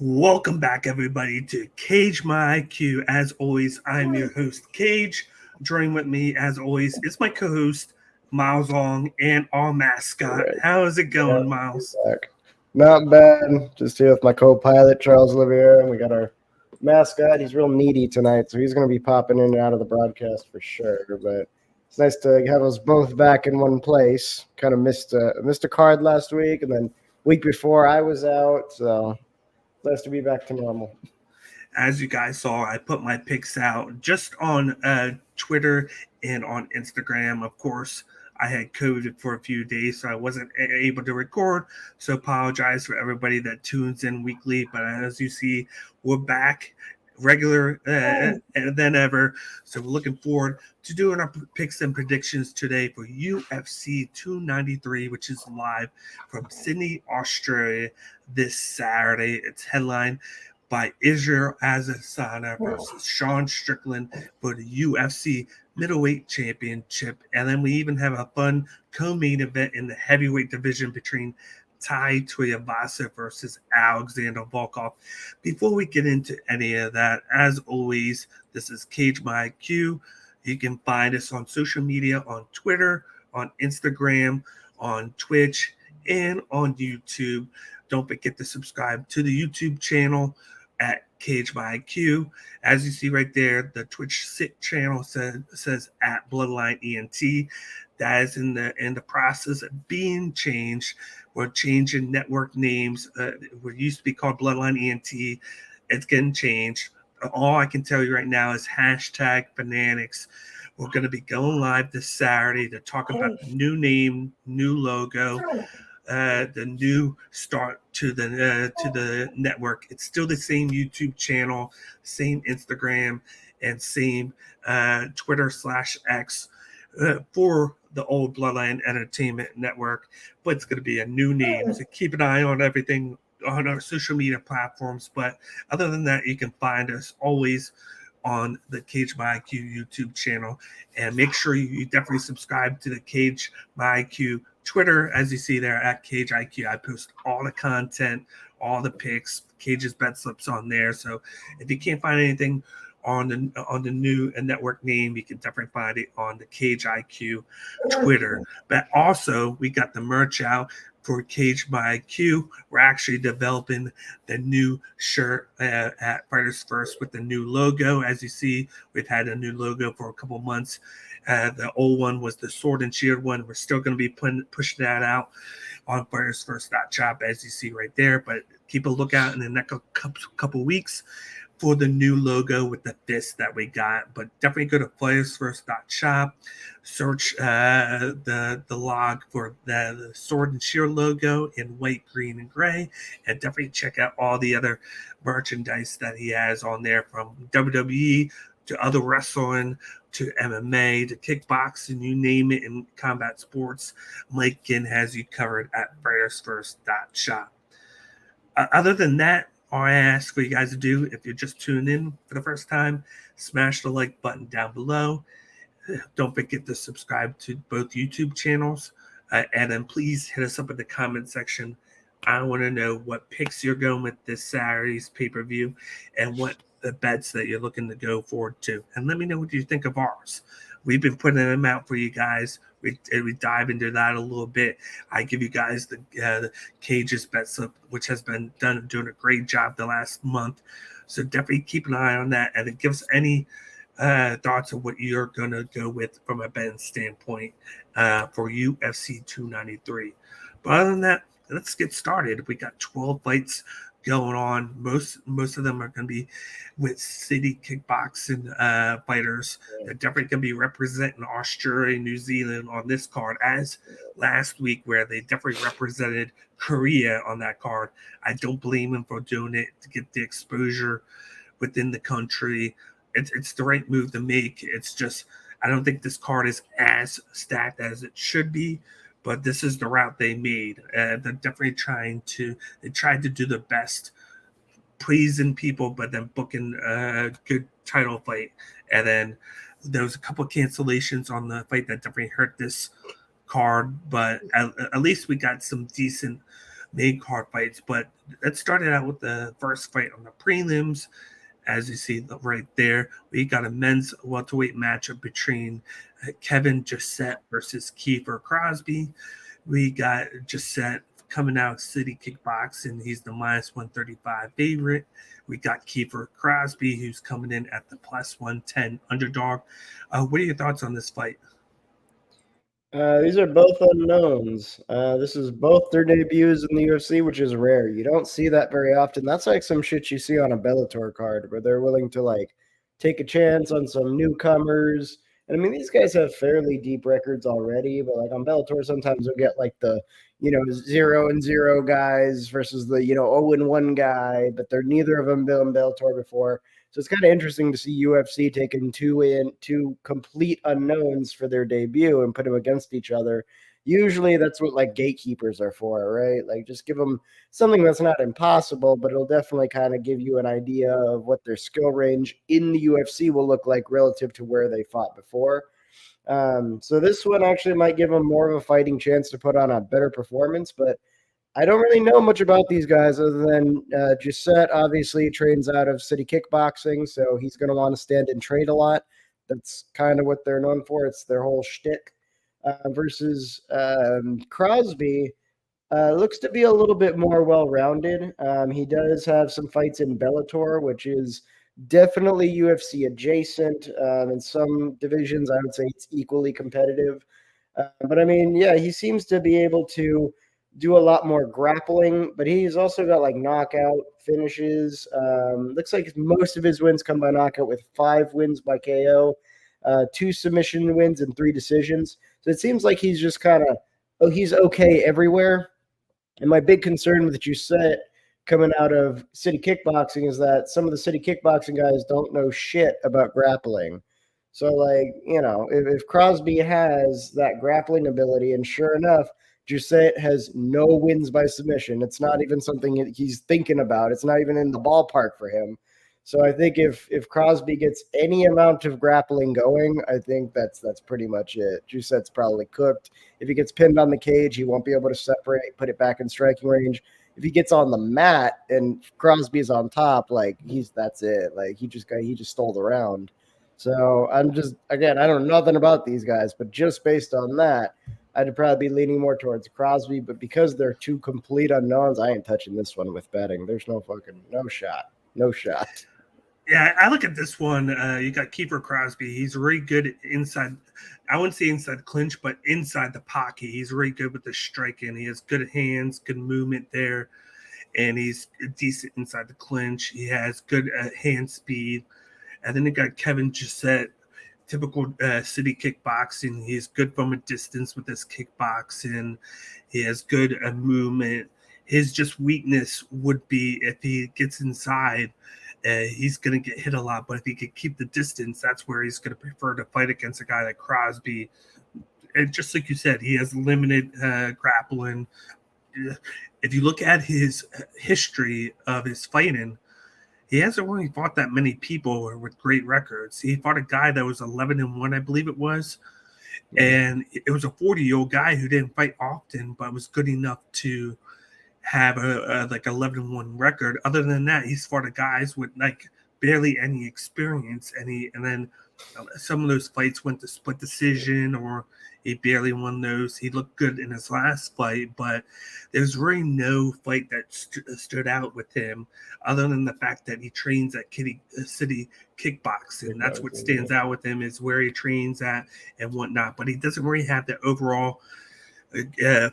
Welcome back, everybody, to Cage My IQ. As always, I'm your host, Cage. Joining with me, as always, is my co-host, Miles Long, and our mascot. Right. How is it going, Yeah, Miles? back. Not bad. Just here with my co-pilot Charles Olivier, and we got our mascot. He's real needy tonight, so he's going to be popping in and out of the broadcast for sure. But it's nice to have us both back in one place. Kind of missed a card last week, and then week before I was out, so nice to be back to normal. As you guys saw, I put my picks out just on Twitter and on Instagram. Of course, I had COVID for a few days, so I wasn't able to record. So apologize for everybody that tunes in weekly. But as you see, we're back regular than ever. So we're looking forward to doing our picks and predictions today for UFC 293, which is live from Sydney, Australia this Saturday. It's headlined by Israel Adesanya versus Sean Strickland for the UFC middleweight championship. And then we even have a fun co-main event in the heavyweight division between Tai Tuivasa versus Alexander Volkov. Before we get into any of that, as always, this is Cage My IQ. You can find us on social media, on Twitter, on Instagram, on Twitch, and on YouTube. Don't forget to subscribe to the YouTube channel at Cage by IQ. As you see right there, the Twitch channel says at Bloodline ENT. That is in the process of being changed. We're changing network names. What used to be called Bloodline ENT. It's getting changed. All I can tell you right now is hashtag Fanatics. We're going to be going live this Saturday to talk about the new name, new logo, the new start to the network. It's still the same YouTube channel, same Instagram, and same Twitter/X for the old Bloodline Entertainment Network, but it's going to be a new name. So keep an eye on everything on our social media platforms. But other than that, you can find us always on the Cage My IQ YouTube channel, and make sure you definitely subscribe to the Cage My IQ Twitter, as you see there at Cage IQ. I post all the content, all the picks, Cage's bet slips on there. So if you can't find anything on the new network name, you can definitely find it on the Cage IQ Twitter. But also, we got the merch out for Cage My IQ. We're actually developing the new shirt at Fighters First with the new logo. As you see, we've had a new logo for a couple months. The old one was the sword and shield one. We're still going to be pushing that out on fightersfirst.shop, as you see right there. But keep a lookout in the next couple weeks for the new logo with the fist that we got. But definitely go to fightersfirst.shop, search the log for the sword and shield logo in white, green, and gray, and definitely check out all the other merchandise that he has on there, from WWE to other wrestling to MMA to kickboxing, you name it, in combat sports. Mike Ginn has you covered at fightersfirst.shop. Other than that, all I ask for you guys to do, if you're just tuning in for the first time, smash the like button down below. Don't forget to subscribe to both YouTube channels. And then please hit us up in the comment section. I want to know what picks you're going with this Saturday's pay-per-view and what the bets that you're looking to go forward to. And let me know what you think of ours. We've been putting them out for you guys. We dive into that a little bit. I give you guys the Cage's bet slip, which has been doing a great job the last month. So definitely keep an eye on that, and it gives any thoughts of what you're going to go with from a betting standpoint for UFC 293. But other than that, let's get started. We got 12 fights going on. Most of them are going to be with city kickboxing fighters. They're definitely going to be representing Australia and New Zealand on this card, as last week, where they definitely represented Korea on that card. I don't blame them for doing it to get the exposure within the country. It's the right move to make. It's just, I don't think this card is as stacked as it should be, but this is the route they made. They're definitely tried to do the best, pleasing people, but then booking a good title fight. And then there was a couple of cancellations on the fight that definitely hurt this card, but at least we got some decent main card fights. But let's start it out with the first fight on the prelims. As you see right there, we got a men's welterweight matchup between Kevin Jessett versus Kiefer Crosby. We got Jessett coming out of City Kickboxing. He's the minus 135 favorite. We got Kiefer Crosby, who's coming in at the plus 110 underdog. What are your thoughts on this fight? These are both unknowns. This is both their debuts in the UFC, which is rare. You don't see that very often. That's like some shit you see on a Bellator card where they're willing to like take a chance on some newcomers. And I mean, these guys have fairly deep records already, but like on Bellator, sometimes you'll get like the 0-0 guys versus the 0-1 guy, but they're neither of them been in Bellator before. So it's kind of interesting to see UFC taking two complete unknowns for their debut and put them against each other. Usually that's what like gatekeepers are for, right? Like just give them something that's not impossible, but it'll definitely kind of give you an idea of what their skill range in the UFC will look like relative to where they fought before. So this one actually might give them more of a fighting chance to put on a better performance, but I don't really know much about these guys other than Gisette obviously trains out of City Kickboxing, so he's going to want to stand and trade a lot. That's kind of what they're known for. It's their whole shtick. Versus Crosby, looks to be a little bit more well-rounded. He does have some fights in Bellator, which is definitely UFC adjacent. In some divisions, I would say it's equally competitive. But I mean, yeah, he seems to be able to do a lot more grappling, but he's also got like knockout finishes. Looks like most of his wins come by knockout, with 5 wins by KO, 2 submission wins, and 3 decisions. So it seems like he's just kind of, he's okay everywhere. And my big concern with Giuseppe coming out of City Kickboxing is that some of the City Kickboxing guys don't know shit about grappling. So, like, if Crosby has that grappling ability, and sure enough, Giuseppe has no wins by submission. It's not even something he's thinking about. It's not even in the ballpark for him. So I think if Crosby gets any amount of grappling going, I think that's pretty much it. Giuseppe's probably cooked. If he gets pinned on the cage, he won't be able to separate, put it back in striking range. If he gets on the mat and Crosby's on top, like that's it. Like he just stole the round. So I'm just, again, I don't know nothing about these guys, but just based on that, I'd probably be leaning more towards Crosby. But because they're two complete unknowns, I ain't touching this one with betting. There's no shot. No shot. Yeah, I look at this one. You got Kiefer Crosby. He's really good inside. I wouldn't say inside the clinch, but inside the pocket. He's really good with the striking. He has good hands, good movement there, and he's decent inside the clinch. He has good hand speed. And then you got Kevin Gisette, typical city kickboxing. He's good from a distance with his kickboxing. He has good movement. His just weakness would be if he gets inside, he's going to get hit a lot. But if he could keep the distance, that's where he's going to prefer to fight against a guy like Crosby. And just like you said, he has limited grappling. If you look at his history of his fighting, he hasn't really fought that many people with great records. He fought a guy that was 11-1, I believe it was. And it was a 40-year-old guy who didn't fight often, but was good enough to have a like 11-1 record. Other than that, he's fought a guys with like barely any experience, and then some of those fights went to split decision, or he barely won those. He looked good in his last fight, but there's really no fight that stood out with him, other than the fact that he trains at City Kickboxing. That's what stands out with him, is where he trains at and whatnot. But he doesn't really have the overall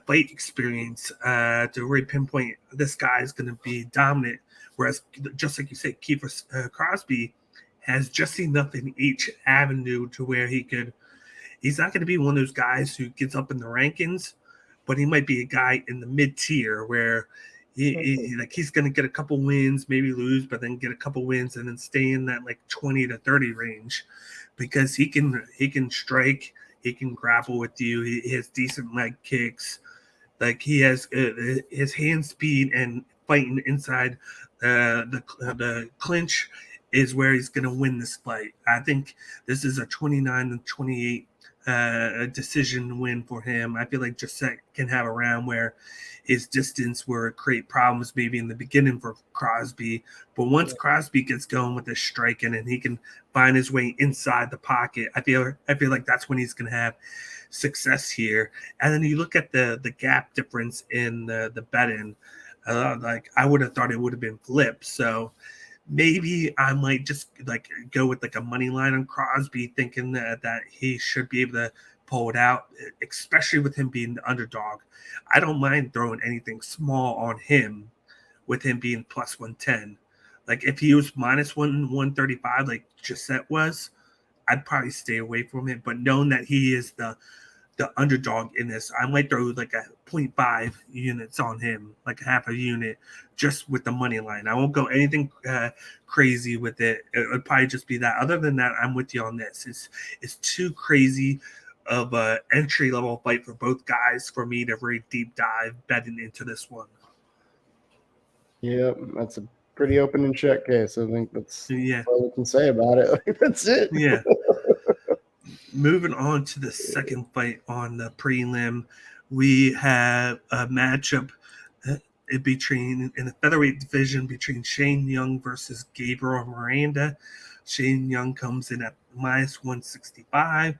fight experience to really pinpoint this guy is going to be dominant. Whereas, just like you said, Kiefer Crosby has just enough in each avenue to where he's not going to be one of those guys who gets up in the rankings, but he might be a guy in the mid tier where he's going to get a couple wins, maybe lose, but then get a couple wins and then stay in that like 20 to 30 range, because he can strike, he can grapple with you, he has decent leg kicks, like he has his hand speed and fighting inside the clinch is where he's going to win this fight. I think this is a 29-28 a decision win for him. I feel like Jacek can have a round where his distance will create problems maybe in the beginning for Crosby. But once Crosby gets going with his striking and he can find his way inside the pocket, I feel like that's when he's going to have success here. And then you look at the gap difference in the betting. Like I would have thought it would have been flipped. So maybe I might just like go with like a money line on Crosby, thinking that he should be able to pull it out, especially with him being the underdog. I don't mind throwing anything small on him with him being plus 110. Like if he was minus 135, like Gisette was, I'd probably stay away from it. But knowing that he is the underdog in this, I might throw like a 0.5 units on him, like half a unit, just with the money line. I won't go anything crazy with it. It would probably just be that. Other than that, I'm with you on this. It's too crazy of a entry level fight for both guys for me to really deep dive betting into this one. Yeah, that's a pretty open and shut case. I think that's Yeah. all we can say about it. Like, that's it. Yeah. Moving on to the second fight on the prelim, we have a matchup between in the featherweight division between Shane Young versus Gabriel Miranda. Shane Young comes in at minus 165,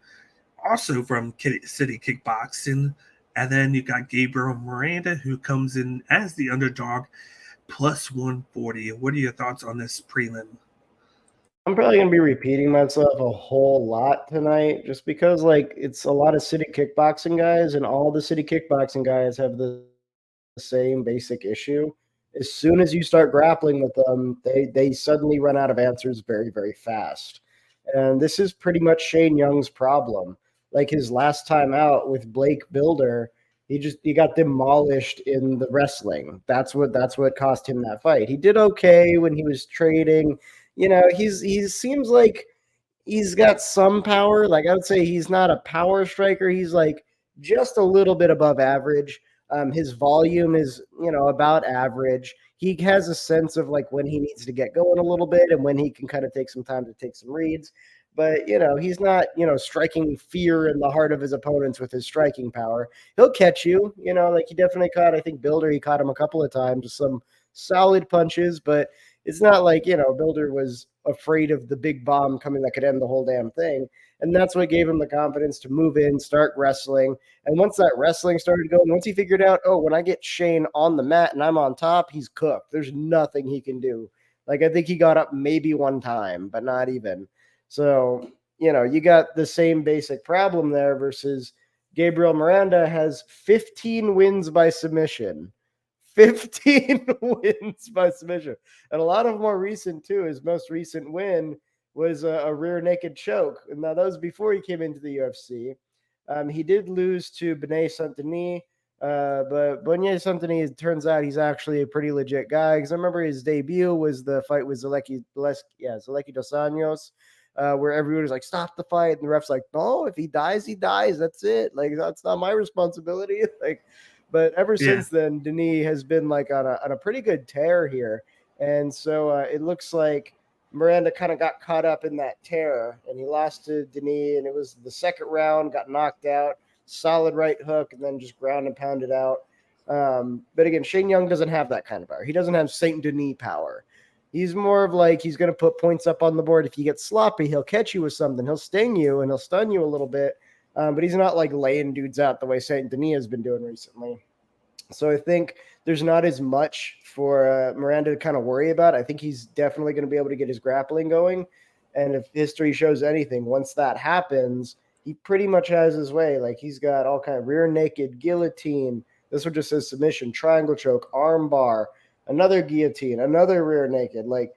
also from City Kickboxing. And then you got Gabriel Miranda, who comes in as the underdog, plus 140. What are your thoughts on this prelim? I'm probably going to be repeating myself a whole lot tonight just because, like, it's a lot of City Kickboxing guys, and all the City Kickboxing guys have the same basic issue. As soon as you start grappling with them, they suddenly run out of answers very, very fast. And this is pretty much Shane Young's problem. Like his last time out with Blake Builder, he got demolished in the wrestling. That's what cost him that fight. He did okay when he was trading. You know, he seems like he's got some power. Like I would say he's not a power striker. He's like just a little bit above average. His volume is, about average. He has a sense of like when he needs to get going a little bit and when he can kind of take some time to take some reads. But, he's not, striking fear in the heart of his opponents with his striking power. He'll catch you, like he definitely caught, I think Builder, he caught him a couple of times with some solid punches, but it's not like, Builder was afraid of the big bomb coming that could end the whole damn thing. And that's what gave him the confidence to move in, start wrestling. And once that wrestling started going, once he figured out, oh, when I get Shane on the mat and I'm on top, he's cooked. There's nothing he can do. Like, I think he got up maybe one time, but not even. So, you got the same basic problem there versus Gabriel Miranda has 15 wins by submission. 15 wins by submission. And a lot of them are recent, too. His most recent win was a rear naked choke. And now that was before he came into the UFC. He did lose to Benet Saint-Denis, but Benet Saint-Denis, it turns out he's actually a pretty legit guy. Because I remember his debut was the fight with Zaleki dos Anjos, where everyone was like, stop the fight. And the ref's like, no, if he dies, he dies. That's it. Like, that's not my responsibility. Like, but ever since then, Denis has been like on a pretty good tear here. And so it looks like Miranda kind of got caught up in that tear, and he lost to Denis, and it was the second round, got knocked out, solid right hook, and then just ground and pounded out. But again, Shane Young doesn't have that kind of power. He doesn't have Saint Denis power. He's more of like he's going to put points up on the board. If you get sloppy, he'll catch you with something. He'll sting you, and he'll stun you a little bit. But he's not like laying dudes out the way Saint Denis has been doing recently. So I think there's not as much for Miranda to kind of worry about. I think he's definitely going to be able to get his grappling going. And if history shows anything, once that happens, he pretty much has his way. Like he's got all kind of rear naked, guillotine. This one just says submission, triangle choke, arm bar, another guillotine, another rear naked. Like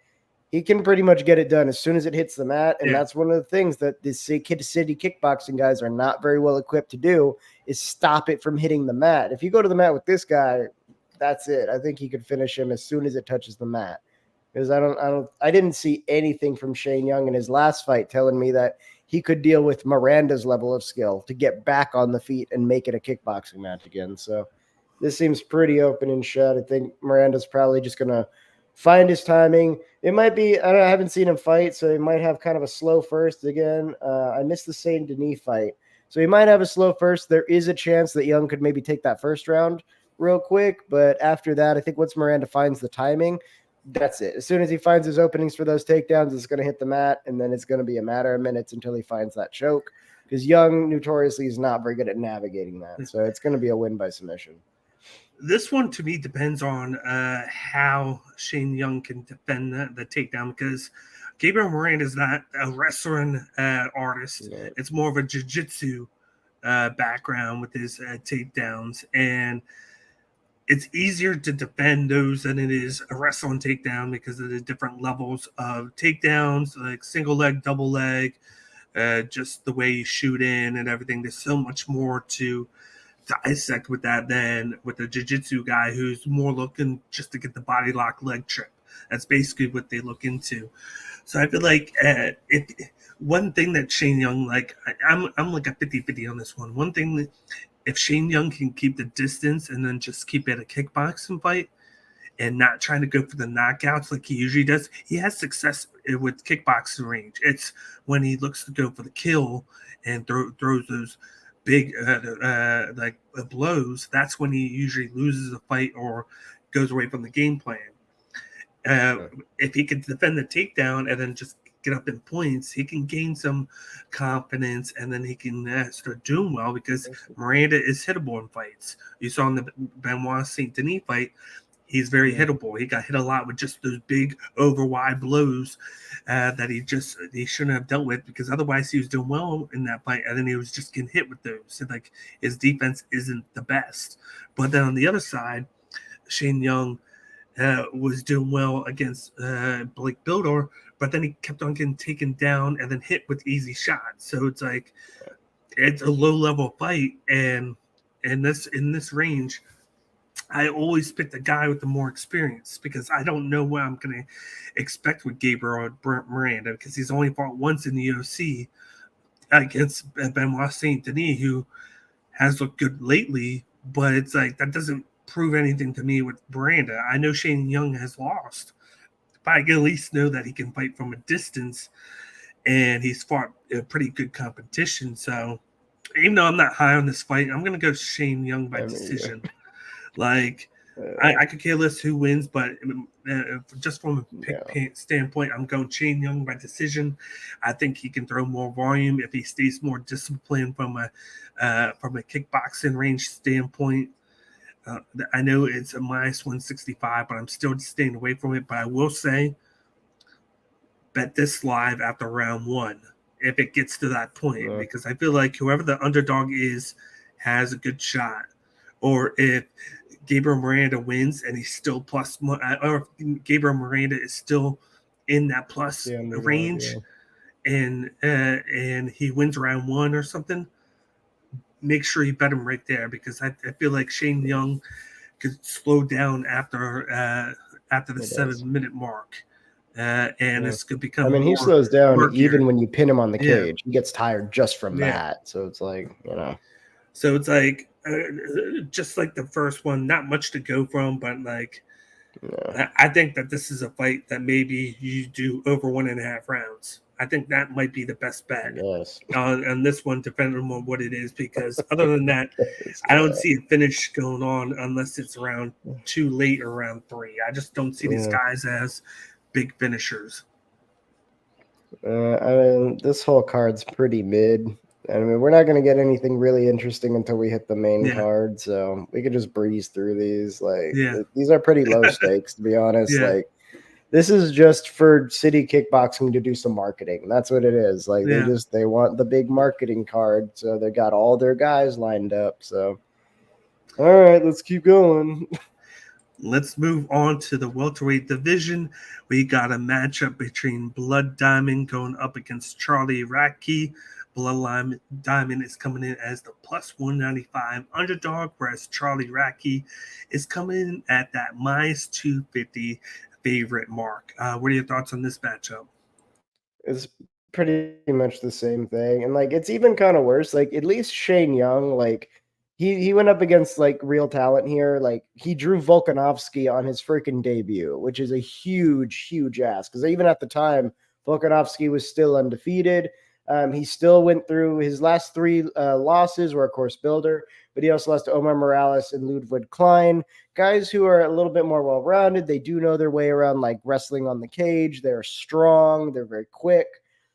he can pretty much get it done as soon as it hits the mat. And that's one of the things that the City Kickboxing guys are not very well equipped to do is stop it from hitting the mat. If you go to the mat with this guy, that's it. I think he could finish him as soon as it touches the mat. Because I didn't see anything from Shane Young in his last fight telling me that he could deal with Miranda's level of skill to get back on the feet and make it a kickboxing match again. So this seems pretty open and shut. I think Miranda's probably just going to find his timing. It might be, I haven't seen him fight, so he might have kind of a slow first again. I missed the Saint Denis fight. So he might have a slow first. There is a chance that Young could maybe take that first round real quick. But after that, I think once Miranda finds the timing, that's it. As soon as he finds his openings for those takedowns, it's going to hit the mat, and then it's going to be a matter of minutes until he finds that choke. Because Young notoriously is not very good at navigating that. So it's going to be a win by submission. This one to me depends on how Shane Young can defend the takedown, because Gabriel Miranda is not a wrestling artist. Yeah. It's more of a jiu-jitsu background with his takedowns, and it's easier to defend those than it is a wrestling takedown because of the different levels of takedowns, like single leg, double leg, just the way you shoot in and everything. There's so much more to dissect with that than with a jiu-jitsu guy who's more looking just to get the body lock leg trip. That's basically what they look into. So I feel like if one thing that Shane Young, like I'm like a 50-50 on this one. One thing that if Shane Young can keep the distance and then just keep it a kickboxing fight and not trying to go for the knockouts like he usually does, he has success with kickboxing range. It's when he looks to go for the kill and throws those big blows, that's when he usually loses a fight or goes away from the game plan. If he can defend the takedown and then just get up in points, he can gain some confidence, and then he can start doing well because Miranda is hittable in fights. You saw in the Benoit Saint Denis fight, he's very hittable. He got hit a lot with just those big over wide blows that he shouldn't have dealt with, because otherwise he was doing well in that fight, and then he was just getting hit with those. So like his defense isn't the best. But then on the other side, Shane Young was doing well against Blake Bilder, but then he kept on getting taken down and then hit with easy shots. So it's like it's a low level fight, and in this range, I always pick the guy with the more experience because I don't know what I'm going to expect with Gabriel Miranda, because he's only fought once in the UFC against Benoit Saint Denis, who has looked good lately, but it's like that doesn't prove anything to me with Miranda. I know Shane Young has lost, but I can at least know that he can fight from a distance, and he's fought a pretty good competition. So even though I'm not high on this fight, I'm going to go Shane Young by decision. Like, I could care less who wins, but just from a pick standpoint, I'm going Shane Young by decision. I think he can throw more volume if he stays more disciplined from a kickboxing range standpoint. I know it's a minus 165, but I'm still staying away from it. But I will say, bet this live after round one if it gets to that point, because I feel like whoever the underdog is has a good shot. Or if Gabriel Miranda wins and he's still plus, or if Gabriel Miranda is still in that plus range, and he wins round one or something, make sure you bet him right there, because I feel like Shane Young could slow down after the 7-minute mark, and this could become. I mean, he slows down even when you pin him on the cage. He gets tired just from that. So it's like, So it's like just like the first one, not much to go from, but like I think that this is a fight that maybe you do over 1.5 rounds. I think that might be the best bet on this one, depending on what it is, because other than that, I don't see a finish going on unless it's around 2 late or around 3. I just don't see these guys as big finishers. I mean, this whole card's pretty mid. I mean, we're not going to get anything really interesting until we hit the main card, so we could just breeze through these. Like, these are pretty low stakes, to be honest. Like, this is just for City Kickboxing to do some marketing. That's what it is. Like, they want the big marketing card, so they got all their guys lined up. So, all right, let's keep going. Let's move on to the welterweight division. We got a matchup between Blood Diamond going up against Charlie Radke. Blood Diamond is coming in as the plus 195 underdog, whereas Charlie Radke is coming in at that minus 250 favorite mark. What are your thoughts on this matchup? It's pretty much the same thing. And like, it's even kind of worse. Like, at least Shane Young, like, he went up against like real talent here. Like, he drew Volkanovski on his freaking debut, which is a huge ask. Because even at the time, Volkanovski was still undefeated. He still went through his last 3 losses were, of course, Builder, but he also lost to Omar Morales and Ludwig Klein, guys who are a little bit more well-rounded. They do know their way around like wrestling on the cage. They're strong. They're very quick.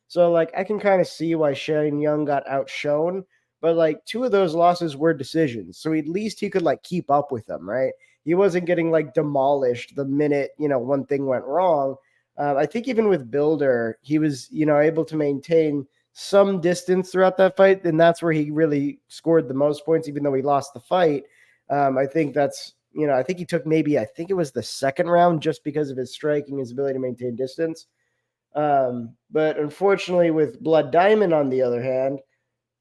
So like I can kind of see why Shane Young got outshone, but like 2 of those losses were decisions. So at least he could like keep up with them, right? He wasn't getting like demolished the minute, one thing went wrong. I think even with Builder, he was, able to maintain some distance throughout that fight, and that's where he really scored the most points, even though he lost the fight. I think that's, I think he took I think it was the second round just because of his striking, his ability to maintain distance. But unfortunately, with Blood Diamond, on the other hand,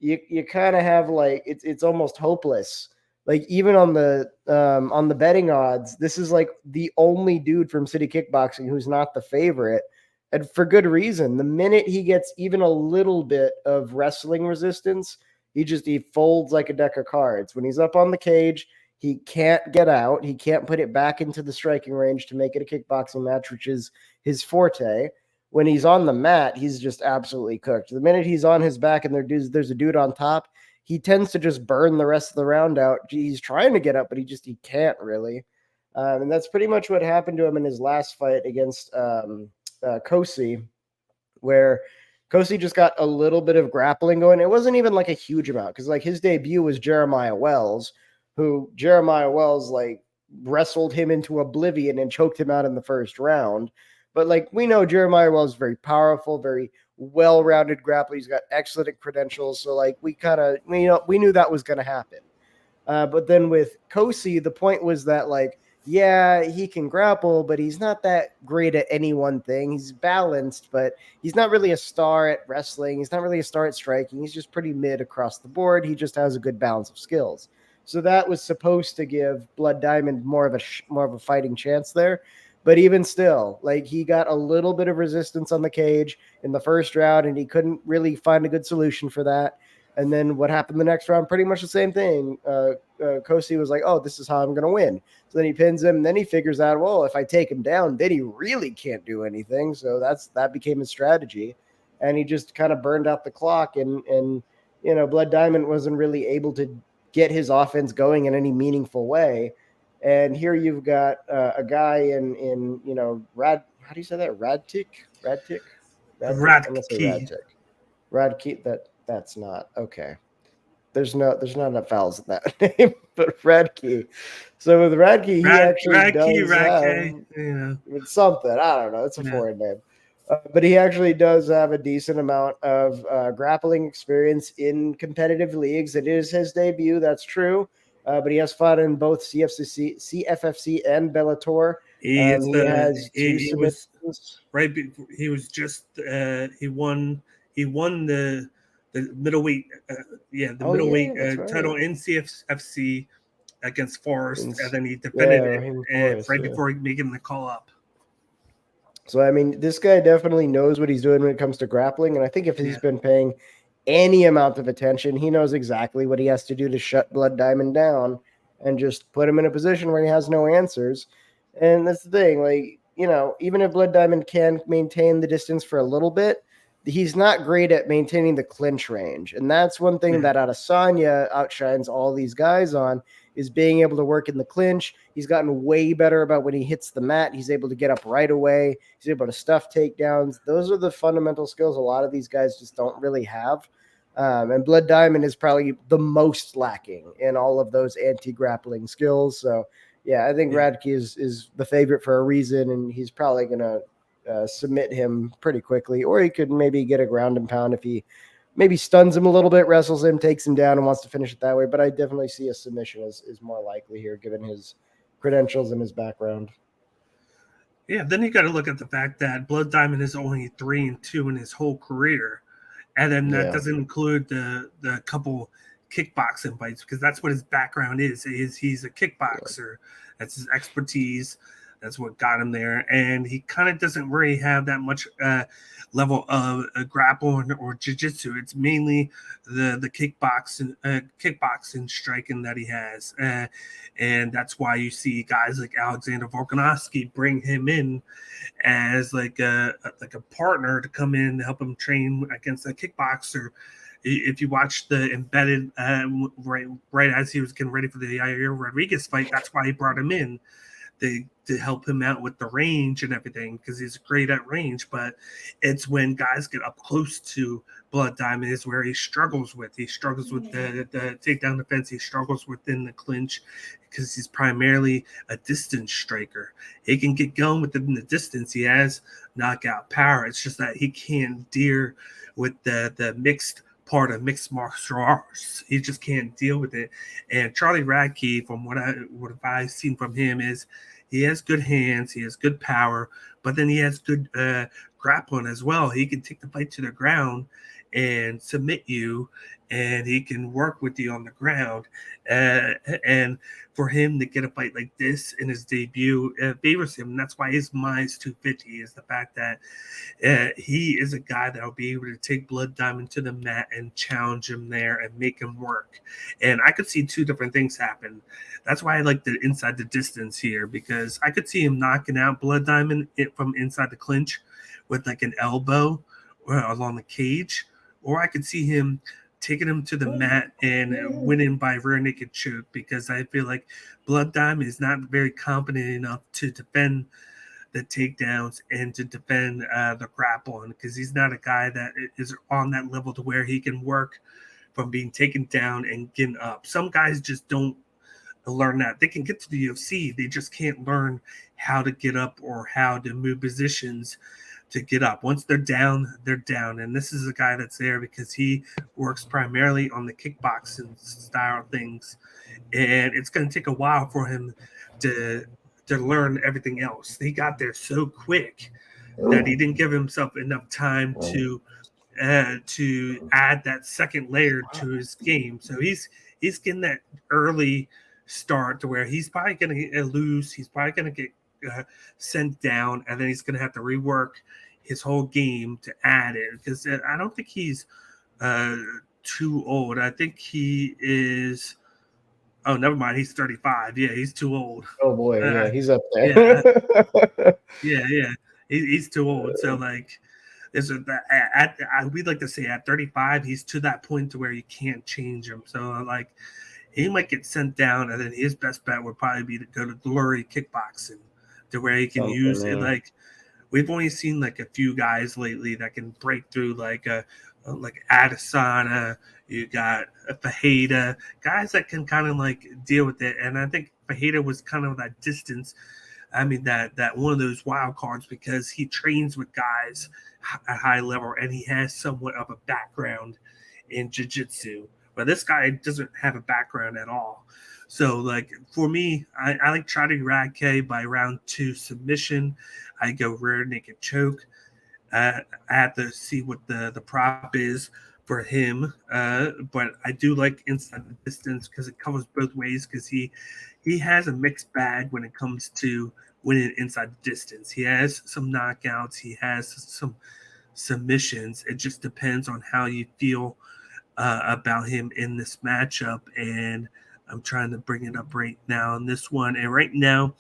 you kind of have like it's almost hopeless. Like even on the betting odds, this is like the only dude from City Kickboxing who's not the favorite, and for good reason. The minute he gets even a little bit of wrestling resistance, he folds like a deck of cards. When he's up on the cage, he can't get out. He can't put it back into the striking range to make it a kickboxing match, which is his forte. When he's on the mat, he's just absolutely cooked. The minute he's on his back and there's a dude on top, he tends to just burn the rest of the round out. He's trying to get up, but he can't really. And that's pretty much what happened to him in his last fight against Kosi, where Kosi just got a little bit of grappling going. It wasn't even like a huge amount because like his debut was Jeremiah Wells, who Jeremiah Wells like wrestled him into oblivion and choked him out in the first round. But like we know, Jeremiah Wells is very powerful, very well-rounded grappler. He's got excellent credentials. So like we knew that was going to happen. But then with Kosi, the point was that like, yeah, he can grapple, but he's not that great at any one thing. He's balanced, but he's not really a star at wrestling. He's not really a star at striking. He's just pretty mid across the board. He just has a good balance of skills. So that was supposed to give Blood Diamond more of a fighting chance there. But even still, like he got a little bit of resistance on the cage in the first round, and he couldn't really find a good solution for that. And then what happened the next round? Pretty much the same thing. Kosi was like, "Oh, this is how I'm going to win." So then he pins him. And then he figures out, well, if I take him down, then he really can't do anything. So that became his strategy, and he just kind of burned out the clock. And Blood Diamond wasn't really able to get his offense going in any meaningful way. And here you've got a guy in Rad. How do you say that? Radtik. I'm gonna say Radtik. That's not okay. There's not enough vowels in that name, but Radke. So with Radke, he actually does have it's something. I don't know. It's a foreign name. But he actually does have a decent amount of grappling experience in competitive leagues. It is his debut, that's true. But he has fought in both CFFC and Bellator. He won the middleweight middleweight title in CFFC against Forrest, and then he defended it right before making the call up. So, I mean, this guy definitely knows what he's doing when it comes to grappling. And I think if he's been paying any amount of attention, he knows exactly what he has to do to shut Blood Diamond down and just put him in a position where he has no answers. And that's the thing. Like, even if Blood Diamond can maintain the distance for a little bit, he's not great at maintaining the clinch range. And that's one thing that Adesanya outshines all these guys on, is being able to work in the clinch. He's gotten way better about when he hits the mat. He's able to get up right away. He's able to stuff takedowns. Those are the fundamental skills a lot of these guys just don't really have. And Blood Diamond is probably the most lacking in all of those anti-grappling skills. So, I think Radke is the favorite for a reason, and he's probably going to submit him pretty quickly. Or he could maybe get a ground and pound if he maybe stuns him a little bit, wrestles him, takes him down, and wants to finish it that way. But I definitely see a submission is more likely here, given his credentials and his background. Yeah, then you got to look at the fact that Blood Diamond is only 3-2 in his whole career. And then that doesn't include the couple kickboxing fights, because that's what his background is. He's a kickboxer. That's his expertise. That's what got him there. And he kind of doesn't really have that much level of grapple or jiu-jitsu. It's mainly the kickboxing striking that he has. And that's why you see guys like Alexander Volkanovski bring him in as like a partner to come in and help him train against a kickboxer. If you watch the embedded right as he was getting ready for the Yair Rodriguez fight, that's why he brought him in to help him out with the range and everything, because he's great at range. But it's when guys get up close to Blood Diamond is where he struggles with. He struggles with the takedown defense. He struggles within the clinch because he's primarily a distance striker. He can get going within the distance. He has knockout power. It's just that he can't deal with the mixed part of mixed martial arts. He just can't deal with it. And Charlie Radke, from what I've seen from him, is he has good hands, he has good power, but then he has good grappling as well. He can take the fight to the ground and submit you, and he can work with you on the ground. And for him to get a fight like this in his debut favors him. And that's why his minus 250 is the fact that he is a guy that will be able to take Blood Diamond to the mat and challenge him there and make him work. And I could see two different things happen. That's why I like the inside the distance here, because I could see him knocking out Blood Diamond from inside the clinch with like an elbow along the cage, or I could see him taking him to the mat and winning by rear naked choke, because I feel like Blood Diamond is not very competent enough to defend the takedowns and to defend the grappling, because he's not a guy that is on that level to where he can work from being taken down and getting up. Some guys just don't learn that. They can get to the UFC, they just can't learn how to get up or how to move positions to get up. Once they're down, they're down. And this is a guy that's there because he works primarily on the kickboxing style things, and it's going to take a while for him to learn everything else. He got there so quick that he didn't give himself enough time to add that second layer to his game. So he's getting that early start to where he's probably going to lose. He's probably going to get sent down, and then he's going to have to rework his whole game to add it, because I don't think he's too old. I think he is. Oh, never mind. He's 35. Yeah, he's too old. Oh boy, yeah, he's up there. Yeah. He's too old. So like, we'd like to say at 35, he's to that point to where you can't change him. So like, he might get sent down, and then his best bet would probably be to go to Glory Kickboxing, to where he can use it. Like, we've only seen like a few guys lately that can break through, like Adesanya. You got Fajeda, guys that can kind of like deal with it. And I think Fajeda was kind of that distance. I mean, that one of those wild cards, because he trains with guys at high level, and he has somewhat of a background in jiu-jitsu. But this guy doesn't have a background at all. So, like, for me, I like Charlie Radke by round 2 submission. I go rear naked choke. I have to see what the prop is for him. But I do like inside the distance because it covers both ways, because he has a mixed bag when it comes to winning inside the distance. He has some knockouts. He has some submissions. It just depends on how you feel about him in this matchup. And I'm trying to bring it up right now in this one. And right now,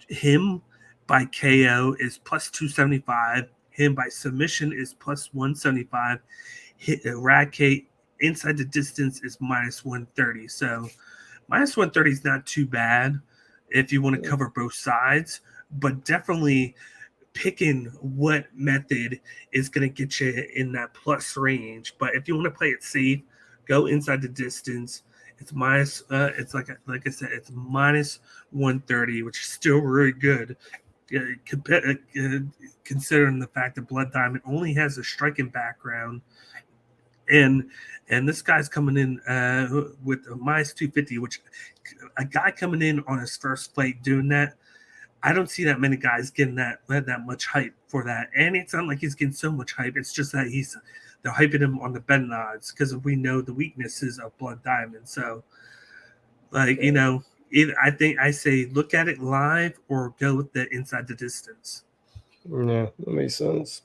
him by KO is plus 275. Him by submission is plus 175. Radke inside the distance is minus 130. So minus 130 is not too bad if you want to cover both sides, but definitely picking what method is going to get you in that plus range. But if you want to play it safe, go inside the distance. It's minus. It's like I said, it's minus 130, which is still really good, considering the fact that Blood Diamond only has a striking background, and this guy's coming in with a minus 250, which a guy coming in on his first fight doing that, I don't see that many guys getting that much hype for that. And it's not like he's getting so much hype. It's just that they're hyping him on the betting odds because we know the weaknesses of Blood Diamond. So, like, I think I say look at it live or go with the inside the distance. Yeah, that makes sense.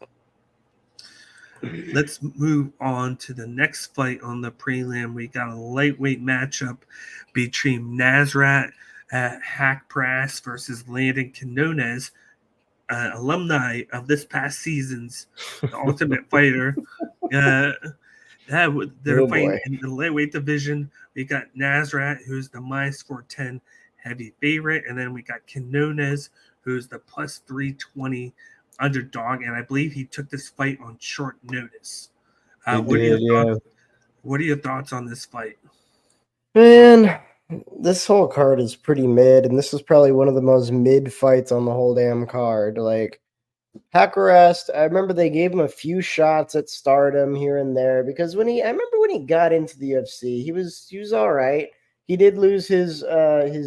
Let's move on to the next fight on the prelim. We got a lightweight matchup between Nasrat Hackprass versus Landon Quinones, alumni of this past season's The Ultimate Fighter. Uh, they're Oh fighting boy. in the lightweight division. We got Nasrat, who's the minus 410 heavy favorite, and then we got Quinones, who's the plus 320 underdog. And I believe he took this fight on short notice. He What are your did, yeah. thoughts? What are your thoughts on this fight? Man, this whole card is pretty mid, and this is probably one of the most mid fights on the whole damn card. Like, Hackerassed, I remember they gave him a few shots at stardom here and there because I remember when he got into the UFC, he was all right. He did lose his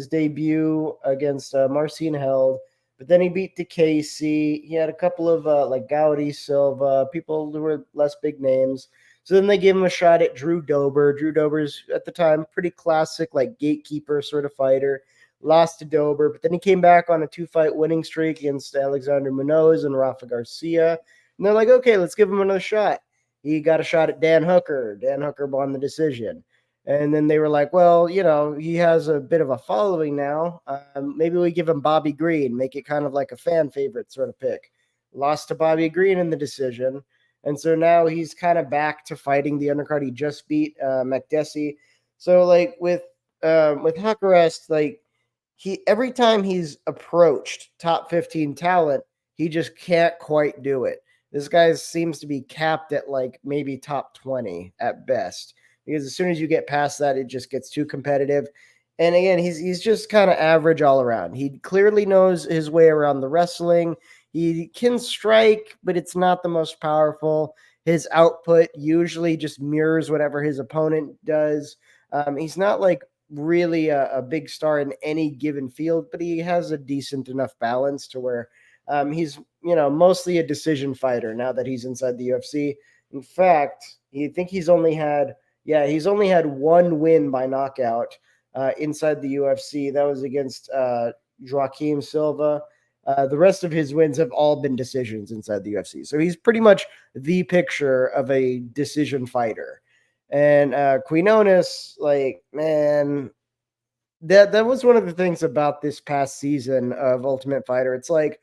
debut against Marcin Held, but then he beat DeCasey. He had a couple of like Gaudi Silva, people who were less big names. So then they gave him a shot at Drew Dober. Drew Dober's at the time pretty classic, like gatekeeper sort of fighter. Lost to Dober, but then he came back on a 2-fight winning streak against Alexander Munoz and Rafa Garcia. And they're like, okay, let's give him another shot. He got a shot at Dan Hooker. Dan Hooker won the decision. And then they were like, well, he has a bit of a following now. Maybe we give him Bobby Green, make it kind of like a fan favorite sort of pick. Lost to Bobby Green in the decision. And so now he's kind of back to fighting the undercard. He just beat McDessie. So like with Hackerassed, like, every time he's approached top 15 talent, he just can't quite do it. This guy seems to be capped at like maybe top 20 at best. Because as soon as you get past that, it just gets too competitive. And again, he's just kind of average all around. He clearly knows his way around the wrestling. He can strike, but it's not the most powerful. His output usually just mirrors whatever his opponent does. He's not like really a big star in any given field, but he has a decent enough balance to where he's mostly a decision fighter now that he's inside the UFC. In fact, he's only had one win by knockout inside the UFC. That was against Joaquim Silva. The rest of his wins have all been decisions inside the UFC. So he's pretty much the picture of a decision fighter. And Quinones, like, man, that was one of the things about this past season of Ultimate Fighter. It's like,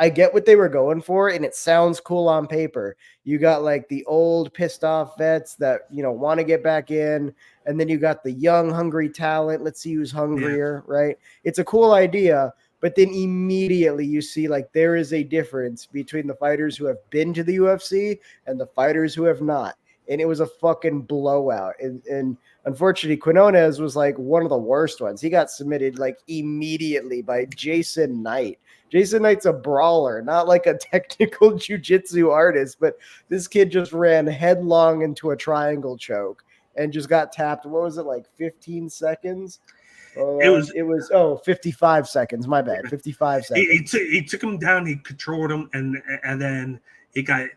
I get what they were going for, and it sounds cool on paper. You got like the old pissed off vets that want to get back in, and then you got the young hungry talent. Let's see who's hungrier, right? It's a cool idea, but then immediately you see like there is a difference between the fighters who have been to the UFC and the fighters who have not. And it was a fucking blowout. And unfortunately, Quinones was like one of the worst ones. He got submitted like immediately by Jason Knight. Jason Knight's a brawler, not like a technical jiu-jitsu artist, but this kid just ran headlong into a triangle choke and just got tapped. What was it, like 15 seconds? It was 55 seconds. My bad. 55 seconds. He took him down, he controlled him, and then he got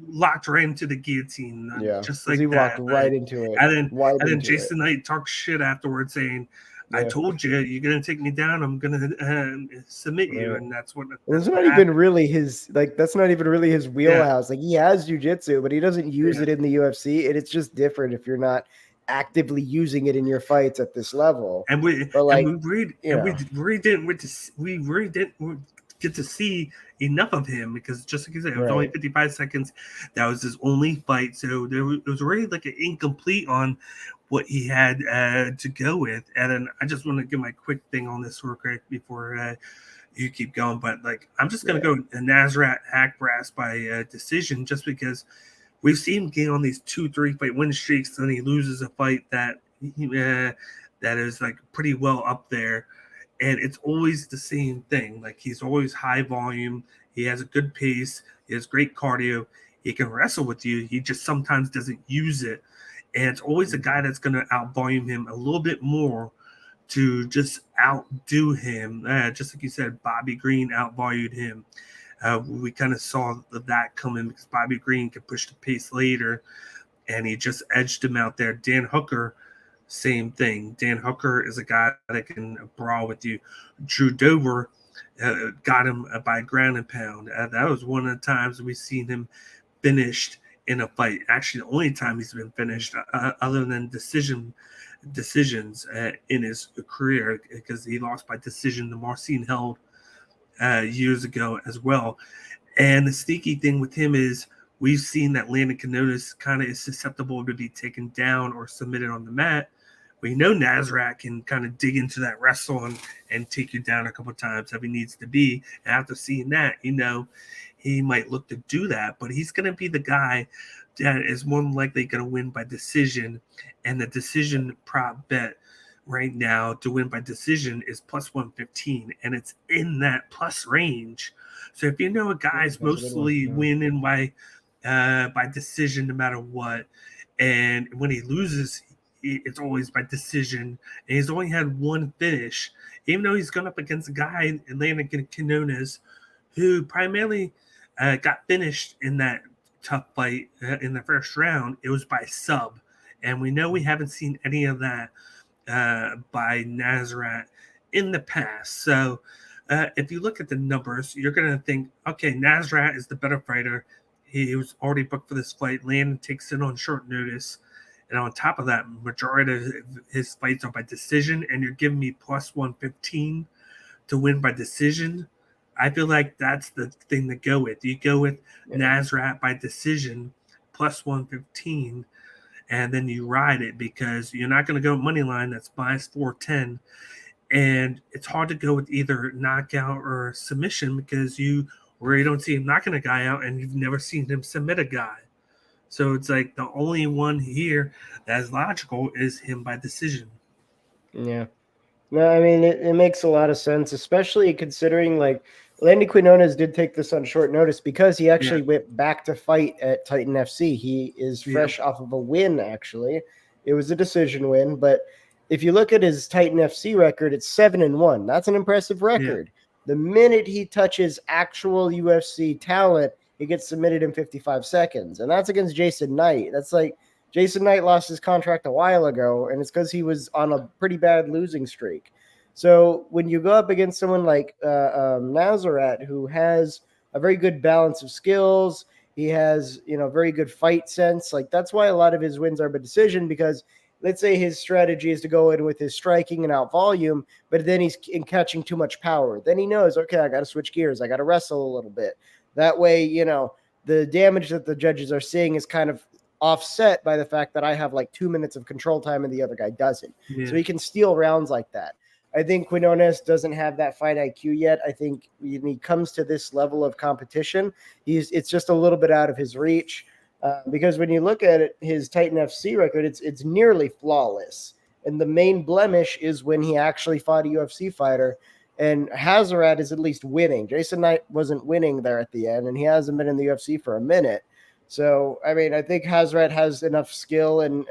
locked right into the guillotine. Yeah, just like he that. walked right into it. And then Jason Knight talked shit afterwards saying, I told you, you're going to take me down. I'm going to submit you. And that's what that's not even really his, like, that's not even really his wheelhouse. Like, he has jiu-jitsu, but he doesn't use it in the UFC. And it's just different if you're not actively using it in your fights at this level. We really didn't get to see enough of him because, just like you said, it was only 55 seconds. That was his only fight, so it was really like an incomplete on what he had to go with. And then I just want to give my quick thing on this real quick before you keep going. But like, I'm just gonna go Nasrat Hackbrass by decision, just because we've seen him get on these 2-3 fight win streaks, and then he loses a fight that that is like pretty well up there. And it's always the same thing. Like, he's always high volume. He has a good pace. He has great cardio. He can wrestle with you. He just sometimes doesn't use it. And it's always a guy that's going to outvolume him a little bit more to just outdo him. Just like you said, Bobby Green outvolumed him. We kind of saw that coming because Bobby Green could push the pace later, and he just edged him out there. Dan Hooker same thing. Dan Hooker is a guy that can brawl with you. Drew Dober got him by ground and pound. That was one of the times we've seen him finished in a fight. Actually, the only time he's been finished, other than decisions in his career, because he lost by decision to Marcin Held years ago as well. And the sneaky thing with him is we've seen that Landon Canonis kind of is susceptible to be taken down or submitted on the mat. We know Nasrat can kind of dig into that wrestle and take you down a couple of times if he needs to be. And after seeing that, he might look to do that, but he's going to be the guy that is more than likely going to win by decision. And the decision prop bet right now to win by decision is plus 115, and it's in that plus range. So if you know a guy's mostly winning by decision no matter what, and when he loses, it's always by decision, and he's only had one finish, even though he's gone up against a guy in Landon Canones who primarily got finished in that tough fight in the first round. It was by sub, and we know we haven't seen any of that by Nasrat in the past. So if you look at the numbers, you're going to think, okay, Nasrat is the better fighter. He was already booked for this fight. Landon takes it on short notice. And on top of that, majority of his fights are by decision, and you're giving me plus 115 to win by decision. I feel like that's the thing to go with. You go with Nasrat by decision plus 115, and then you ride it because you're not going to go money line. That's minus 410. And it's hard to go with either knockout or submission because you don't see him knocking a guy out and you've never seen him submit a guy. So it's like the only one here that's logical is him by decision. Yeah. No, I mean, it makes a lot of sense, especially considering like Landy Quinones did take this on short notice because he actually went back to fight at Titan FC. He is fresh off of a win, actually. It was a decision win, but if you look at his Titan FC record, it's 7-1. That's an impressive record. Yeah. The minute he touches actual UFC talent, he gets submitted in 55 seconds. And that's against Jason Knight. That's like Jason Knight lost his contract a while ago, and it's because he was on a pretty bad losing streak. So when you go up against someone like Nasrat, who has a very good balance of skills, he has very good fight sense. Like that's why a lot of his wins are by decision, because let's say his strategy is to go in with his striking and out volume, but then he's catching too much power. Then he knows, okay, I got to switch gears. I got to wrestle a little bit. That way, the damage that the judges are seeing is kind of offset by the fact that I have like 2 minutes of control time and the other guy doesn't. Yeah. So he can steal rounds like that. I think Quinones doesn't have that fight IQ yet. I think when he comes to this level of competition, it's just a little bit out of his reach. Because when you look at it, his Titan FC record, it's nearly flawless. And the main blemish is when he actually fought a UFC fighter. And Hazrat is at least winning. Jason Knight wasn't winning there at the end, and he hasn't been in the UFC for a minute. So, I mean, I think Hazrat has enough skill and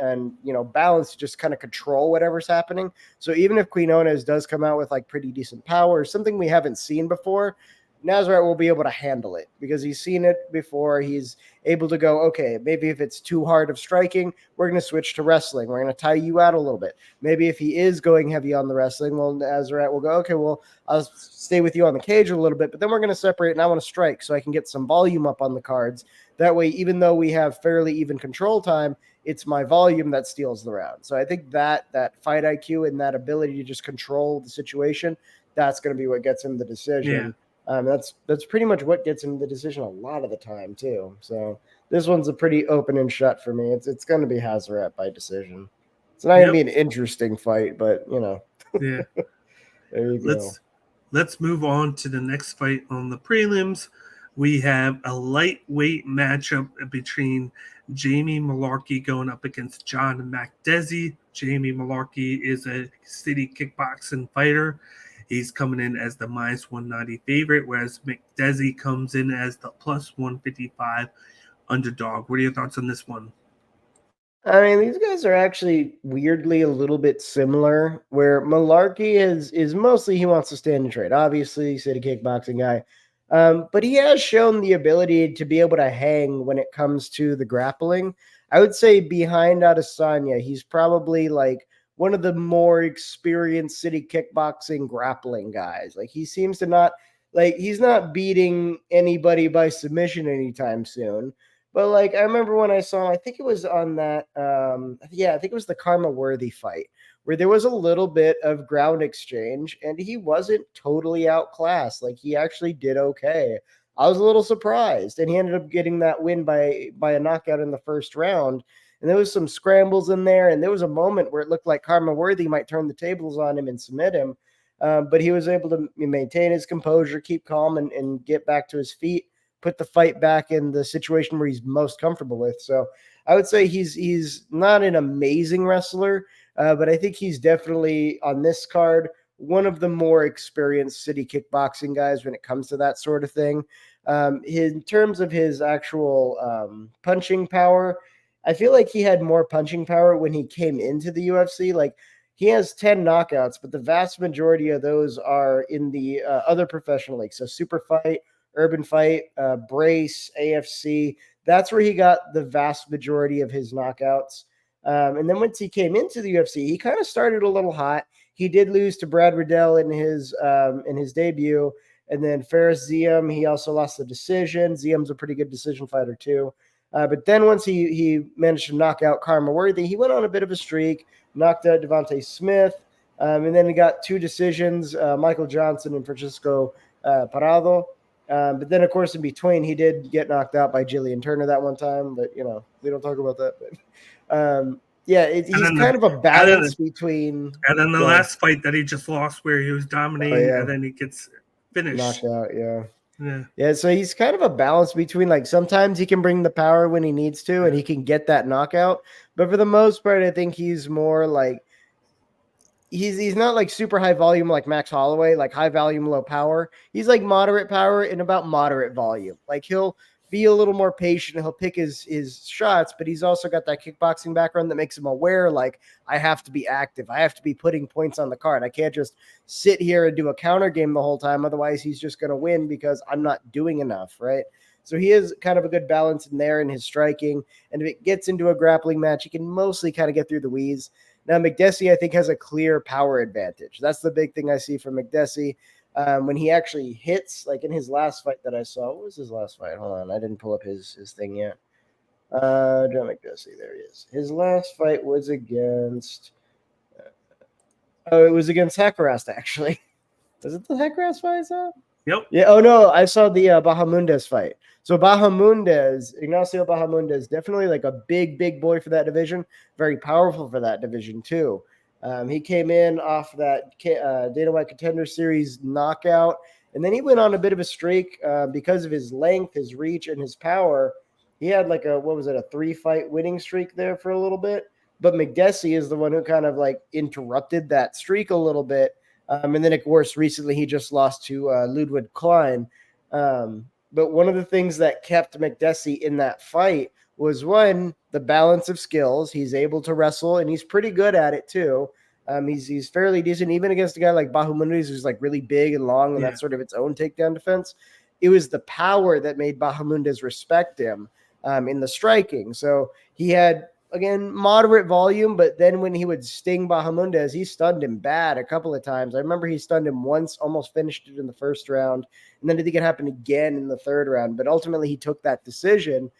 balance to just kind of control whatever's happening. So even if Quinones does come out with like pretty decent power, something we haven't seen before, Nasrat will be able to handle it because he's seen it before. He's able to go, okay, maybe if it's too hard of striking, we're going to switch to wrestling. We're going to tie you out a little bit. Maybe if he is going heavy on the wrestling, well, Nasrat will go, okay, well, I'll stay with you on the cage a little bit, but then we're going to separate and I want to strike so I can get some volume up on the cards. That way, even though we have fairly even control time, it's my volume that steals the round. So I think that fight IQ and that ability to just control the situation, that's going to be what gets him the decision. Yeah. That's pretty much what gets him the decision a lot of the time too. So this one's a pretty open and shut for me. It's going to be Hazrat by decision. It's not going to be an interesting fight, but Yeah. There you go. Let's move on to the next fight on the prelims. We have a lightweight matchup between Jamie Malarkey going up against John Makdessi. Jamie Malarkey is a city kickboxing fighter. He's coming in as the minus 190 favorite, whereas Makdessi comes in as the plus 155 underdog. What are your thoughts on this one? I mean, these guys are actually weirdly a little bit similar, where Malarkey is mostly he wants to stand and trade. Obviously, he's a kickboxing guy. But he has shown the ability to be able to hang when it comes to the grappling. I would say behind Adesanya, he's probably like one of the more experienced city kickboxing grappling guys. Like he seems to not like he's not beating anybody by submission anytime soon. But like I remember when I saw him, I think it was on that I think it was the Karma Worthy fight where there was a little bit of ground exchange and he wasn't totally outclassed. Like he actually did okay. I was a little surprised, and he ended up getting that win by a knockout in the first round. And there was some scrambles in there, and there was a moment where it looked like Karma Worthy might turn the tables on him and submit him, but he was able to maintain his composure, keep calm, and get back to his feet, put the fight back in the situation where he's most comfortable with. So I would say he's not an amazing wrestler, but I think he's definitely on this card one of the more experienced city kickboxing guys when it comes to that sort of thing. In terms of his actual punching power, I feel like he had more punching power when he came into the UFC. Like he has 10 knockouts, but the vast majority of those are in the other professional leagues. So Super Fight, Urban Fight, Brace, AFC. That's where he got the vast majority of his knockouts. And then once he came into the UFC, he kind of started a little hot. He did lose to Brad Riddell in his debut. And then Ferris Ziem, he also lost the decision. Ziem's a pretty good decision fighter too. But then once he managed to knock out Karma Worthy, he went on a bit of a streak, knocked out Devontae Smith, and then he got 2 decisions, Michael Johnson and Francisco Parado. But then, of course, in between, he did get knocked out by Jillian Turner that one time. But, we don't talk about that. But he's kind of a balance between. And then the last fight that he just lost where he was dominating and then he gets finished. Knocked out, yeah. So he's kind of a balance between like sometimes he can bring the power when he needs to and he can get that knockout. But for the most part, I think he's more like he's not like super high volume like Max Holloway, like high volume, low power. He's like moderate power and about moderate volume. Like he'll be a little more patient. He'll pick his shots, but he's also got that kickboxing background that makes him aware, like, I have to be active. I have to be putting points on the card. I can't just sit here and do a counter game the whole time. Otherwise, he's just going to win because I'm not doing enough, right? So he is kind of a good balance in there in his striking. And if it gets into a grappling match, he can mostly kind of get through the weeds. Now, McDessie, I think, has a clear power advantage. That's the big thing I see from McDessie. When he actually hits, like in his last fight that I saw, what was his last fight? Hold on, I didn't pull up his thing yet. John McDessie, there he is. His last fight was against. It was against Hakarast, actually. Was it the Hakarast fight I saw? Yep. Yeah. Oh no, I saw the Bahamundes fight. So Ignacio Bahamundes, definitely like a big boy for that division. Very powerful for that division too. He came in off that Dana White Contender Series knockout, and then he went on a bit of a streak because of his length, his reach, and his power. He had like a 3-fight winning streak there for a little bit. But McDessie is the one who kind of like interrupted that streak a little bit. And then, of course, recently he just lost to Ludwig Klein. But one of the things that kept McDessie in that fight was, one, the balance of skills. He's able to wrestle, and he's pretty good at it too. He's fairly decent, even against a guy like Bahamundes, who's like really big and long, and that's sort of its own takedown defense. It was the power that made Bahamundes respect him in the striking. So he had, again, moderate volume, but then when he would sting Bahamundes, he stunned him bad a couple of times. I remember he stunned him once, almost finished it in the first round, and then I think it happened again in the third round, but ultimately he took that decision.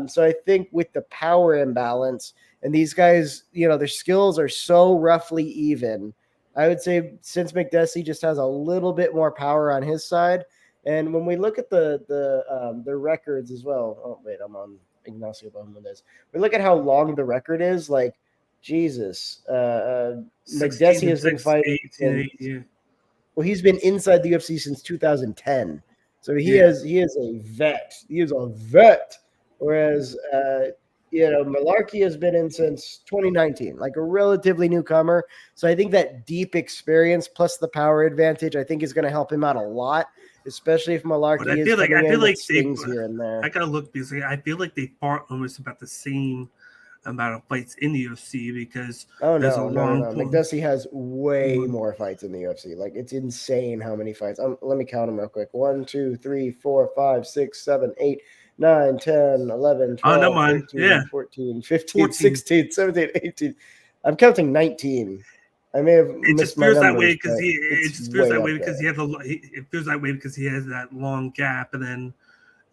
So I think with the power imbalance, and these guys, their skills are so roughly even, I would say since McDessie just has a little bit more power on his side, and when we look at the records as well, oh wait, I'm on Ignacio Bahamundes. We look at how long the record is, like, Jesus. McDessie has been fighting. Well, he's been inside the UFC since 2010. So he is a vet. He is a vet. Whereas, Malarkey has been in since 2019, like a relatively newcomer. So I think that deep experience plus the power advantage, I think, is going to help him out a lot, especially if Malarkey is coming in with stings here and there. I got to look because I feel like they fought almost about the same amount of fights in the UFC because there's a long McDessie has way more fights in the UFC. Like, it's insane how many fights. Let me count them real quick. 1, 2, 3, 4, 5, 6, 7, 8, 9, 10, 11, 12, 13, 14, 15, 16, 17, 18. I'm counting 19. I may have It just missed my feels that way numbers, because but he. It it's just feels way that up way because there. he has it feels that way because he has that long gap, and then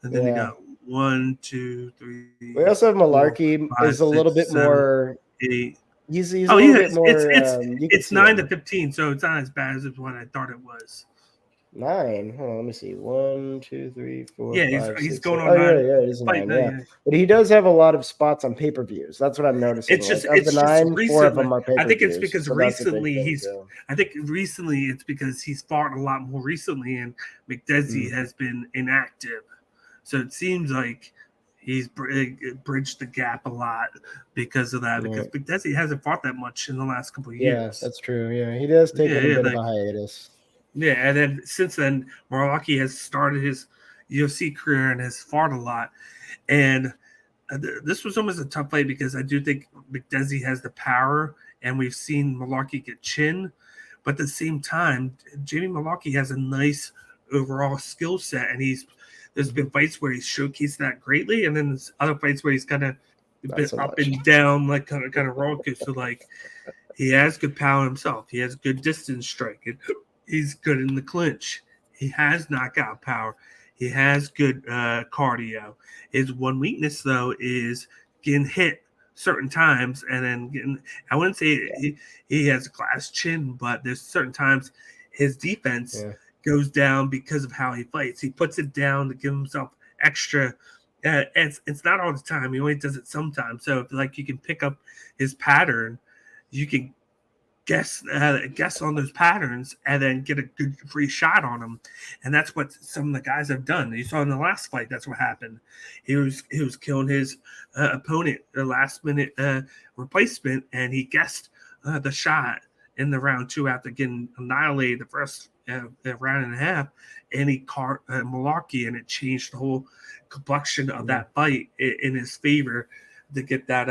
you Yeah. got 1, 2, 3, We also have 4, Malarkey 5, is a little 6, bit 7, more. 8. He's a Oh little yeah, bit more. You can it's see 9 to him. 15, so it's not as bad as what I thought it was. 9. Hold on, let me see. 1, 2, 3, 4, Yeah, 5, he's 6, going 7. on Oh yeah, 9 yeah, it is a fight 9. now. Yeah, Yeah. but he does have a lot of spots on pay-per-views. That's what I'm noticing. Like of the It's just 9, 4 of recently. them are I think it's pay-per-views. because So that's a big recently thing too. I think recently it's because he's fought a lot more recently, and McDessie has been inactive. So it seems like he's bridged the gap a lot because of that. Yeah. Because McDessie hasn't fought that much in the last couple of Yeah, years. that's true. Yeah, he has Yeah, taken a yeah, bit of like a hiatus. yeah, and then since then, Malarkey has started his UFC career and has fought a lot. And this was almost a tough fight because I do think McDessie has the power, and we've seen Malarkey get chin. But at the same time, Jamie Malarkey has a nice overall skill set, and there's been fights where he's showcased that greatly, and then there's other fights where he's kind of Not been so up much. and down, like kind of roller coaster. Like he has good power himself. He has good distance striking. He's good in the clinch. He has knockout power. He has good cardio. His one weakness, though, is getting hit certain times and then getting. I wouldn't say he has a glass chin, but there's certain times his defense goes down because of how he fights. He puts it down to give himself extra. It's not all the time. He only does it sometimes. So if like you can pick up his pattern, you can guess on those patterns and then get a good free shot on them, and that's what some of the guys have done. You saw in the last fight that's what happened. He was killing his opponent the last minute replacement, and he guessed the shot in the round 2 after getting annihilated the first round and a half, and he caught Malarkey, and it changed the whole complexion of that fight in his favor to get that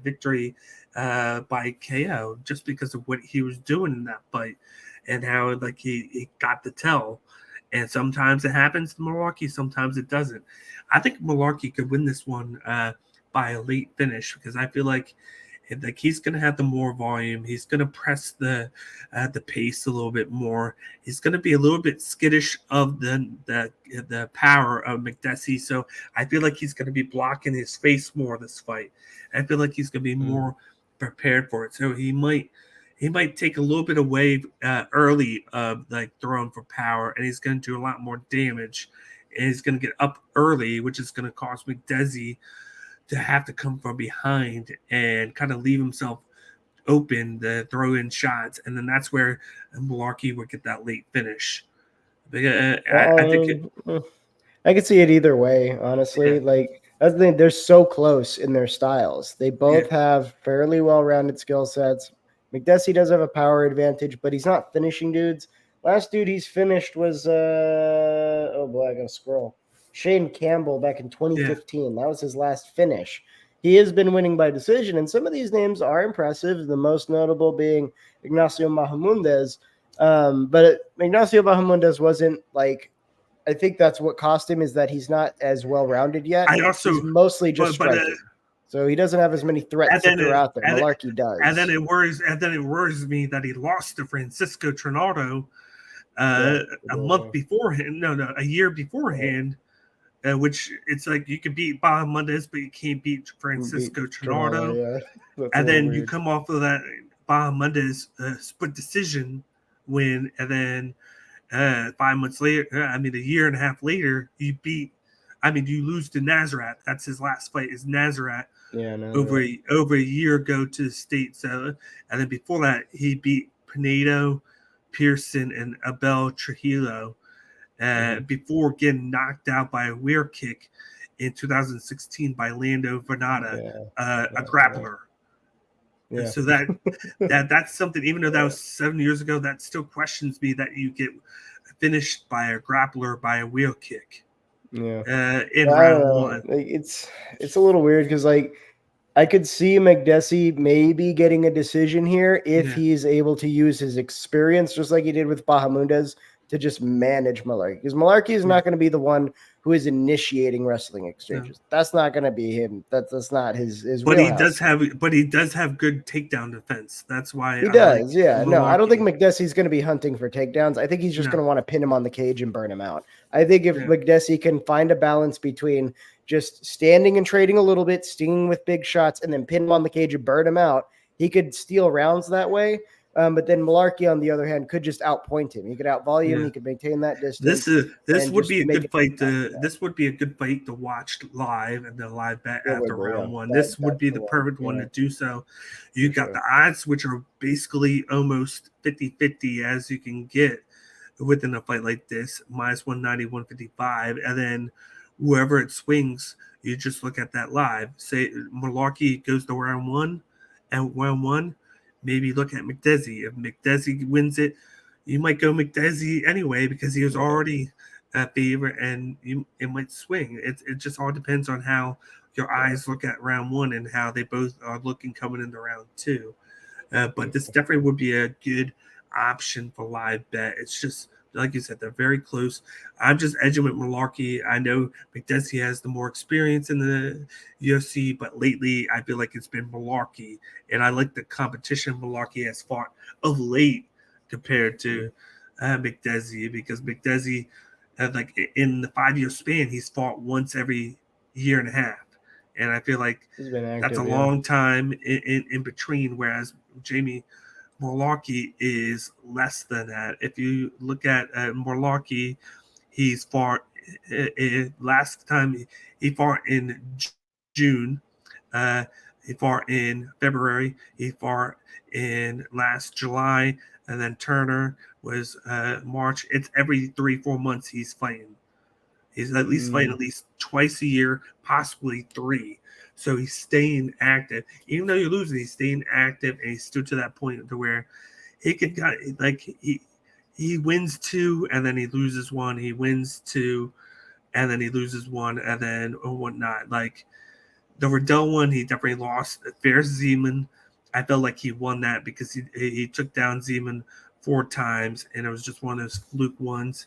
victory by KO just because of what he was doing in that fight and how like he got the tell. And sometimes it happens to Malarkey, sometimes it doesn't. I think Malarkey could win this one by a late finish because I feel like he's going to have the more volume. He's going to press the pace a little bit more. He's going to be a little bit skittish of the power of McDessie. So I feel like he's going to be blocking his face more this fight. I feel like he's going to be more prepared for it. So he might take a little bit away early of like throwing for power, and he's going to do a lot more damage. And he's going to get up early, which is going to cause McDessie to have to come from behind and kind of leave himself open to throw in shots, and then that's where Malarkey would get that late finish. I think I could see it either way, honestly. yeah. Like that's the thing, they're so close in their styles. They both Yeah. have fairly well-rounded skill sets. McDessie does have a power advantage, but he's not finishing dudes. Last dude he's finished was oh boy, I gotta scroll. Shane Campbell back in 2015. That was his last finish. He has been winning by decision, and some of these names are impressive. The most notable being Ignacio Bahamondes. But Ignacio Bahamondes wasn't like I think that's what cost him is that he's not as well rounded yet. I also, He's mostly just but striking, so he doesn't have as many threats to throw out there. Malarkey does, and then it worries me that he lost to Francisco Trinaldo a month beforehand. No, a year beforehand. Which it's like you can beat Bahamondes, but you can't beat Francisco Trinaldo. And then you come off of that Bahamondes split decision win, and then 5 months later, a year and a half later, you lose to Nazareth. That's his last fight. Is Nazareth over a year ago to the States. And then before that, he beat Pinedo, Pearson, and Abel Trujillo. Before getting knocked out by a rear kick in 2016 by Lando Vernada, a grappler. Yeah. So that's something. Even though that was 7 years ago, that still questions me that you get finished by a grappler by a wheel kick. In round 1. It's a little weird because like I could see McDessie maybe getting a decision here if he's able to use his experience, just like he did with Bahamondes, to just manage Malarkey, because Malarkey is not going to be the one who is initiating wrestling exchanges. That's not going to be him. That's not his But he wheelhouse. does have good takedown defense. That's why He I like does, yeah. No, I don't think Malarkey. McDessie's going to be hunting for takedowns. I think he's just No. going to want to pin him on the cage and burn him out. I think if Yeah. McDessie can find a balance between just standing and trading a little bit, stinging with big shots, and then pin him on the cage and burn him out, he could steal rounds that way. But then Malarkey, on the other hand, could just outpoint him. He could outvolume. Yeah. He could maintain that distance. This and would just be a make good it fight back. this would be a good fight to watch live and the live bet It after would be, round yeah. one. This would That's be the the one. perfect one Yeah, to do so. You for got sure. the odds, which are basically almost 50-50 as you can get within a fight like this, minus 190, 155, and then whoever it swings, you just look at that live. Say Malarkey goes to round one, and round one, maybe look at McDessie. If McDessie wins it, you might go McDessie anyway because he was Yeah. already a favorite, and it might swing. It just all depends on how your eyes look at round one and how they both are looking coming into round two. But this definitely would be a good option for live bet. It's just like you said, they're very close. I'm just edging with Malarkey. I know McDessie has the more experience in the UFC, but lately I feel like it's been Malarkey, and I like the competition Malarkey has fought of late compared to McDessie, because McDessie, like in the 5-year span, he's fought once every year and a half, and I feel like He's been active, that's a long time in between, whereas Jamie Malarkey is less than that. If you look at Malarkey, he's fought last time he fought in June. Uh, he fought in February. He fought in last July, and then Turner was March. It's every 3-4 months he's fighting. He's at least fighting at least twice a year, possibly three. So he's staying active. Even though you're losing, he's staying active, and he's still to that point to where he could like he wins two and then he loses one. He wins two and then he loses one and then whatnot. Like the Riddell one, he definitely lost. Fair Zeman, I felt like he won that because he took down Zeman 4 times, and it was just one of those fluke ones.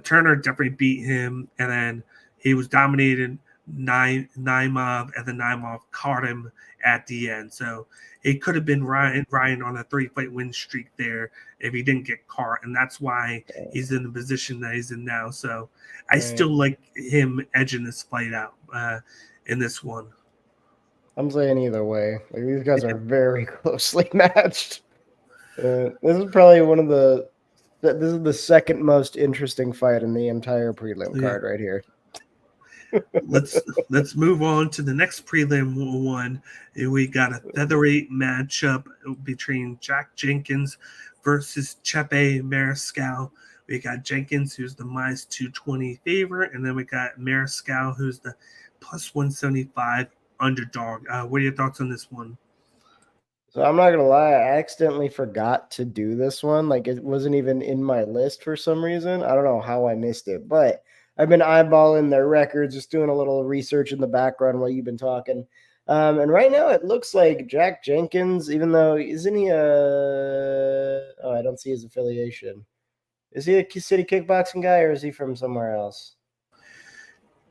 Turner definitely beat him, and then he was dominated Naimov, and then Naimov caught him at the end. So it could have been Ryan on a 3-fight win streak there if he didn't get caught, and that's why he's in the position that he's in now. So I still like him edging this fight out in this one. I'm saying either way. Like, these guys are very closely matched. This is probably one of the. This is the second most interesting fight in the entire prelim card right here. Let's move on to the next prelim one. We got a featherweight matchup between Jack Jenkins versus Chepe Mariscal. We got Jenkins, who's the minus 220 favorite, and then we got Mariscal, who's the plus 175 underdog. What are your thoughts on this one? So I'm not gonna lie, I accidentally forgot to do this one. Like, it wasn't even in my list for some reason. I don't know how I missed it, but I've been eyeballing their records, just doing a little research in the background while you've been talking. And right now it looks like Jack Jenkins, even though isn't he I don't see his affiliation. Is he a city kickboxing guy, or is he from somewhere else?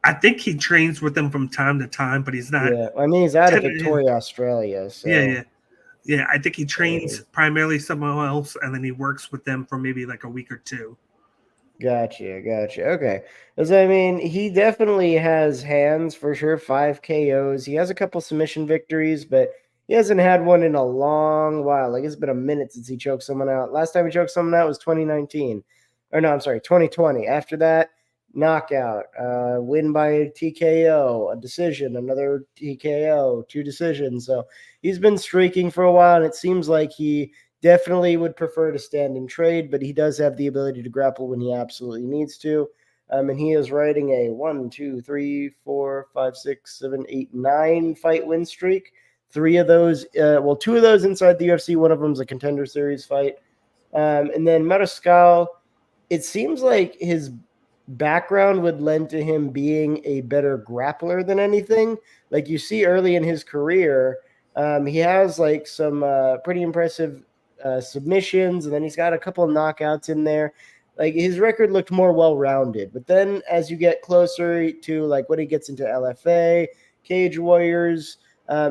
I think he trains with them from time to time, but he's not. Yeah, I mean, he's out of Victoria, Australia. So. Yeah. I think he trains primarily somewhere else, and then he works with them for maybe like a week or two. Gotcha. Okay. Because, I mean, he definitely has hands for sure, 5 KOs. He has a couple submission victories, but he hasn't had one in a long while. Like, it's been a minute since he choked someone out. Last time he choked someone out was 2019. Or no, I'm sorry, 2020. After that, knockout, win by TKO, a decision, another TKO, 2 decisions. So he's been streaking for a while, and it seems like he definitely would prefer to stand and trade, but he does have the ability to grapple when he absolutely needs to. And he is riding a 1, 2, 3, 4, 5, 6, 7, 8, 9 fight win streak. 3 of those, 2 of those inside the UFC. One of them is a Contender Series fight. And then Mariscal, it seems like his background would lend to him being a better grappler than anything. Like, you see early in his career, he has like some pretty impressive submissions, and then he's got a couple of knockouts in there. like his record looked more well-rounded. But then as you get closer to like when he gets into LFA, Cage Warriors,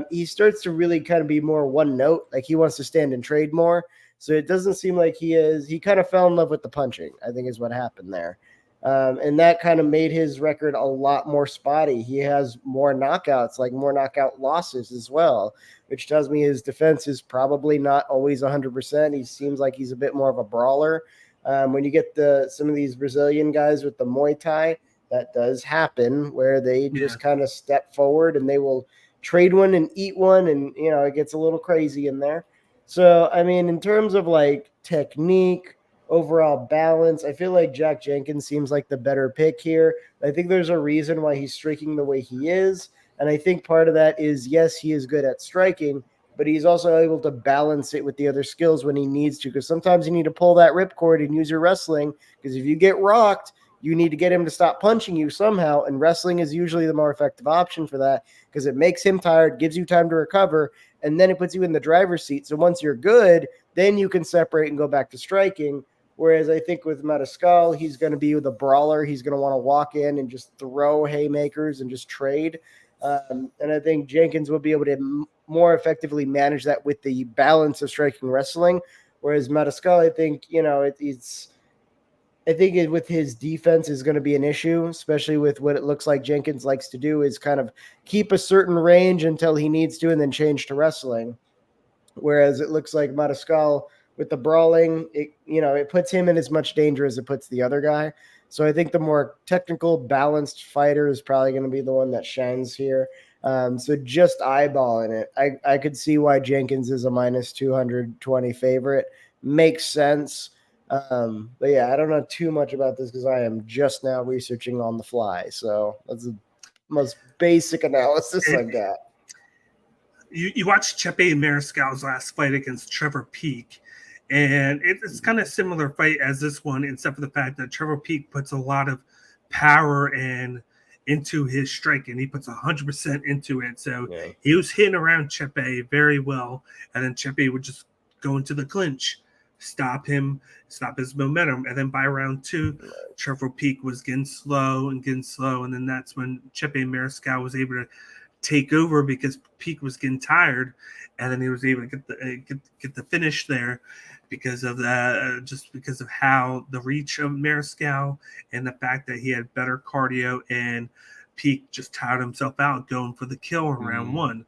he starts to really kind of be more one note. Like he wants to stand and trade more. So it doesn't seem like he kind of fell in love with the punching, I think is what happened there. And that kind of made his record a lot more spotty. He has more knockouts, like more knockout losses as well, which tells me his defense is probably not always 100%. He seems like he's a bit more of a brawler. When you get some of these Brazilian guys with the Muay Thai, that does happen where they just kind of step forward and they will trade one and eat one, and it gets a little crazy in there. So I mean, in terms of like technique, overall balance, I feel like Jack Jenkins seems like the better pick here. I think there's a reason why he's striking the way he is, and I think part of that is, yes, he is good at striking, but he's also able to balance it with the other skills when he needs to, because sometimes you need to pull that ripcord and use your wrestling, because if you get rocked, you need to get him to stop punching you somehow, and wrestling is usually the more effective option for that because it makes him tired, gives you time to recover, and then it puts you in the driver's seat. So once you're good, then you can separate and go back to striking. Whereas I think with Mariscal, he's going to be the brawler. He's going to want to walk in and just throw haymakers and just trade. And I think Jenkins will be able to more effectively manage that with the balance of striking wrestling. Whereas Mariscal, I think, I think with his defense is going to be an issue, especially with what it looks like Jenkins likes to do is kind of keep a certain range until he needs to and then change to wrestling. Whereas it looks like Mariscal with the brawling, it puts him in as much danger as it puts the other guy. So I think the more technical, balanced fighter is probably going to be the one that shines here. So just eyeballing it, I could see why Jenkins is a minus 220 favorite. Makes sense. But yeah, I don't know too much about this because I am just now researching on the fly. So that's the most basic analysis I've got. You watched Chepe Mariscal's last fight against Trevor Peek, and it's kind of similar fight as this one, except for the fact that Trevor Peek puts a lot of power into his striking. He puts 100% into it. So he was hitting around Chepe very well, and then Chepe would just go into the clinch, stop his momentum, and then by round 2, Trevor Peek was getting slow, and then that's when Chepe Mariscal was able to take over because Peek was getting tired, and then he was able to get the finish there because of that, just because of how the reach of Mariscal and the fact that he had better cardio, and Peek just tired himself out going for the kill in round 1.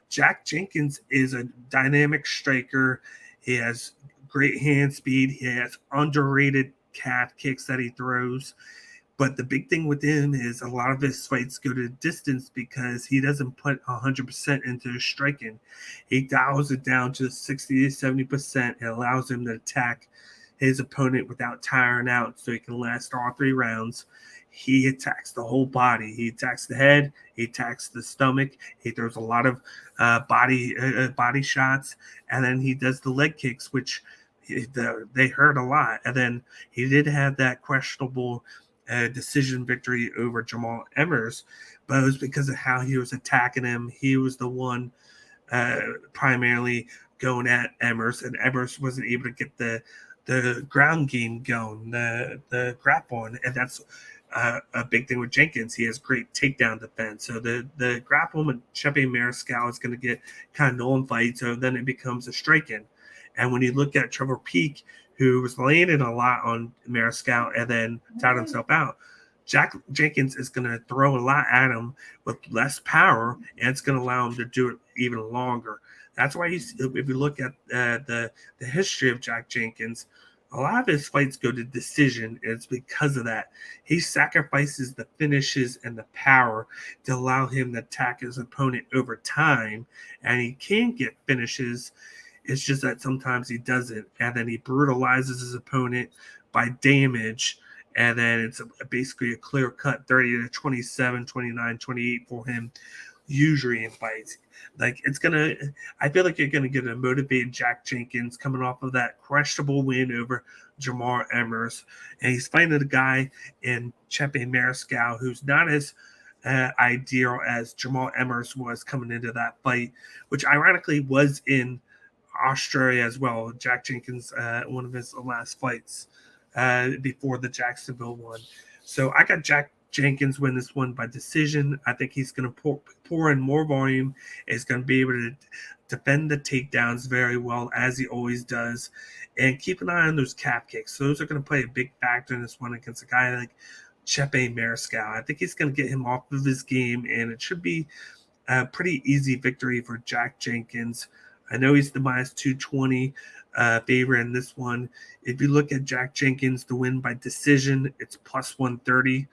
Jack Jenkins is a dynamic striker. He has great hand speed. He has underrated calf kicks that he throws. But the big thing with him is a lot of his fights go to distance because he doesn't put 100% into his striking. He dials it down to 60 to 70% and allows him to attack his opponent without tiring out so he can last all 3 rounds. He attacks the whole body. He attacks the head. He attacks the stomach. He throws a lot of body shots. And then he does the leg kicks, which they hurt a lot. And then he did have that questionable decision victory over Jamal Emmers, but it was because of how he was attacking him. He was the one primarily going at Emmers, and Emmers wasn't able to get the ground game going, the grappling, and that's a big thing with Jenkins. He has great takedown defense. So the grappling with Chepe Mariscal is going to get kind of nullified, so then it becomes a striking. And when you look at Trevor Peek, who was landing a lot on Mariscal and then tired himself out, Jack Jenkins is going to throw a lot at him with less power, and it's going to allow him to do it even longer. That's why if you look at the history of Jack Jenkins, a lot of his fights go to decision. It's because of that. He sacrifices the finishes and the power to allow him to attack his opponent over time, and he can get finishes. It's just that sometimes he doesn't, and then he brutalizes his opponent by damage, and then it's basically a clear-cut 30 to 27, 29, 28 for him, usually in fights. Like, I feel like you're going to get a motivated Jack Jenkins coming off of that questionable win over Jamal Emmers, and he's fighting a guy in Chepe Mariscal who's not as ideal as Jamal Emmers was coming into that fight, which ironically was in Australia as well. Jack Jenkins, one of his last fights before the Jacksonville one. So I got Jack Jenkins win this one by decision. I think he's going to pour in more volume. He's going to be able to defend the takedowns very well, as he always does. And keep an eye on those calf kicks. Those are going to play a big factor in this one against a guy like Chepe Mariscal. I think he's going to get him off of his game, and it should be a pretty easy victory for Jack Jenkins. I know he's the minus 220 favorite in this one. If you look at Jack Jenkins to win by decision, it's plus 130.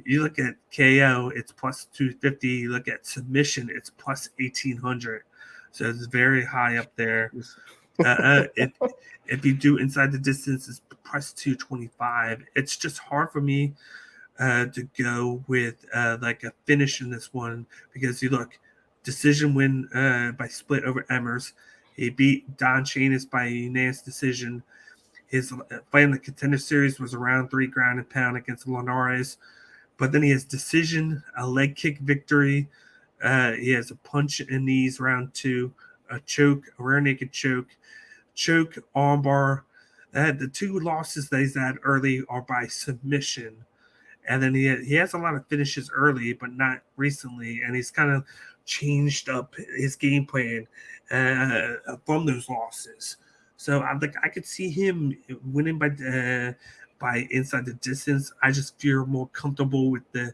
You look at KO, it's plus 250. You look at submission, it's plus 1800. So it's very high up there. If you do inside the distance, it's plus 225. It's just hard for me to go with like a finish in this one, because you look, decision win by split over Emmers. He beat Don Chanis by unanimous decision. His fight in the Contender Series was around 3 ground and pound against Linares, but then he has decision, a leg kick victory. He has a punch in knees round 2, a choke, a rear naked choke, armbar. The 2 losses that he's had early are by submission. And then he has a lot of finishes early, but not recently. And he's kind of changed up his game plan from those losses. So I could see him winning by inside the distance. I just feel more comfortable with the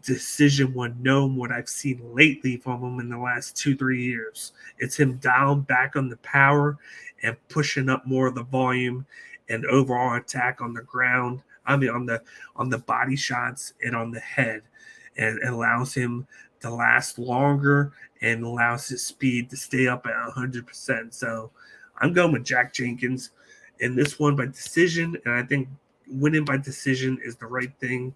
decision one, knowing what I've seen lately from him in the last 2-3 years. It's him down back on the power and pushing up more of the volume and overall attack on the ground. I mean, on the body shots and on the head, and it allows him to last longer and allows his speed to stay up at 100%. So I'm going with Jack Jenkins in this one by decision, and I think winning by decision is the right thing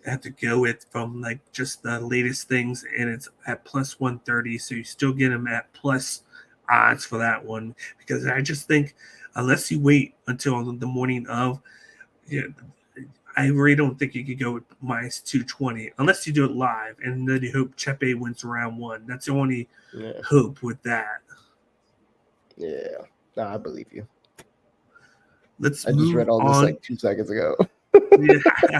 I have to go with from like just the latest things, and it's at plus 130. So you still get him at plus odds for that one, because I just think unless you wait until the morning of, I really don't think you could go with minus 220 unless you do it live, and then you hope Chepe wins round 1. That's the only hope with that. Yeah, no, I believe you. I just read all this like 2 seconds ago. Yeah.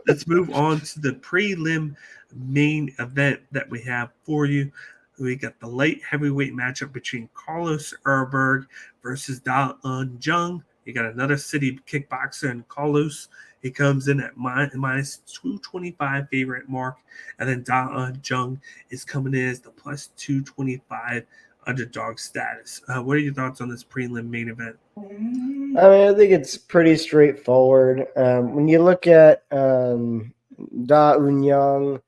Let's move on to the prelim main event that we have for you. We got the light heavyweight matchup between Carlos Urberg versus Da Un Jung. You got another city kickboxer in Carlos. He comes in at minus 225 favorite mark. And then Da Un Jung is coming in as the plus 225 underdog status. What are your thoughts on this prelim main event? I mean, I think it's pretty straightforward. When you look at Da Un Jung,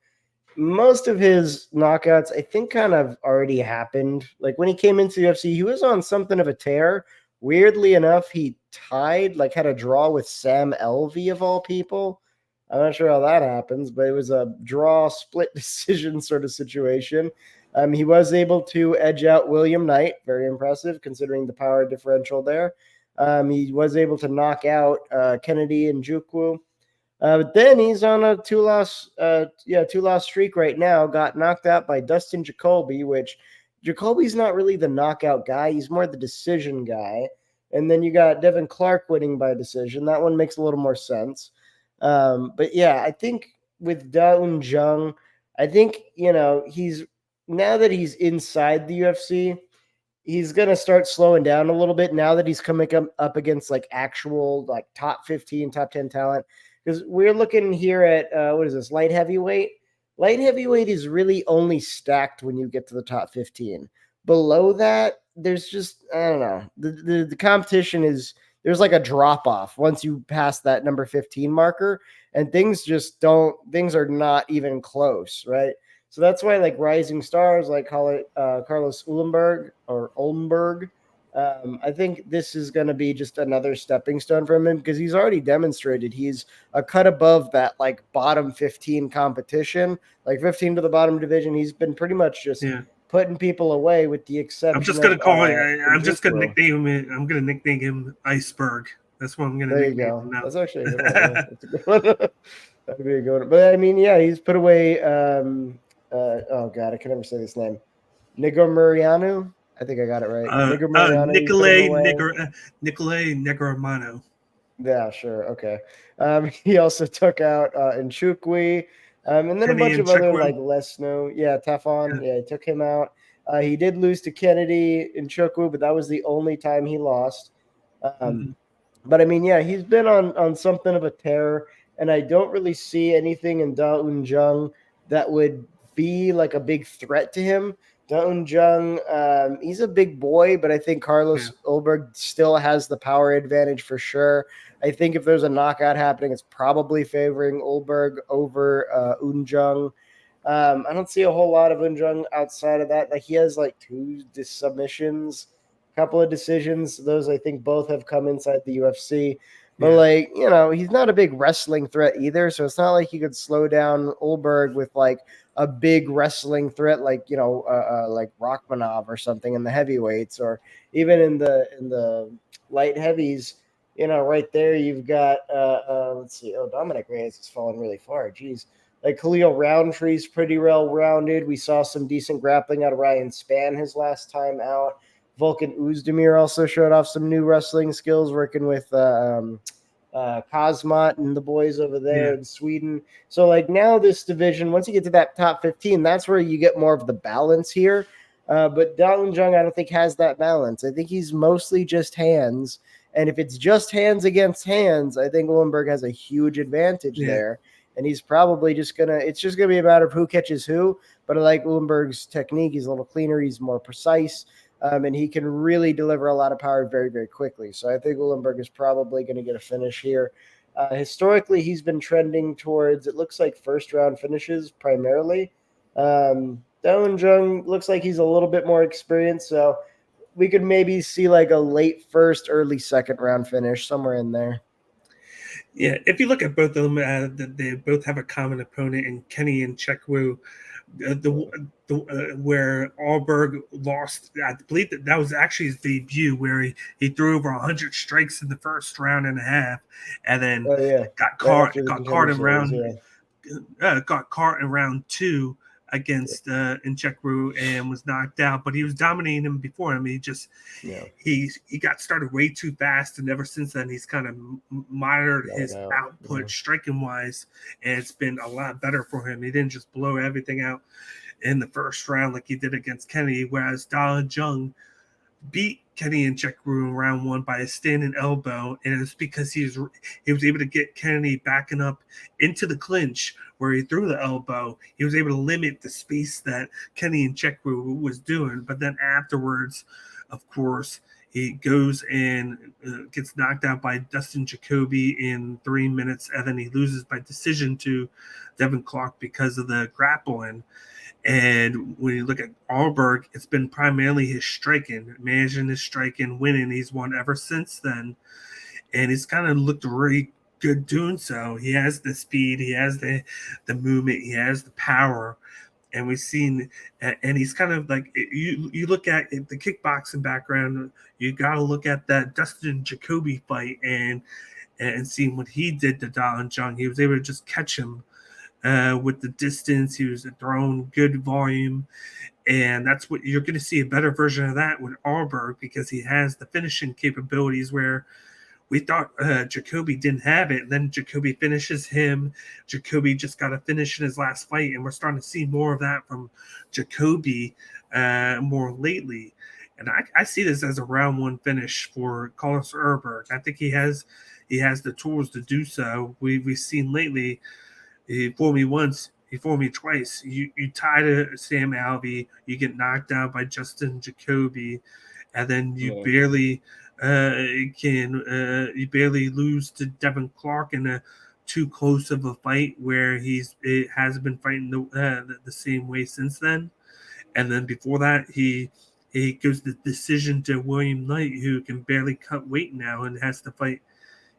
most of his knockouts, I think, kind of already happened. Like when he came into the UFC, he was on something of a tear. Weirdly enough, he had a draw with Sam Elvey of all people. I'm not sure how that happens, but it was a draw split decision sort of situation. He was able to edge out William Knight. Very impressive considering the power differential there. He was able to knock out Kennedy Njoku. But then he's on a two-loss streak right now. Got knocked out by Dustin Jacoby, which Jacoby's not really the knockout guy. He's more the decision guy. And then you got Devin Clark winning by decision. That one makes a little more sense. But yeah, I think with Da Un Jung, I think, he's now that he's inside the UFC, he's going to start slowing down a little bit now that he's coming up against like actual like top 15, top 10 talent. Because we're looking here at, what is this, light heavyweight? Light heavyweight is really only stacked when you get to the top 15. Below that, there's just, I don't know. The competition is, there's like a drop off once you pass that number 15 marker, and things are not even close, right? So that's why like rising stars like Carlos Ullenberg, I think this is going to be just another stepping stone for him, because he's already demonstrated he's a cut above that like bottom 15 competition, like 15 to the bottom division. He's been pretty much just putting people away, with the exception. I'm just going to call it. I'm just going to nickname him. I'm going to nickname him Iceberg. That's what I'm going to nickname him now. That's actually a good one. Yeah. That's a good one. That'd be a good one. But I mean, yeah, he's put away. Oh God, I can never say this name. Nigomurianu. I think I got it right. Negromonte, you put him Nicolay Negromonte. Yeah, sure. Okay. He also took out Nchukwi, and then a Kenny bunch and of other Chikwu. like less known. Yeah, Tafon. Yeah, he took him out. He did lose to Kennedy and Nchukwu, but that was the only time he lost. Mm-hmm. But I mean, yeah, he's been on something of a tear, and I don't really see anything in Da Un Jung that would be like a big threat to him. Da Un Jung, he's a big boy, but I think Carlos Ulberg still has the power advantage for sure. I think if there's a knockout happening, it's probably favoring Ulberg over Un Jung. I don't see a whole lot of Un Jung outside of that. Like he has like two submissions, couple of decisions. Those I think both have come inside the UFC. But like, he's not a big wrestling threat either. So it's not like you could slow down Ulberg with like a big wrestling threat like, like Rachmanov or something in the heavyweights, or even in the light heavies. Right there you've got let's see. Oh, Dominic Reyes has fallen really far. Jeez. Like Khalil Roundtree's pretty well rounded. We saw some decent grappling out of Ryan Spann his last time out. Volkan Oezdemir also showed off some new wrestling skills working with Cosmot and the boys over there in Sweden. So like now this division, once you get to that top 15, that's where you get more of the balance here. But Dalton Jung, I don't think has that balance. I think he's mostly just hands. And if it's just hands against hands, I think Ullenberg has a huge advantage there. And he's probably it's just gonna be a matter of who catches who. But I like Ullenberg's technique. He's a little cleaner. He's more precise. And he can really deliver a lot of power very, very quickly. So I think Ullenberg is probably going to get a finish here. Historically, he's been trending towards, it looks like, first-round finishes primarily. Doan Jung looks like he's a little bit more experienced, so we could maybe see like a late first, early second-round finish, somewhere in there. Yeah, if you look at both of them, they both have a common opponent in Kenny and Chikwu. Where Ulberg lost, I believe that was actually his debut, where he threw over 100 strikes in the first round and a half, and then got caught in round two against Nchekwu and was knocked out. But he was dominating him before him. He got started way too fast, and ever since then he's kind of monitored his output striking wise, and it's been a lot better for him. He didn't just blow everything out in the first round like he did against Kenny, whereas Da Jung beat Kenny and Chikwu in round one by a standing elbow, and it's because he was able to get Kenny backing up into the clinch where he threw the elbow. He was able to limit the space that Kenny and Chikwu was doing, but then afterwards, of course, he goes and gets knocked out by Dustin Jacoby in 3 minutes, and then he loses by decision to Devin Clark because of the grappling. And when you look at Ulberg, it's been primarily his striking, managing his striking, winning. He's won ever since then. And he's kind of looked really good doing so. He has the speed, he has the movement, he has the power. And we've seen, and he's kind of like, you look at the kickboxing background, you got to look at that Dustin Jacoby fight and seeing what he did to Da Jung. He was able to just catch him with the distance. He was throwing good volume, and that's what you're going to see, a better version of that with Ulberg, because he has the finishing capabilities where we thought Jacoby didn't have it. Then Jacoby finishes him. Jacoby just got a finish in his last fight, and we're starting to see more of that from Jacoby more lately. And I see this as a round one finish for Carlos Ulberg. I think he has the tools to do so. We've seen lately. He fooled me once. He fooled me twice. You tie to Sam Alvey, you get knocked out by Justin Jacoby, and then you barely you barely lose to Devin Clark in a too close of a fight where it has been fighting the same way since then. And then before that, he goes the decision to William Knight, who can barely cut weight now and has to fight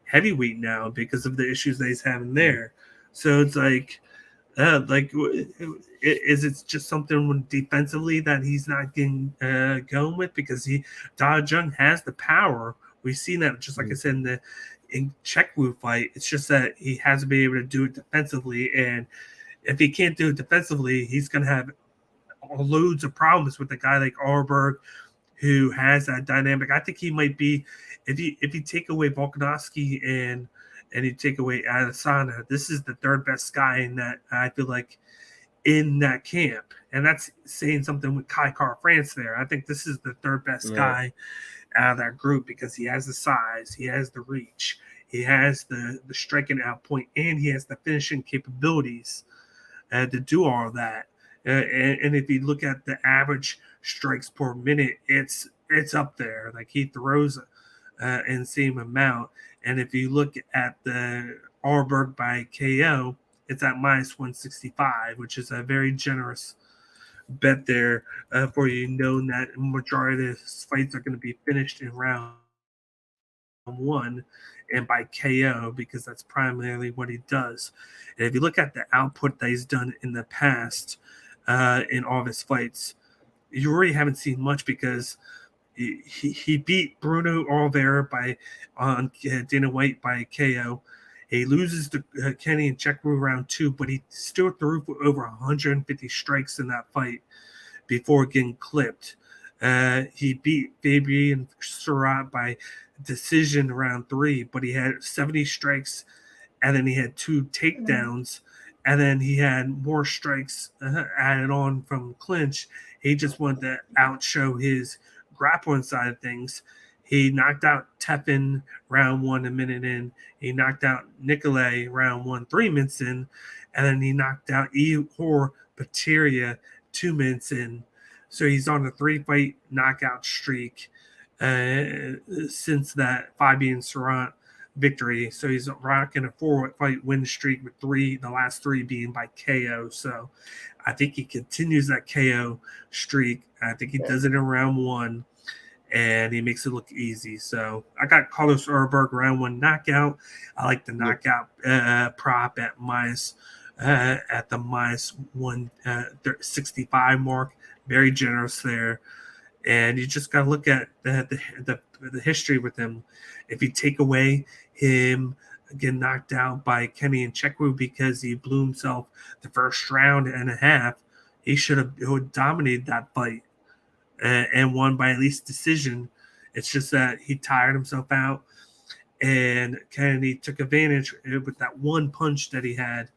heavyweight now because of the issues that he's having there. So it's like, is it just something when defensively that he's not getting going with? Because Da Jung has the power. We've seen that, just like I said in Chikwu fight. It's just that he hasn't been able to do it defensively, and if he can't do it defensively, he's going to have loads of problems with a guy like Ulberg, who has that dynamic. I think he might be, if you take away Volkanovski and you take away Adesanya, this is the third best guy in that, I feel like, in that camp. And that's saying something with Kai Car France there. I think this is the third best guy out of that group because he has the size, he has the reach, he has the striking out point, and he has the finishing capabilities to do all of that. And if you look at the average strikes per minute, it's up there. Like he throws in same amount. And if you look at the Arberg by KO, it's at minus 165, which is a very generous bet there for you, knowing that majority of his fights are going to be finished in round one and by KO because that's primarily what he does. And if you look at the output that he's done in the past in all of his fights, you really haven't seen much because he beat Bruno Oliveira on Dana White by KO. He loses to Kenny and Checkru round 2, but he still threw for over 150 strikes in that fight before getting clipped. He beat Fabian Surratt by decision round 3, but he had 70 strikes, and then he had 2 takedowns, and then he had more strikes added on from clinch. He just wanted to outshow his grappling side of things. He knocked out Tepin round 1 a minute in. He knocked out Nicolay round 1 3 minutes in, and then he knocked out Ihor Pateria 2 minutes in. So he's on a 3-fight knockout streak since that Fabian Surratt victory. So he's rocking a 4-fight win streak with the last 3 being by KO. So I think he continues that KO streak. I think he does it in round 1, and he makes it look easy. So I got Carlos Urberg round 1 knockout. I like the knockout prop at the minus 165 mark. Very generous there. And you just got to look at the history with him. If you take away him getting knocked out by Kenny and Checkru because he blew himself the first round and a half, he should have dominated that fight and won by at least decision. It's just that he tired himself out, and Kennedy took advantage with that one punch that he had.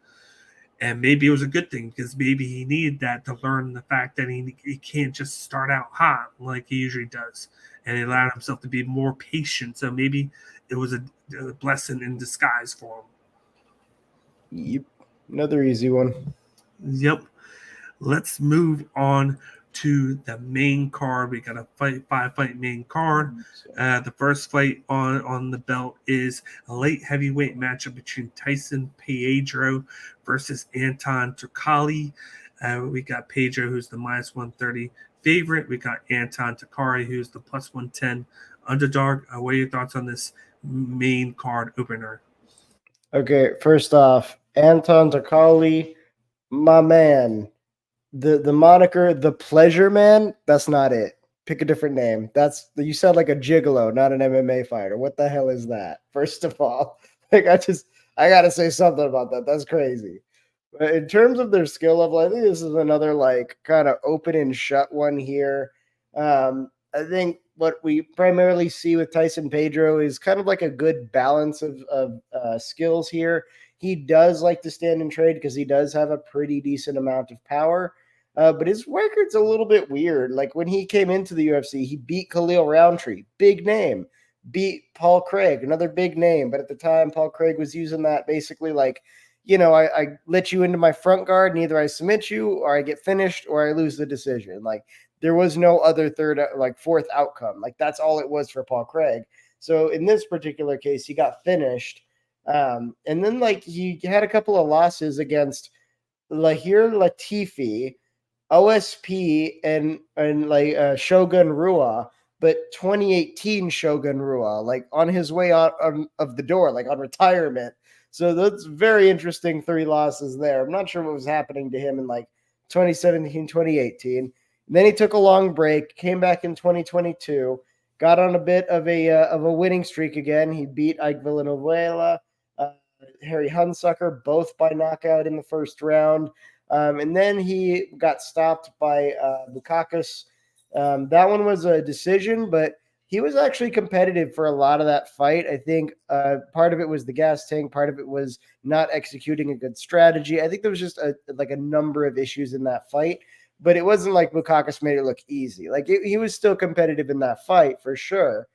And maybe it was a good thing because maybe he needed that to learn the fact that he can't just start out hot like he usually does. And he allowed himself to be more patient. So maybe it was a blessing in disguise for him. Yep. Another easy one. Yep. Let's move on to the main card. We got a 5-fight main card. The first fight on the belt is a light heavyweight matchup between Tyson Pedro versus Anton Turkalj. We got Pedro, who's the minus 130 favorite. We got Anton Turkalj, who's the plus 110 underdog. What are your thoughts on this main card opener? Okay, first off, Anton Turkalj, my man. The moniker The Pleasure Man, that's not it. Pick a different name. You sound like a gigolo, not an MMA fighter. What the hell is that? First of all, like I gotta say something about that. That's crazy. But in terms of their skill level, I think this is another like kind of open and shut one here. I think what we primarily see with Tyson Pedro is kind of like a good balance of skills here. He does like to stand and trade because he does have a pretty decent amount of power. But his record's a little bit weird. Like when he came into the UFC, he beat Khalil Roundtree, big name, beat Paul Craig, another big name. But at the time, Paul Craig was using that basically like, I let you into my front guard, and either I submit you or I get finished or I lose the decision. Like there was no other fourth outcome. Like that's all it was for Paul Craig. So in this particular case, he got finished. And then like he had a couple of losses against Lahir Latifi, OSP, and Shogun Rua, but 2018 Shogun Rua, like on his way out of the door, like on retirement. So that's very interesting 3 losses there. I'm not sure what was happening to him in like 2017, 2018. And then he took a long break, came back in 2022, got on a bit of a winning streak again. He beat Ike Villanueva, Harry Hunsucker, both by knockout in the first round. And then he got stopped by Bukakis That one was a decision, but he was actually competitive for a lot of that fight. I think part of it was the gas tank, part of it was not executing a good strategy. I think there was just a number of issues in that fight, but it wasn't like Bukakis made it look easy. Like he was still competitive in that fight for sure.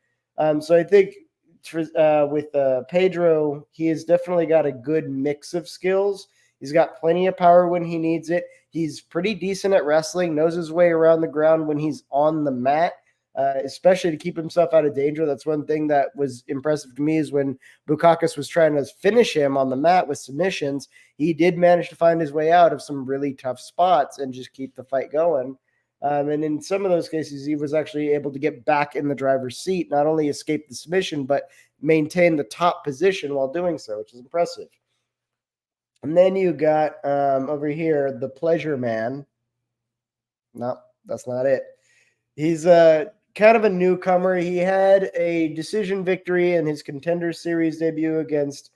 So I think with Pedro, he has definitely got a good mix of skills. He's got plenty of power when he needs it. He's pretty decent at wrestling, knows his way around the ground when he's on the mat, especially to keep himself out of danger. That's one thing that was impressive to me is when Bukakis was trying to finish him on the mat with submissions, he did manage to find his way out of some really tough spots and just keep the fight going. And in some of those cases, he was actually able to get back in the driver's seat, not only escape the submission, but maintain the top position while doing so, which is impressive. And then you got over here, the Pleasure Man. No, that's not it. He's kind of a newcomer. He had a decision victory in his Contender Series debut against,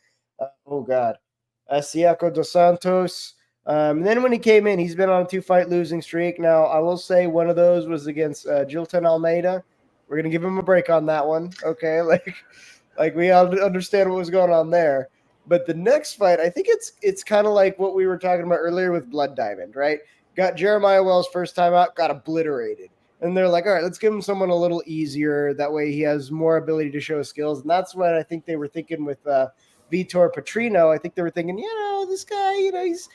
Asiaco dos Santos. And then when he came in, he's been on a 2-fight losing streak. Now, I will say one of those was against Jilton Almeida. We're going to give him a break on that one. Okay, like we all understand what was going on there. But the next fight, I think it's kind of like what we were talking about earlier with Blood Diamond, right? Got Jeremiah Wells first time out, got obliterated. And they're like, all right, let's give him someone a little easier. That way he has more ability to show skills. And that's what I think they were thinking with Vitor Petrino. I think they were thinking, this guy, he's,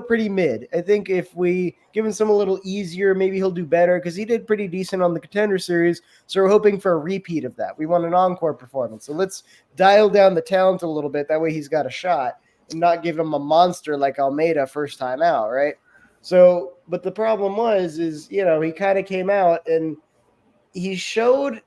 pretty mid. I think if we give him some a little easier, maybe he'll do better because he did pretty decent on the Contender Series. So we're hoping for a repeat of that. We want an encore performance. So let's dial down the talent a little bit. That way he's got a shot and not give him a monster like Almeida first time out, right? So, but the problem is he kind of came out and he showed,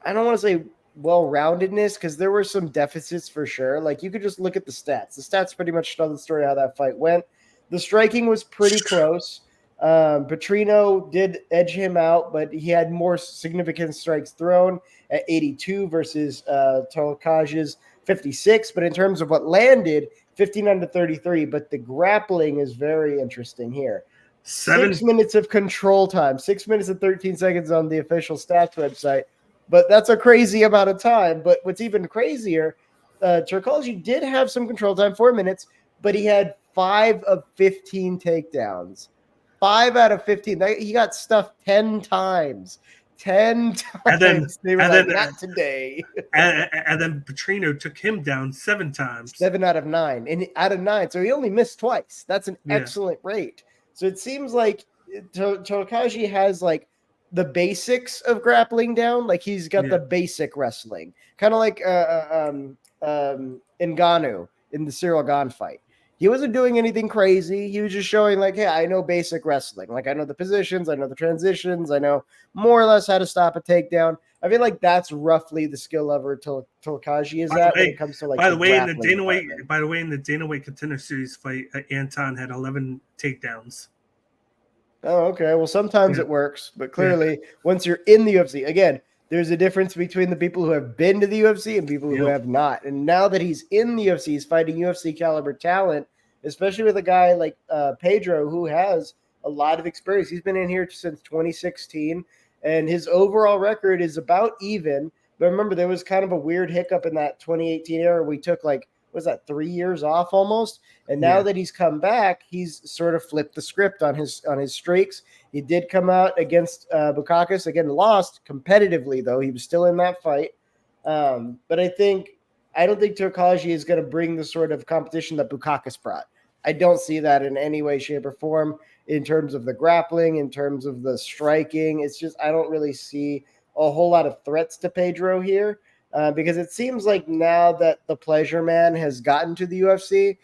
I don't want to say well-roundedness because there were some deficits for sure. Like you could just look at the stats. The stats pretty much tell the story how that fight went. The striking was pretty close. Petrino did edge him out, but he had more significant strikes thrown at 82 versus Tolkage's 56. But in terms of what landed, 59-33. But the grappling is very interesting here. 6 minutes of control time, 6 minutes and 13 seconds on the official stats website. But that's a crazy amount of time. But what's even crazier, Turkalji did have some control time, 4 minutes, but he had 5 of 15 takedowns. 5 out of 15. He got stuffed 10 times. 10 times. Not today. And then Petrino took him down 7 times. 7 out of 9. And out of 9. So he only missed twice. That's an excellent rate. So it seems like Tolkaji has like the basics of grappling down. Like he's got the basic wrestling. Kind of like Ngannou in the Cyril Gane fight. He wasn't doing anything crazy. He was just showing like, hey, I know basic wrestling. Like I know the positions, I know the transitions, I know more or less how to stop a takedown. I feel like that's roughly the skill level Tolkaji is at when it comes to like. By the way, in the Dana White Contender Series fight, Anton had 11 takedowns. Oh, okay. Well, sometimes it works, but clearly once you're in the UFC, again, there's a difference between the people who have been to the UFC and people who have not. And now that he's in the UFC, he's fighting UFC caliber talent, especially with a guy like Pedro, who has a lot of experience. He's been in here since 2016, and his overall record is about even. But remember, there was kind of a weird hiccup in that 2018 era. We took 3 years off almost. And now that he's come back, he's sort of flipped the script on his streaks. He did come out against Bukakis, again, lost competitively, though. He was still in that fight. But I don't think Turkalji is going to bring the sort of competition that Bukakis brought. I don't see that in any way, shape, or form in terms of the grappling, in terms of the striking. It's just I don't really see a whole lot of threats to Pedro here. Because it seems like now that the Pleasure Man has gotten to the UFC,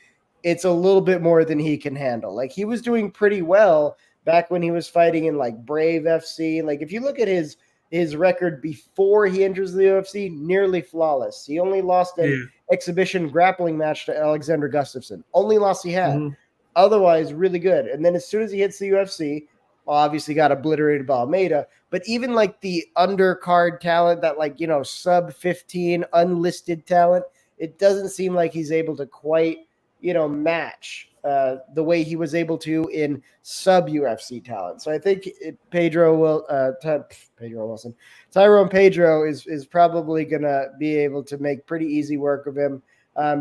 it's a little bit more than he can handle. Like he was doing pretty well back when he was fighting in like Brave FC. Like if you look at his record before he enters the UFC, nearly flawless. He only lost an exhibition grappling match to Alexander Gustafsson. Only loss he had. Mm-hmm. Otherwise, really good. And then as soon as he hits the UFC, obviously got obliterated by Almeida, but even like the undercard talent, that sub 15 unlisted talent, it doesn't seem like he's able to quite match the way he was able to in sub UFC talent. So I think Tyrone Pedro is probably gonna be able to make pretty easy work of him.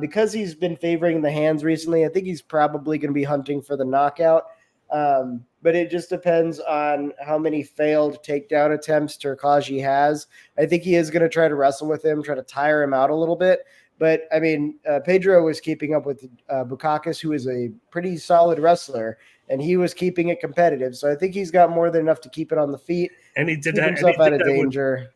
Because he's been favoring the hands recently, I think he's probably going to be hunting for the knockout. But it just depends on how many failed takedown attempts Turkaji has. I think he is going to try to wrestle with him, try to tire him out a little bit. But, I mean, Pedro was keeping up with Bukakis, who is a pretty solid wrestler, and he was keeping it competitive. So I think he's got more than enough to keep it on the feet, and he did keep that, himself out of danger.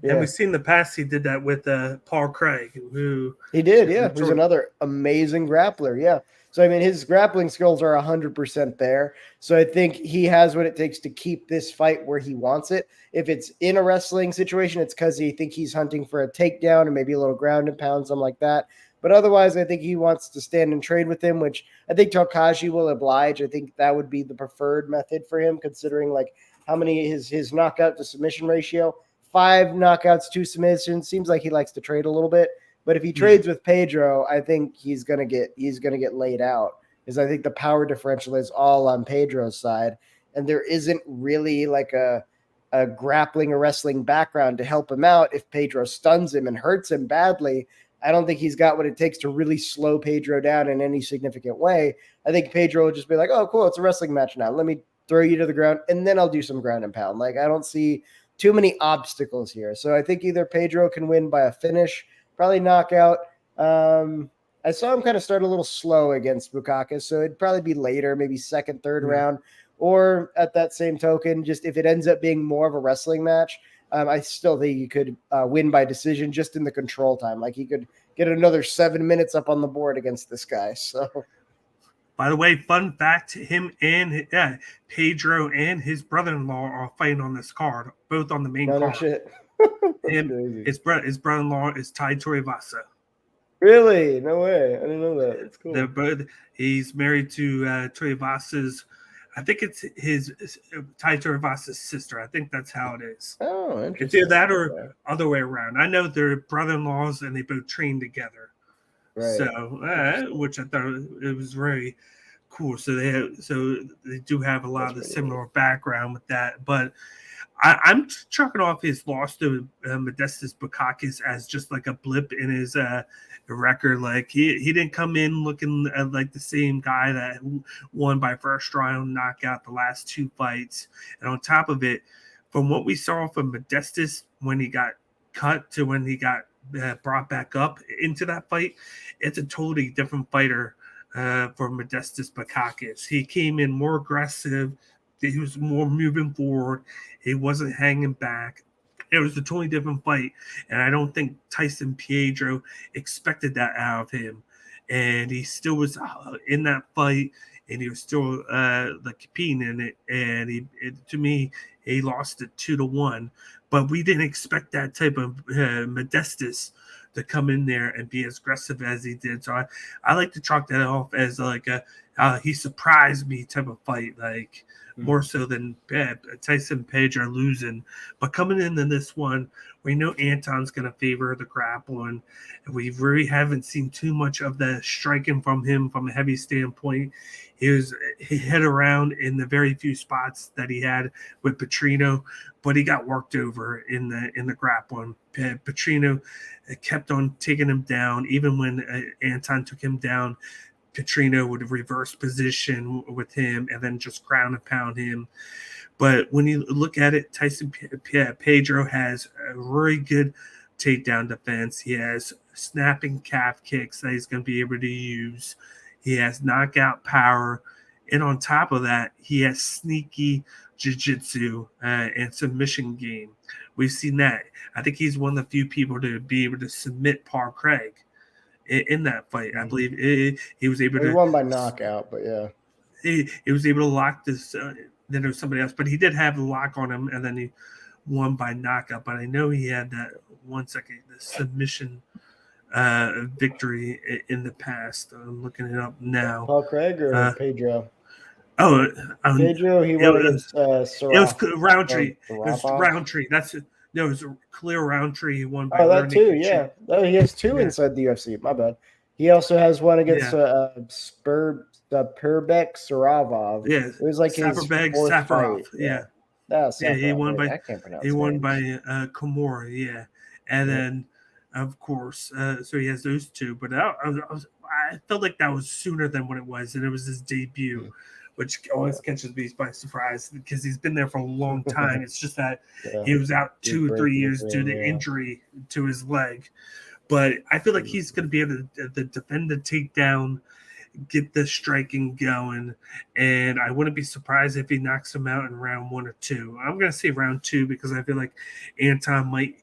And we've seen in the past he did that with Paul Craig, who he did, who's another amazing grappler, So, I mean, his grappling skills are 100% there. So I think he has what it takes to keep this fight where he wants it. If it's in a wrestling situation, it's because he think he's hunting for a takedown and maybe a little ground and pound, something like that. But otherwise, I think he wants to stand and trade with him, which I think Turkaji will oblige. I think that would be the preferred method for him, considering like how many his knockout to submission ratio. 5 knockouts, 2 submissions. Seems like he likes to trade a little bit. But if he trades with Pedro, I think he's gonna get laid out. Because I think the power differential is all on Pedro's side, and there isn't really like a grappling or wrestling background to help him out. If Pedro stuns him and hurts him badly, I don't think he's got what it takes to really slow Pedro down in any significant way. I think Pedro will just be like, "Oh, cool, it's a wrestling match now. Let me throw you to the ground, and then I'll do some ground and pound." Like I don't see too many obstacles here. So I think either Pedro can win by a finish, probably knockout. I saw him kind of start a little slow against Bukakis, so it'd probably be later, maybe second, third round. Or at that same token, just if it ends up being more of a wrestling match, I still think he could win by decision just in the control time. Like he could get another 7 minutes up on the board against this guy. So by the way, fun fact, him and Pedro and his brother-in-law are fighting on this card, both on the main card. Shit. His brother-in-law is Tai Tuivasa. Really? No way. I didn't know that. That's cool. They're both, he's married to Tuivasa's, I think it's his Tai Tuivasa's sister. I think that's how it is. Oh, interesting. It's either that or other way around. I know they're brother-in-laws and they both train together. Right. So, which I thought it was very cool. So they do have a lot of the similar background with that. But I'm chalking off his loss to Modestas Bukakis as just like a blip in his record. Like he didn't come in looking like the same guy that won by first round knockout the last 2 fights. And on top of it, from what we saw from Modestas when he got cut to when he got brought back up into that fight, it's a totally different fighter for Modestas Bukakis. He came in more aggressive. He was more moving forward. He wasn't hanging back. It was a totally different fight, and I don't think Tyson Pedro expected that out of him. And he still was in that fight, and he was still like competing in it. And to me, he lost it 2-1. But we didn't expect that type of Modestas to come in there and be as aggressive as he did. So I like to chalk that off as like a he surprised me type of fight, like more so than Tyson Pedro losing. But coming into this one, we know Anton's going to favor the grappling, and we really haven't seen too much of the striking from him from a heavy standpoint. He hit around in the very few spots that he had with Petrino, but he got worked over in the grappling. Petrino kept on taking him down, even when Anton took him down. Petrino would reverse position with him and then just ground and pound him. But when you look at it, Tyson Pedro has a really good takedown defense. He has snapping calf kicks that he's going to be able to use. He has knockout power. And on top of that, he has sneaky jiu-jitsu and submission game. We've seen that. I think he's one of the few people to be able to submit Paul Craig in that fight. I believe he was able to. He won by knockout, but yeah. He was able to lock this. Then there was somebody else, but he did have the lock on him, and then he won by knockout. But I know he had that the submission victory in the past. I'm looking it up now. Paul Craig or Pedro? Oh, Pedro. He won against It was Roundtree. It was Roundtree. It was a clear Roundtree. He won by that too. Yeah. Oh, he has 2 inside the UFC. My bad. He also has one against Yeah, Perbek Saravov. yeah. It was like his Safarberg fourth Safarov. fight. Yeah. Yeah, That's yeah. He Safarov. won by I can't he pronounce won by names. Komura. Yeah, and Yep. then of course, so he has those two. But I felt like that was sooner than what it was, and it was his debut, which always catches me by surprise because he's been there for a long time. It's just that Yeah. he was out Huge 2 or 3 break in years due between. to Yeah. injury to his leg. But I feel like he's going to be able to defend the takedown, get the striking going, and I wouldn't be surprised if he knocks him out in round 1 or 2. I'm going to say round 2 because I feel like Anton might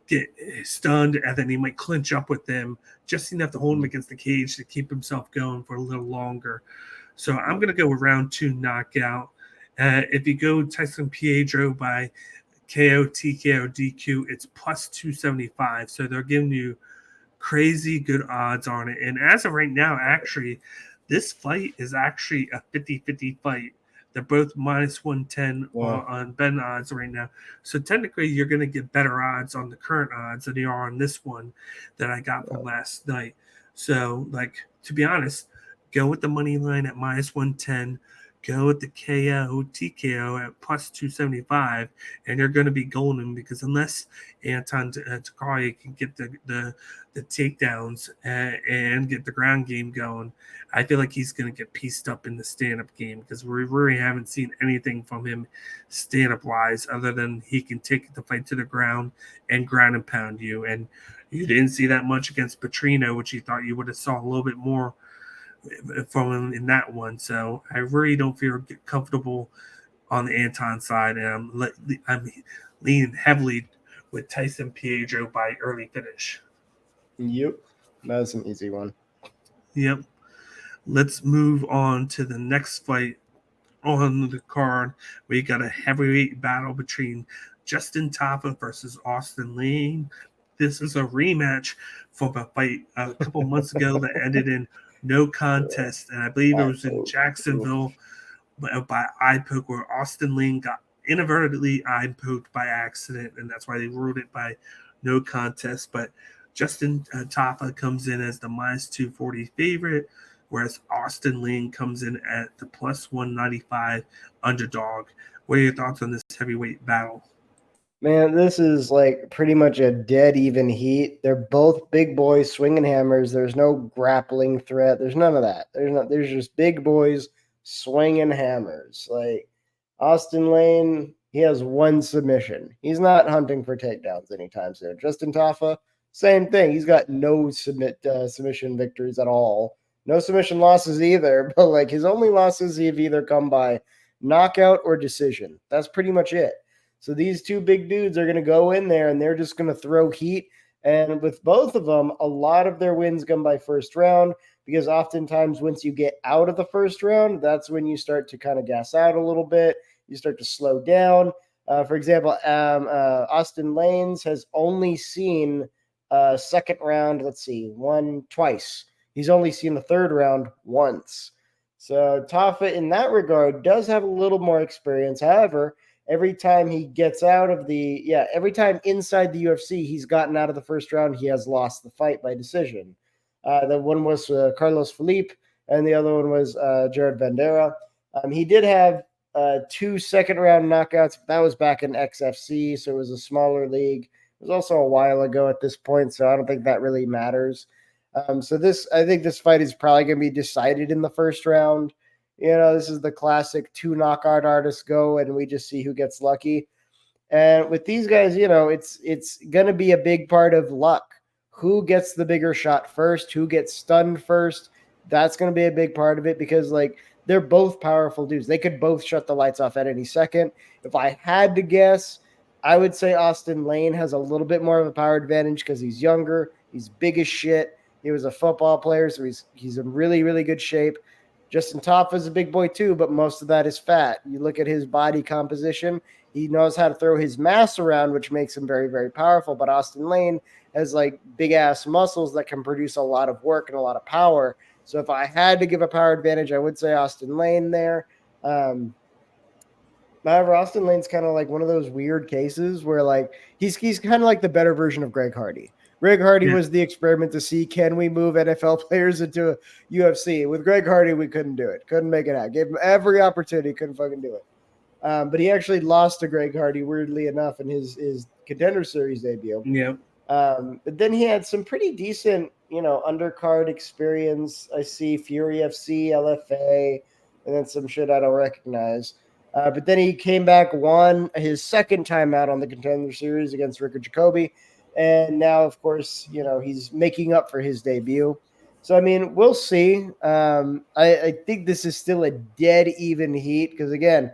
get stunned and then he might clinch up with him just enough to hold him against the cage to keep himself going for a little longer. So I'm going to go with round 2 knockout. If you go Tyson Pietro by KO, TKO, DQ, it's plus 275. So they're giving you crazy good odds on it. And as of right now, actually, this fight is actually a 50-50 fight. They're both minus 110 Yeah. on bet odds right now. So technically, you're going to get better odds on the current odds than you are on this one that I got from last night. So, like, to be honest, go with the money line at minus 110. Go with the KO, TKO at plus 275, and you're going to be golden because unless Anton Takari can get the takedowns and get the ground game going, I feel like he's going to get pieced up in the stand up game because we really haven't seen anything from him stand up wise other than he can take the fight to the ground and ground and pound you. And you didn't see that much against Petrino, which you thought you would have saw a little bit more from him in that one. So I really don't feel comfortable on the Anton side, and I'm leaning heavily with Tyson Pietro by early finish. Yep. That was an easy one. Yep. Let's move on to the next fight on the card. We got a heavyweight battle between Justin Tafa versus Austin Lane. This is a rematch from a fight a couple months ago that ended in no contest, and I believe it was in Jacksonville by eye poke where Austin Lane got inadvertently eye poked by accident, and that's why they ruled it by no contest. But Justin Tafa comes in as the minus 240 favorite, whereas Austin Lane comes in at the plus 195 underdog. What are your thoughts on this heavyweight battle? Man, this is like pretty much a dead even heat. They're both big boys swinging hammers. There's no grappling threat. There's none of that. There's just big boys swinging hammers. Like Austin Lane, he has one submission. He's not hunting for takedowns anytime soon. Justin Tafa, same thing. He's got no submission victories at all. No submission losses either. But like his only losses have either come by knockout or decision. That's pretty much it. So these two big dudes are going to go in there and they're just going to throw heat. And with both of them, a lot of their wins come by first round because oftentimes once you get out of the first round, that's when you start to kind of gas out a little bit. You start to slow down. For example, Austin Lanes has only seen second round, let's see, twice. He's only seen the third round once. So Tafa, in that regard, does have a little more experience. However, every time he gets out of every time inside the UFC, he's gotten out of the first round, he has lost the fight by decision. The one was Carlos Felipe, and the other one was Jared Bandera. He did have 2 second round knockouts, but that was back in XFC, so it was a smaller league. It was also a while ago at this point, so I don't think that really matters. I think this fight is probably going to be decided in the first round. You know, this is the classic 2 knockout artists go, and we just see who gets lucky. And with these guys, you know, it's going to be a big part of luck. Who gets the bigger shot first? Who gets stunned first? That's going to be a big part of it because, like, they're both powerful dudes. They could both shut the lights off at any second. If I had to guess, I would say Austin Lane has a little bit more of a power advantage because he's younger. He's big as shit. He was a football player, so he's in really, really good shape. Justin Tafa is a big boy too, but most of that is fat. You look at his body composition, he knows how to throw his mass around, which makes him very, very powerful. But Austin Lane has like big ass muscles that can produce a lot of work and a lot of power. So if I had to give a power advantage, I would say Austin Lane there. However, Austin Lane's kind of like one of those weird cases where like he's kind of like the better version of Greg Hardy. Greg Hardy was the experiment to see, can we move NFL players into UFC? With Greg Hardy, we couldn't do it. Couldn't make it out. Gave him every opportunity. Couldn't fucking do it. But he actually lost to Greg Hardy, weirdly enough, in his Contender Series debut. Yeah. But then he had some pretty decent, undercard experience. I see Fury FC, LFA, and then some shit I don't recognize. But then he came back, won his second time out on the Contender Series against Ricker Jacoby. And now, of course, he's making up for his debut. So, I mean, we'll see. I think this is still a dead even heat because, again,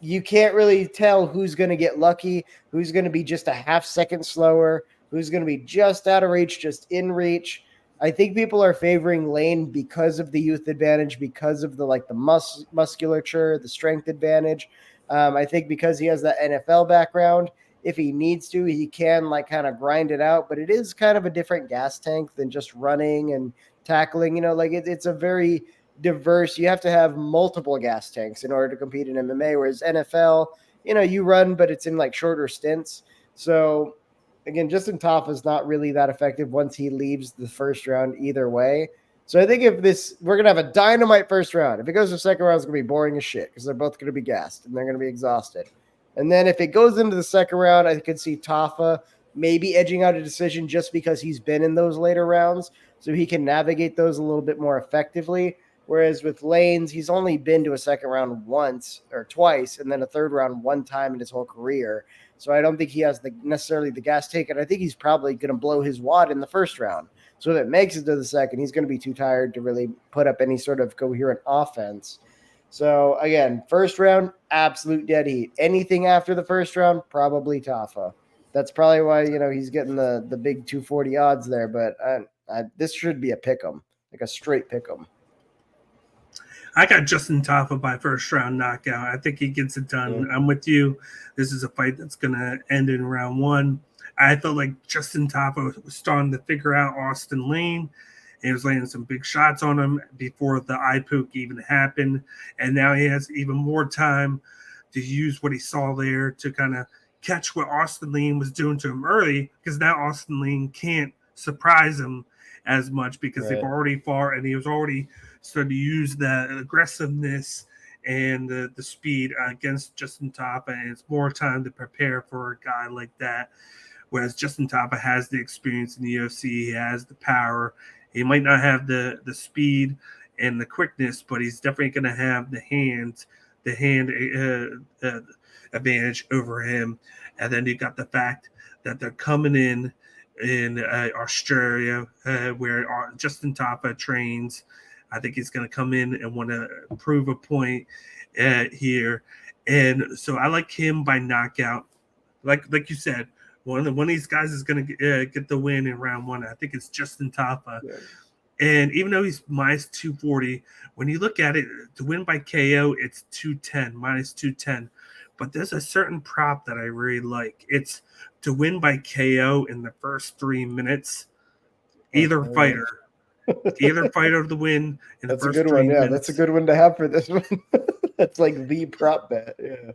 you can't really tell who's going to get lucky, who's going to be just a half second slower, who's going to be just out of reach, just in reach. I think people are favoring Lane because of the youth advantage, because of the musculature, the strength advantage. I think because he has that NFL background, if he needs to, he can kind of grind it out. But it is kind of a different gas tank than just running and tackling. It's a very diverse. You have to have multiple gas tanks in order to compete in MMA, whereas NFL, you run, but it's in shorter stints. So again, Justin Taffa is not really that effective once he leaves the first round either way. So I think we're going to have a dynamite first round. If it goes to second round, it's going to be boring as shit because they're both going to be gassed and they're going to be exhausted. And then if it goes into the second round, I could see Taffa maybe edging out a decision just because he's been in those later rounds, so he can navigate those a little bit more effectively. Whereas with Lanes, he's only been to a second round once or twice, and then a third round one time in his whole career. So I don't think he has necessarily the gas tank, and I think he's probably going to blow his wad in the first round. So if it makes it to the second, he's going to be too tired to really put up any sort of coherent offense. So again, first round, absolute dead heat. Anything after the first round, probably Taffa. That's probably why he's getting the big 240 odds there. But this should be a pick'em, like a straight pick'em. I got Justin Taffa by first round knockout. I think he gets it done. I'm with you. This is a fight that's going to end in round one. I felt like Justin Taffa was starting to figure out Austin Lane. He was landing some big shots on him before the eye poke even happened. And now he has even more time to use what he saw there to kind of catch what Austin Lane was doing to him early, because now Austin Lane can't surprise him as much because they've already fought and he was already starting to use the aggressiveness and the speed against Justin Taffa, and it's more time to prepare for a guy like that. Whereas Justin Taffa has the experience in the UFC, he has the power. He might not have the speed and the quickness, but he's definitely going to have the hand advantage over him. And then you got the fact that they're coming in Australia, where Justin Taffa trains. I think he's going to come in and want to prove a point here. And so I like him by knockout. Like you said, one of these guys is going to get the win in round one. I think it's Justin Taffa. Yeah. And even though he's minus 240, when you look at it, to win by KO, it's 210, minus 210. But there's a certain prop that I really like. It's to win by KO in the first 3 minutes. Either fighter to win in the first 3 minutes. That's a good one. Yeah, that's a good one to have for this one. That's like the prop bet. Yeah.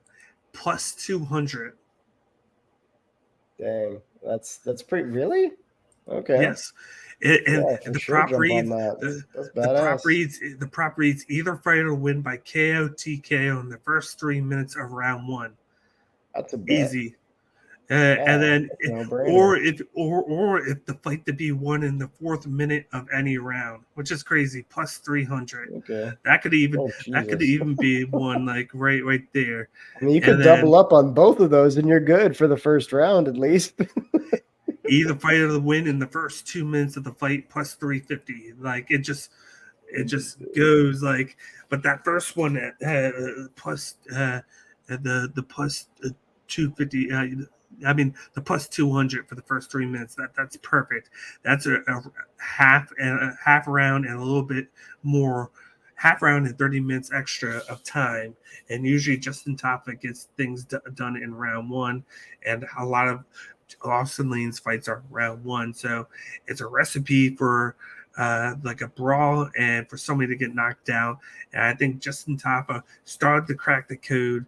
Plus 200. Dang, that's pretty. Really? Okay. Yes. And the prop reads the prop reads either fighter will win by KO, TKO in the first 3 minutes of round one. That's a bet. Easy. And then if the fight to be won in the 4th minute of any round, which is crazy, plus 300. Okay. That could even be one right there. I mean, you could double up on both of those and you're good for the first round at least. Either fighter to win in the first 2 minutes of the fight, plus 350. It just goes but that first one plus the plus 250. I mean, the plus 200 for the first 3 minutes. That's perfect. That's a half round and a little bit more, half round and 30 minutes extra of time. And usually Justin Taffa gets things done in round one, and a lot of Austin Lane's fights are round one. So it's a recipe for a brawl and for somebody to get knocked down. And I think Justin Taffa started to crack the code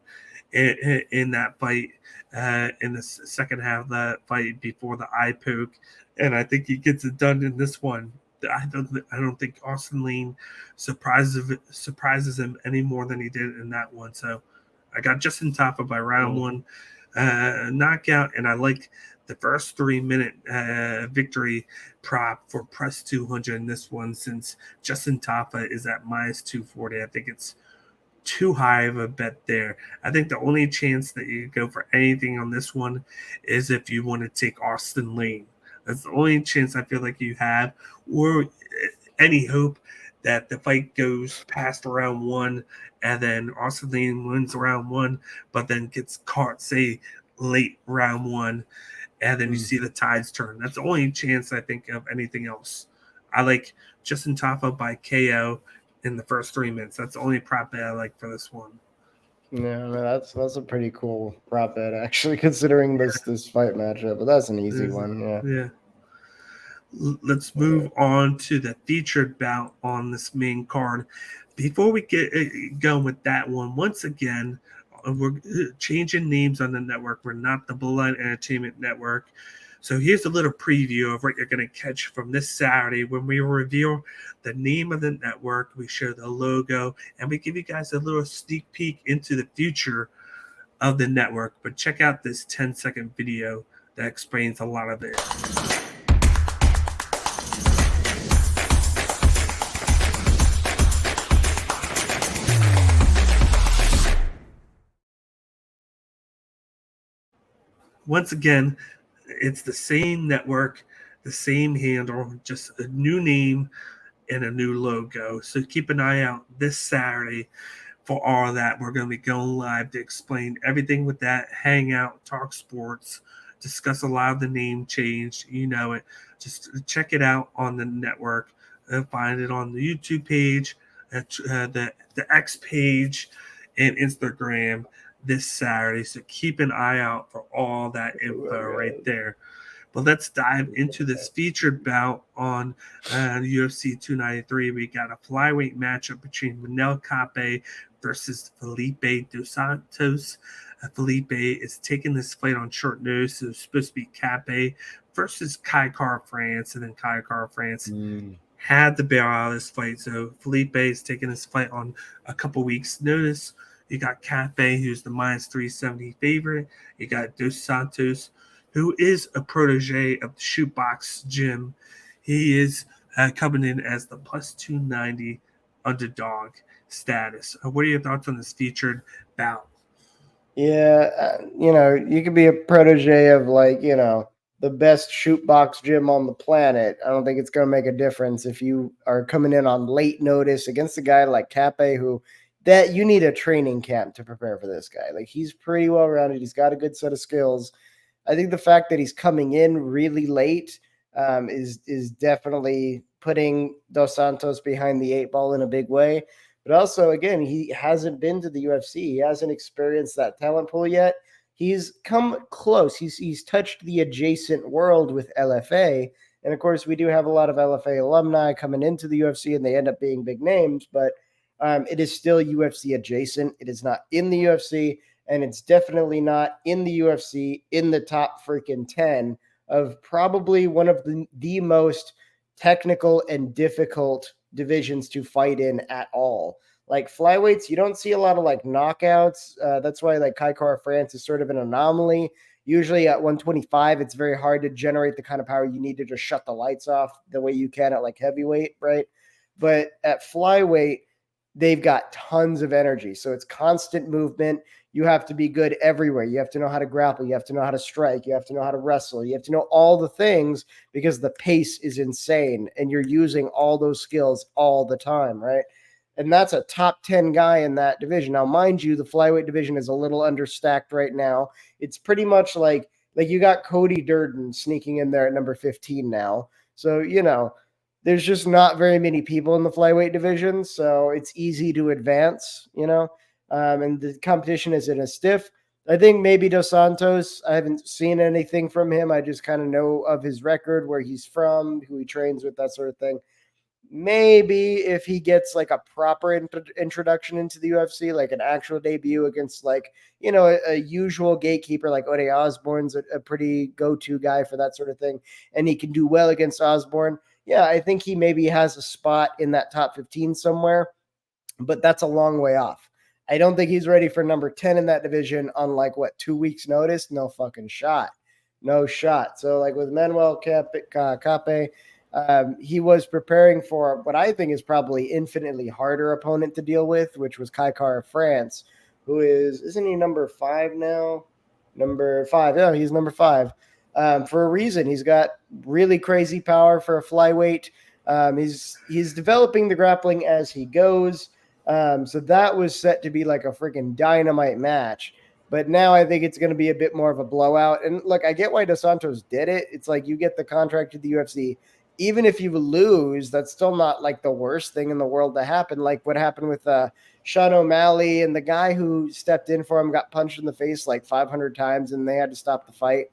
in that fight. in the second half of that fight before the eye poke, and I think he gets it done in this one. I don't think Austin Lane surprises him any more than he did in that one. So I got Justin Taffa by round one knockout, and I like the first 3 minute victory prop for plus 200 in this one, since Justin Taffa is at minus 240. I think it's too high of a bet there. I think the only chance that you go for anything on this one is if you want to take Austin Lane. That's the only chance I feel like you have, or any hope that the fight goes past round one and then Austin Lane wins round one, but then gets caught, say, late round one, and then you see the tides turn. That's the only chance I think of anything else. I like Justin Taffa by KO in the first 3 minutes. That's the only prop bet I like for this one. Yeah, I mean, that's a pretty cool prop bet, actually, considering this fight matchup. But that's an easy one. Yeah. Let's move on to the featured bout on this main card. Before we get going with that one, once again, we're changing names on the network. We're not the Bloodline Entertainment Network. So here's a little preview of what you're going to catch from this Saturday when we reveal the name of the network, we show the logo, and we give you guys a little sneak peek into the future of the network. But check out this 10-second video that explains a lot of it. Once again, it's the same network, the same handle, just a new name and a new logo. So keep an eye out this Saturday for all of that. We're going to be going live to explain everything with that, hang out, talk sports, discuss a lot of the name change. You know it. Just check it out on the network. Find it on the YouTube page, the X page, and Instagram this Saturday. So keep an eye out for all that info right there. But let's dive into this featured bout on UFC 293. We got a flyweight matchup between Manel Kape versus Felipe Dos Santos. Felipe is taking this fight on short notice. So it's supposed to be Kape versus Kai Car France, and then Kai Car France had to bail out of this fight. So Felipe is taking this fight on a couple weeks' notice. You got Kape, who's the minus 370 favorite. You got Dos Santos, who is a protege of the Shootbox Gym. He is coming in as the plus 290 underdog status. What are your thoughts on this featured bout? Yeah, you could be a protege of, like, the best Shootbox Gym on the planet. I don't think it's going to make a difference if you are coming in on late notice against a guy like Kape, who that you need a training camp to prepare for this guy. Like, he's pretty well rounded. He's got a good set of skills. I think the fact that he's coming in really late is definitely putting Dos Santos behind the 8 ball in a big way. But also, again, he hasn't been to the UFC. He hasn't experienced that talent pool yet. He's come close. He's touched the adjacent world with LFA. And of course, we do have a lot of LFA alumni coming into the UFC, and they end up being big names. But it is still UFC adjacent. It is not in the UFC. And it's definitely not in the UFC in the top freaking 10 of probably one of the most technical and difficult divisions to fight in at all. Like, flyweights, you don't see a lot of like knockouts. That's why like Kai Car France is sort of an anomaly. Usually at 125, it's very hard to generate the kind of power you need to just shut the lights off the way you can at like heavyweight, right? But at flyweight, they've got tons of energy. So it's constant movement. You have to be good everywhere. You have to know how to grapple. You have to know how to strike. You have to know how to wrestle. You have to know all the things because the pace is insane and you're using all those skills all the time, right? And that's a top 10 guy in that division. Now, mind you, the flyweight division is a little understacked right now. It's pretty much like you got Cody Durden sneaking in there at number 15 now. So, there's just not very many people in the flyweight division, so it's easy to advance, and the competition isn't as stiff. I think maybe Dos Santos, I haven't seen anything from him. I just kind of know of his record, where he's from, who he trains with, that sort of thing. maybe if he gets like a proper introduction into the UFC, like an actual debut against like, you know, a usual gatekeeper like Ode Osborne's a pretty go-to guy for that sort of thing, and he can do well against Osborne. Yeah, I think he maybe has a spot in that top 15 somewhere, but that's a long way off. I don't think he's ready for number 10 in that division on like what, 2 weeks notice? No fucking shot. No shot. So like with Manuel Cape, he was preparing for what I think is probably infinitely harder opponent to deal with, which was Kaikar of France, who isn't he number 5 now? Number 5. Yeah, he's number 5. For a reason. He's got really crazy power for a flyweight. He's developing the grappling as he goes. So that was set to be like a freaking dynamite match. But now I think it's going to be a bit more of a blowout. And look, I get why Dos Santos did it. It's like you get the contract to the UFC. Even if you lose, that's still not like the worst thing in the world to happen. Like what happened with Sean O'Malley, and the guy who stepped in for him got punched in the face like 500 times and they had to stop the fight.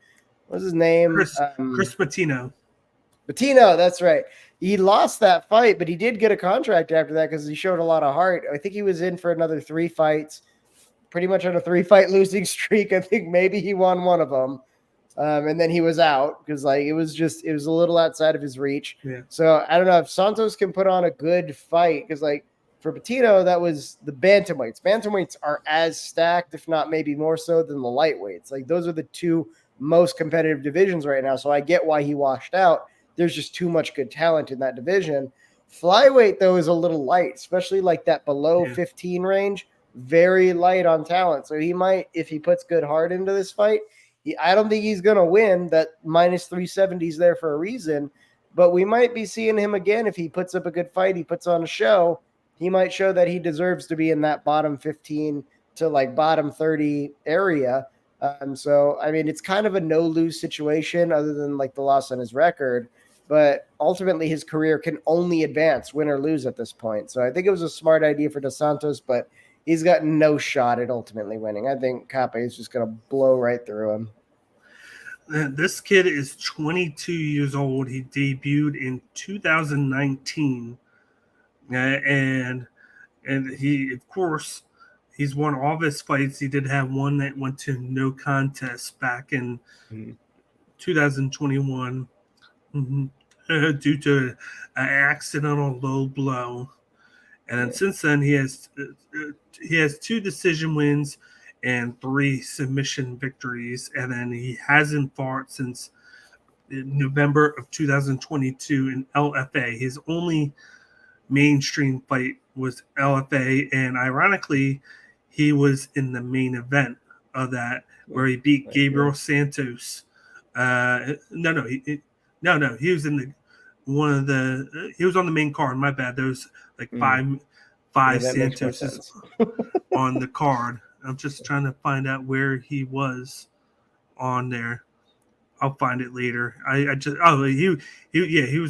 What was his name? Chris Patino. Patino, that's right. He lost that fight, but he did get a contract after that because he showed a lot of heart. I think he was in for another 3 fights, pretty much on a 3-fight losing streak. I think maybe he won one of them. And then he was out because like it was a little outside of his reach. Yeah. So I don't know if Santos can put on a good fight, because like for Patino, that was the bantamweights. Bantamweights are as stacked, if not maybe more so, than the lightweights. Like those are the 2 most competitive divisions right now. So I get why he washed out. There's just too much good talent in that division. Flyweight, though, is a little light, especially like that below 15 range. Very light on talent. So he might, if he puts good heart into this fight, I don't think he's going to win. That minus 370 is there for a reason. But we might be seeing him again if he puts up a good fight, he puts on a show. He might show that he deserves to be in that bottom 15 to like bottom 30 area. So, I mean, it's kind of a no-lose situation other than like the loss on his record. But ultimately, his career can only advance, win or lose at this point. So I think it was a smart idea for Dos Santos, but he's got no shot at ultimately winning. I think Cape is just going to blow right through him. This kid is 22 years old. He debuted in 2019. And he, of course, he's won all of his fights. He did have one that went to no contest back in 2021. Due to an accidental low blow, and then since then he has 2 decision wins and 3 submission victories, and then he hasn't fought since November of 2022 in LFA. His only mainstream fight was LFA, and ironically, he was in the main event of that where he beat Gabriel Santos. No, he was in he was on the main card. My bad. There was like five Santoses on the card. I'm just trying to find out where he was on there. I'll find it later. He was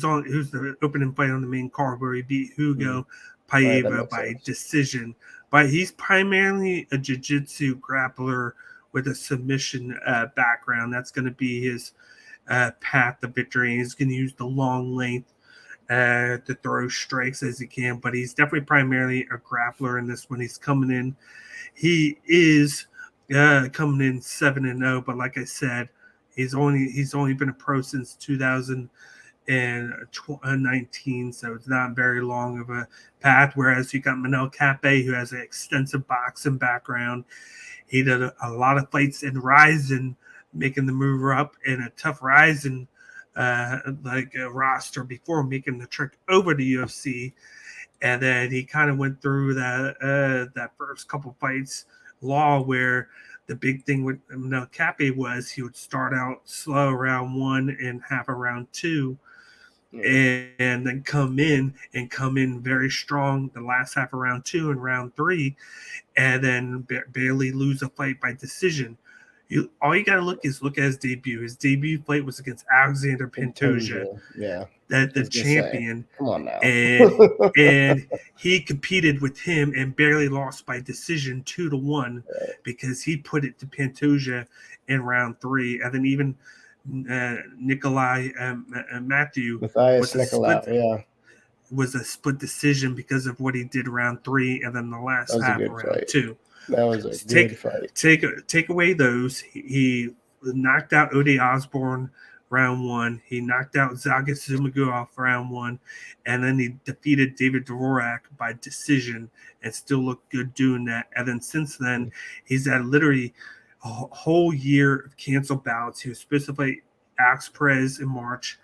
the opening fight on the main card where he beat Hugo Paiva by decision. But he's primarily a jiu-jitsu grappler with a submission background. That's going to be his path to victory. He's going to use the long length to throw strikes as he can, but he's definitely primarily a grappler in this one. He's coming in. He is coming in 7-0, but like I said, he's only been a pro since 2019, so it's not very long of a path. Whereas you got Manel Cape, who has an extensive boxing background. He did a lot of fights in Ryzen, making the move up in a tough Ryzen roster before making the trek over to UFC. And then he kind of went through that first couple fights law where the big thing with Manel Cape was he would start out slow round 1 and half of round 2, and then come in very strong the last half of round 2 and round 3, and then barely lose a fight by decision. All you gotta look at his debut. His debut fight was against Alexander Pantoja, the champion. Come on now. and he competed with him and barely lost by decision 2-1 because he put it to Pantoja in round 3, and then even Nikolai Matthew Matthias Nicolau, was a split decision because of what he did round 3 and then the last half of round 2. That was a good fight. Take away those. He knocked out Ode Osborne round 1. He knocked out Zagas Zumagulov round 1, and then he defeated David Dvorak by decision and still looked good doing that. And then since then, he's had literally a whole year of canceled bouts. He was supposed to fight Alex Perez in March,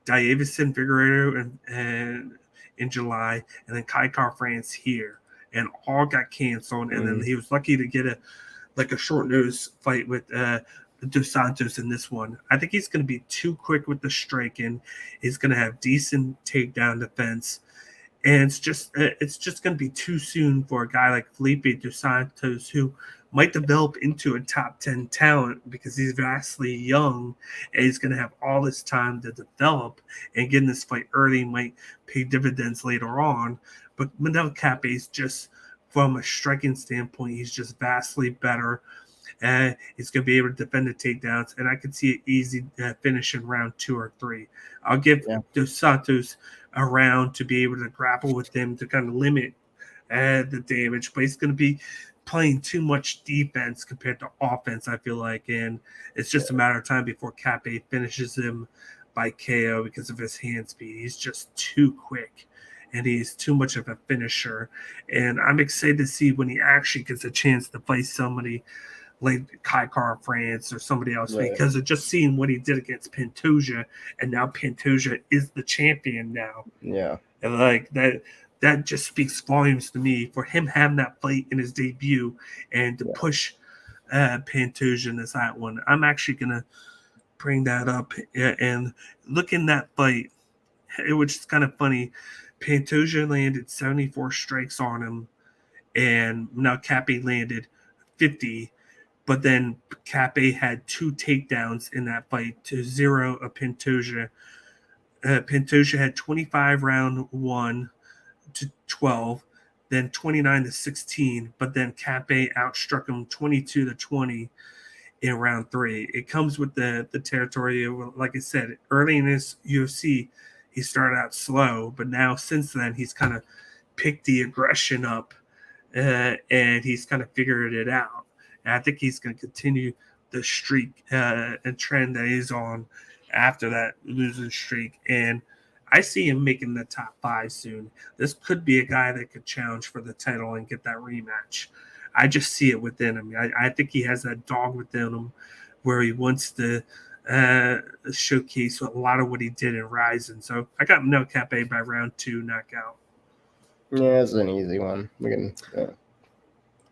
Davison Figueiredo in July, and then Kai France here, and all got canceled. And then he was lucky to get a short notice fight with Dos Santos in this one. I think he's going to be too quick with the striking. He's going to have decent takedown defense, and it's just going to be too soon for a guy like Felipe Dos Santos, who might develop into a top 10 talent because he's vastly young and he's going to have all this time to develop, and getting this fight early might pay dividends later on. But Manel Kape is just, from a striking standpoint, he's just vastly better. He's going to be able to defend the takedowns, and I could see an easy finish in round 2 or 3. I'll give Dos Santos a round to be able to grapple with him to kind of limit the damage, but he's going to be playing too much defense compared to offense, I feel like, and it's just a matter of time before Kape finishes him by KO because of his hand speed. He's just too quick, and he's too much of a finisher, and I'm excited to see when he actually gets a chance to fight somebody like Kai France or somebody else, because of just seeing what he did against Pantoja, and now Pantoja is the champion now. Yeah. And like that just speaks volumes to me for him having that fight in his debut and to push Pantoja in that one. I'm actually going to bring that up and look in that fight, which is kind of funny. Pantoja landed 74 strikes on him, and now Kape landed 50. But then Kape had 2 takedowns in that fight to 0 of Pantoja. Pantoja had 25 round 1 to 12, then 29 to 16. But then Kape outstruck him 22 to 20 in round 3. It comes with the territory of, like I said, early in his UFC, he started out slow, but now since then he's kind of picked the aggression up, and he's kind of figured it out. And I think he's going to continue the streak and trend that he's on after that losing streak. And I see him making the top 5 soon. This could be a guy that could challenge for the title and get that rematch. I just see it within him. I think he has that dog within him where he wants to showcase a lot of what he did in Ryzen. So I got Manel Kape by round 2 knockout. Yeah, it's an easy one. We can.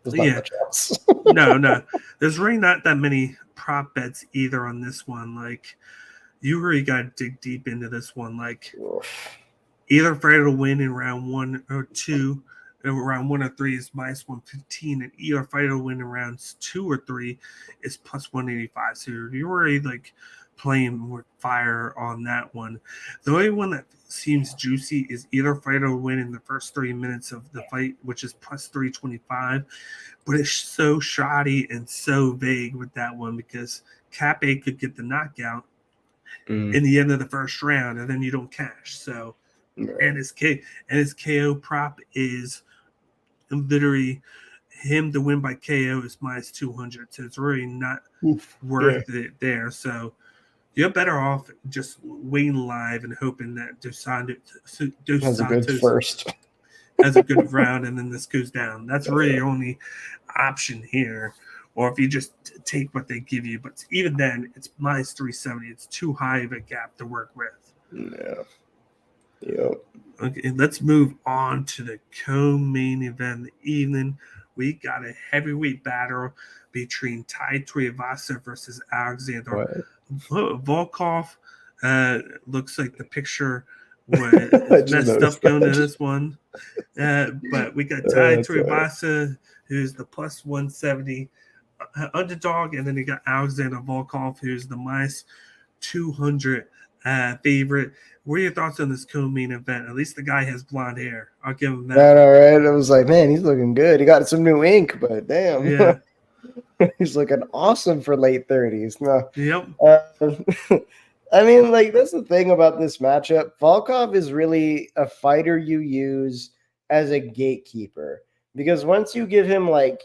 There's not much else. No. There's really not that many prop bets either on this one. Like, you really got to dig deep into this one. Like, either fighter to win in round 1 or 2, and round 1 or 3 is minus 115, and either fighter to win in rounds 2 or 3 is plus 185. So you're already like playing with fire on that one. The only one that seems juicy is either fighter to win in the first 3 minutes of the fight, which is plus 325, but it's so shoddy and so vague with that one because Kape could get the knockout in the end of the first round, and then you don't cash. So, and his KO prop is literally him to win by KO is minus 200. So it's really not worth it there. So you're better off just waiting live and hoping that Dos Santos has a good first. Has a good round, and then this goes down. That's really your only option here. Or if you just take what they give you. But even then, it's minus 370. It's too high of a gap to work with. Yeah. Yep. Okay, let's move on to the co-main event of the evening. We got a heavyweight battle between Tai Tuivasa versus Alexander Volkov. Looks like the picture was messed up going to this one. But we got Tai Tuivasa, who's the plus 170 underdog, and then you got Alexander Volkov, who's the minus 200 favorite. What are your thoughts on this co-main event? At least the guy has blonde hair. I'll give him that. All right. I was like, man, he's looking good. He got some new ink, but damn. Yeah. He's looking awesome for late 30s. No. Yep. I mean, like, that's the thing about this matchup. Volkov is really a fighter you use as a gatekeeper because once you give him, like,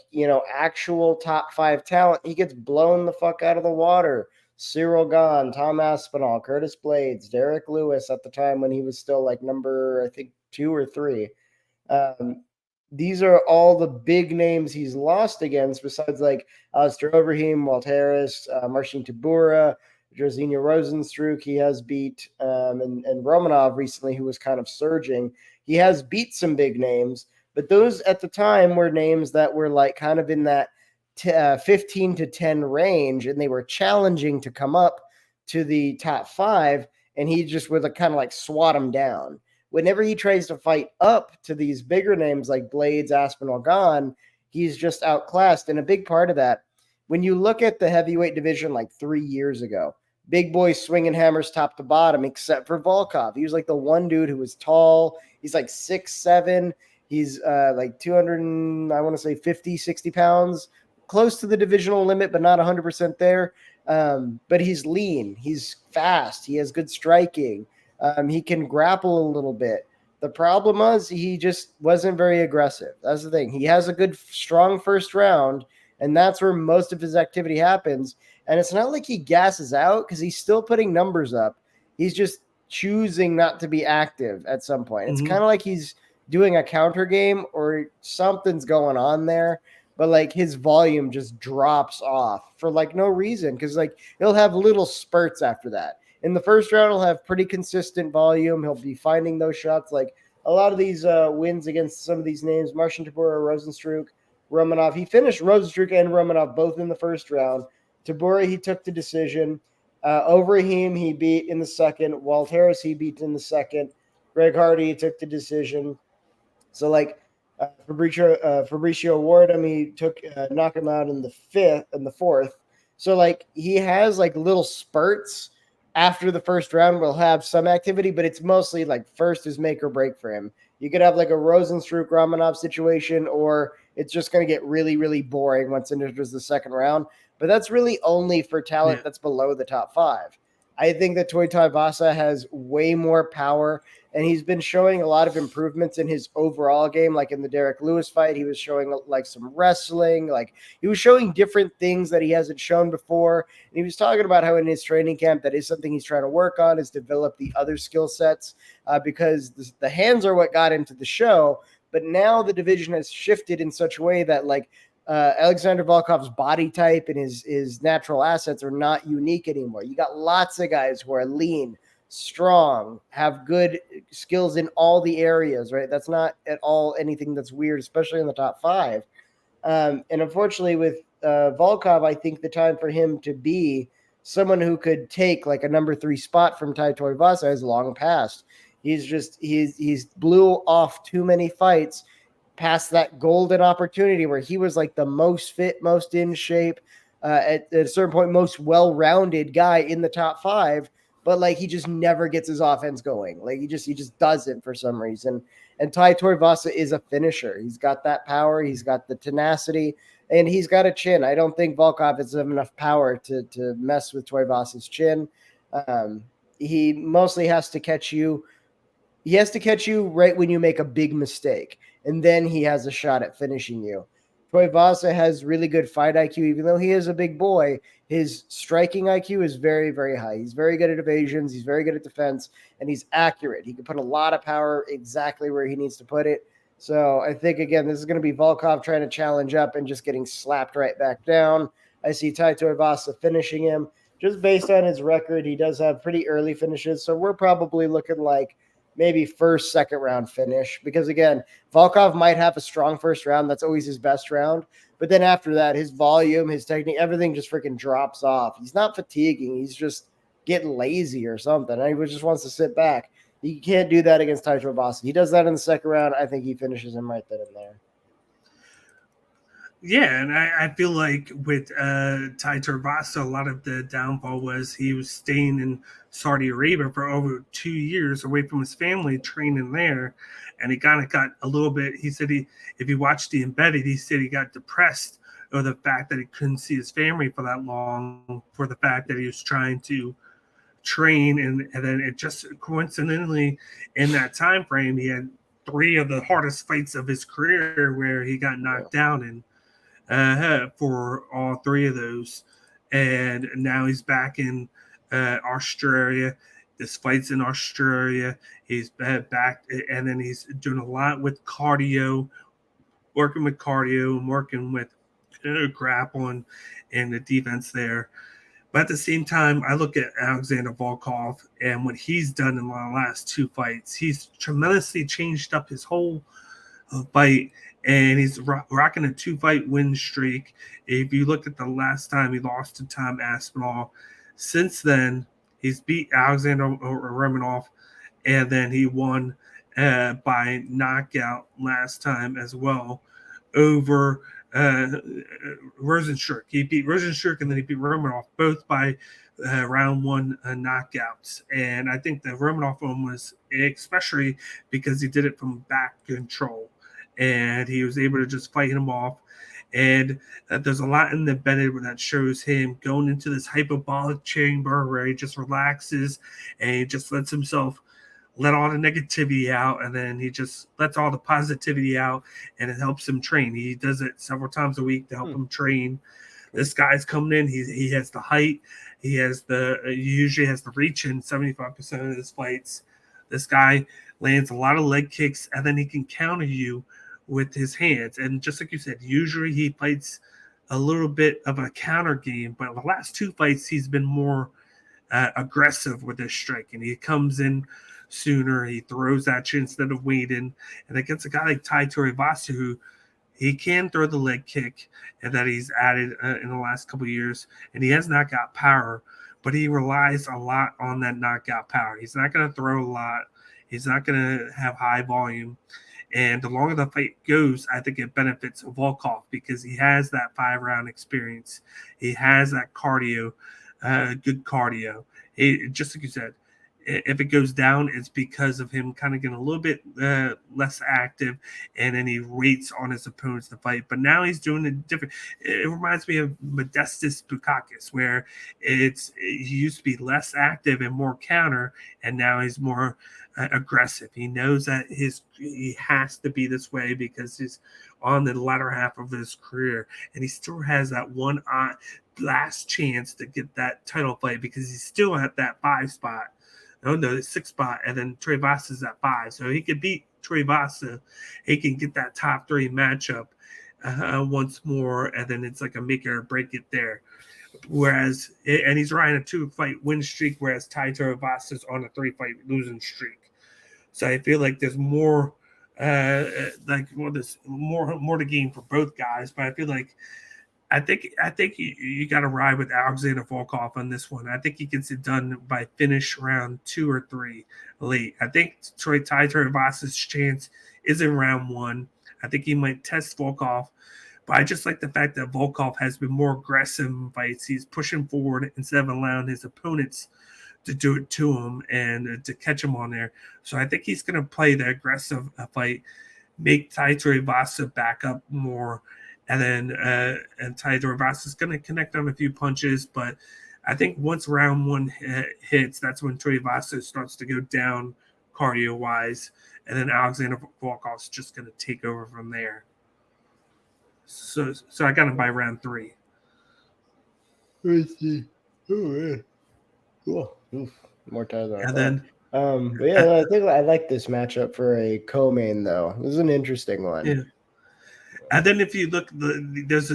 actual top 5 talent, he gets blown the fuck out of the water. Cyril Gahn, Tom Aspinall, Curtis Blades, Derek Lewis at the time when he was still like number, I think, 2 or 3. Um, these are all the big names he's lost against, besides like Alistair Overeem, Walt Harris, Marcin Tybura, Jairzinho Rozenstruik. He has beat, and Romanov recently, who was kind of surging. He has beat some big names, but those at the time were names that were like kind of in that 15 to 10 range, and they were challenging to come up to the top 5, and he just would kind of like swat them down. Whenever he tries to fight up to these bigger names like Blades, Aspinall, Gahn, he's just outclassed. And a big part of that, when you look at the heavyweight division like 3 years ago, big boys swinging hammers top to bottom, except for Volkov. He was like the one dude who was tall. He's like 6'7". He's like 200, I want to say 50, 60 pounds, close to the divisional limit, but not 100% there. But he's lean. He's fast. He has good striking. He can grapple a little bit. The problem was he just wasn't very aggressive. That's the thing. He has a good, strong first round, and that's where most of his activity happens. And it's not like he gasses out because he's still putting numbers up. He's just choosing not to be active at some point. It's kind of like he's doing a counter game or something's going on there, but like his volume just drops off for like no reason because like he'll have little spurts after that. In the first round, he'll have pretty consistent volume. He'll be finding those shots. Like a lot of these wins against some of these names, Marcin Tybura, Rozenstruik, Romanov. He finished Rozenstruik and Romanov both in the first round. Tybura, he took the decision. Overeem, he beat in the second. Walt Harris, he beat in the second. Greg Hardy, he took the decision. So like Fabricio Wardham, he took knocked him out in the fourth. So like he has like little spurts after the first round. Will have some activity, but it's mostly like first is make or break for him. You could have like a Rozenstruik Romanov situation, or it's just going to get really, really boring once it enters the second round. But that's really only for talent that's below the top 5. I think that Toy Tuivasa has way more power, and he's been showing a lot of improvements in his overall game. Like in the Derek Lewis fight, he was showing like some wrestling, like he was showing different things that he hasn't shown before. And he was talking about how in his training camp, that is something he's trying to work on, is develop the other skill sets because the hands are what got into the show. But now the division has shifted in such a way that like Alexander Volkov's body type and his natural assets are not unique anymore. You got lots of guys who are lean, strong, have good skills in all the areas, right? That's not at all anything that's weird, especially in the top 5. And unfortunately, with Volkov, I think the time for him to be someone who could take like a number 3 spot from Tai Tuivasa has long passed. He's blew off too many fights past that golden opportunity where he was like the most fit, most in shape, at a certain point, most well-rounded guy in the top 5. But like he just never gets his offense going. Like he just doesn't for some reason. And Tai Tuivasa is a finisher. He's got that power. He's got the tenacity, and he's got a chin. I don't think Volkov has enough power to mess with Tuivasa's chin. He mostly has to catch you. He has to catch you right when you make a big mistake, and then he has a shot at finishing you. Tuivasa has really good fight IQ, even though he is a big boy. His striking IQ is very, very high. He's very good at evasions. He's very good at defense, and he's accurate. He can put a lot of power exactly where he needs to put it. So I think, again, this is going to be Volkov trying to challenge up and just getting slapped right back down. I see Tai Tuivasa finishing him. Just based on his record, he does have pretty early finishes, so we're probably looking like maybe first, second round finish. Because again, Volkov might have a strong first round. That's always his best round. But then after that, his volume, his technique, everything just freaking drops off. He's not fatiguing. He's just getting lazy or something. And he just wants to sit back. You can't do that against Tai Tuivasa. He does that in the second round. I think he finishes him right then and there. Yeah, and I feel like with Tai Tuivasa, a lot of the downfall was he was staying in Saudi Arabia for over 2 years away from his family, training there, and he kind of got a little bit. He said if he watched the Embedded, he said he got depressed over the fact that he couldn't see his family for that long, for the fact that he was trying to train, and then it just coincidentally in that time frame he had 3 of the hardest fights of his career where he got knocked down and for all 3 of those, and now he's back in Australia. This fight's in Australia. He's back, and then he's doing a lot with cardio, working with cardio and working with grappling and the defense there. But at the same time, I look at Alexander Volkov and what he's done in the last 2 fights. He's tremendously changed up his whole fight, and he's rocking a 2-fight win streak. If you look at the last time he lost to Tom Aspinall, since then he's beat Alexander Romanov, and then he won by knockout last time as well over Rosenstruck. He beat Rosenstruck and then he beat Romanov both by round 1 knockouts. And I think the Romanov one was especially because he did it from back control and he was able to just fight him off. And there's a lot in the embedded that shows him going into this hyperbolic chamber where he just relaxes and he just lets himself let all the negativity out, and then he just lets all the positivity out, and it helps him train. He does it several times a week to help him train. This guy's coming in. He has the height. He usually has the reach in 75% of his fights. This guy lands a lot of leg kicks, and then he can counter you with his hands. And just like you said, usually he fights a little bit of a counter game, but the last 2 fights he's been more aggressive with his striking. He comes in sooner. He throws at you instead of waiting. And against a guy like Tai Tuivasa, who he can throw the leg kick and that he's added in the last couple of years, and he has knockout power, but he relies a lot on that knockout power. He's not going to throw a lot. He's not going to have high volume. And the longer the fight goes, I think it benefits Volkov because he has that 5-round experience. He has that cardio, good cardio. Just like you said, if it goes down, it's because of him kind of getting a little bit less active, and then he waits on his opponents to fight. But now he's doing it different. It reminds me of Modestas Bukauskas, where he used to be less active and more counter, and now he's more aggressive. He knows that he has to be this way because he's on the latter half of his career, and he still has that one last chance to get that title fight because he's still at that 5 spot. Oh no, the 6th spot, and then Tuivasa's at 5. So he could beat Tuivasa. He can get that top 3 matchup once more, and then it's like a make it or break it there. And he's riding a 2-fight win streak, whereas Tai Tuivasa's on a 3-fight losing streak. So I feel like there's more, there's more to gain for both guys. But I feel like I think you got to ride with Alexander Volkov on this one. I think he gets it done by finish round 2 or 3 late. I think Tai Tuivasa's chance is in round 1. I think he might test Volkov, but I just like the fact that Volkov has been more aggressive in fights. He's pushing forward instead of allowing his opponents to do it to him and to catch him on there. So I think he's going to play the aggressive fight, make Tai Tuivasa back up more. And then and Tai Tuivasa is going to connect on a few punches, but I think once round 1 hits, that's when Tuivasa starts to go down cardio-wise, and then Alexander Volkov is just going to take over from there. So I got him by round 3. Let's see. Oh, man. Cool. More time than I thought. Then, but yeah, I think I like this matchup for a co-main, though. This is an interesting one. Yeah. And then if you look, there's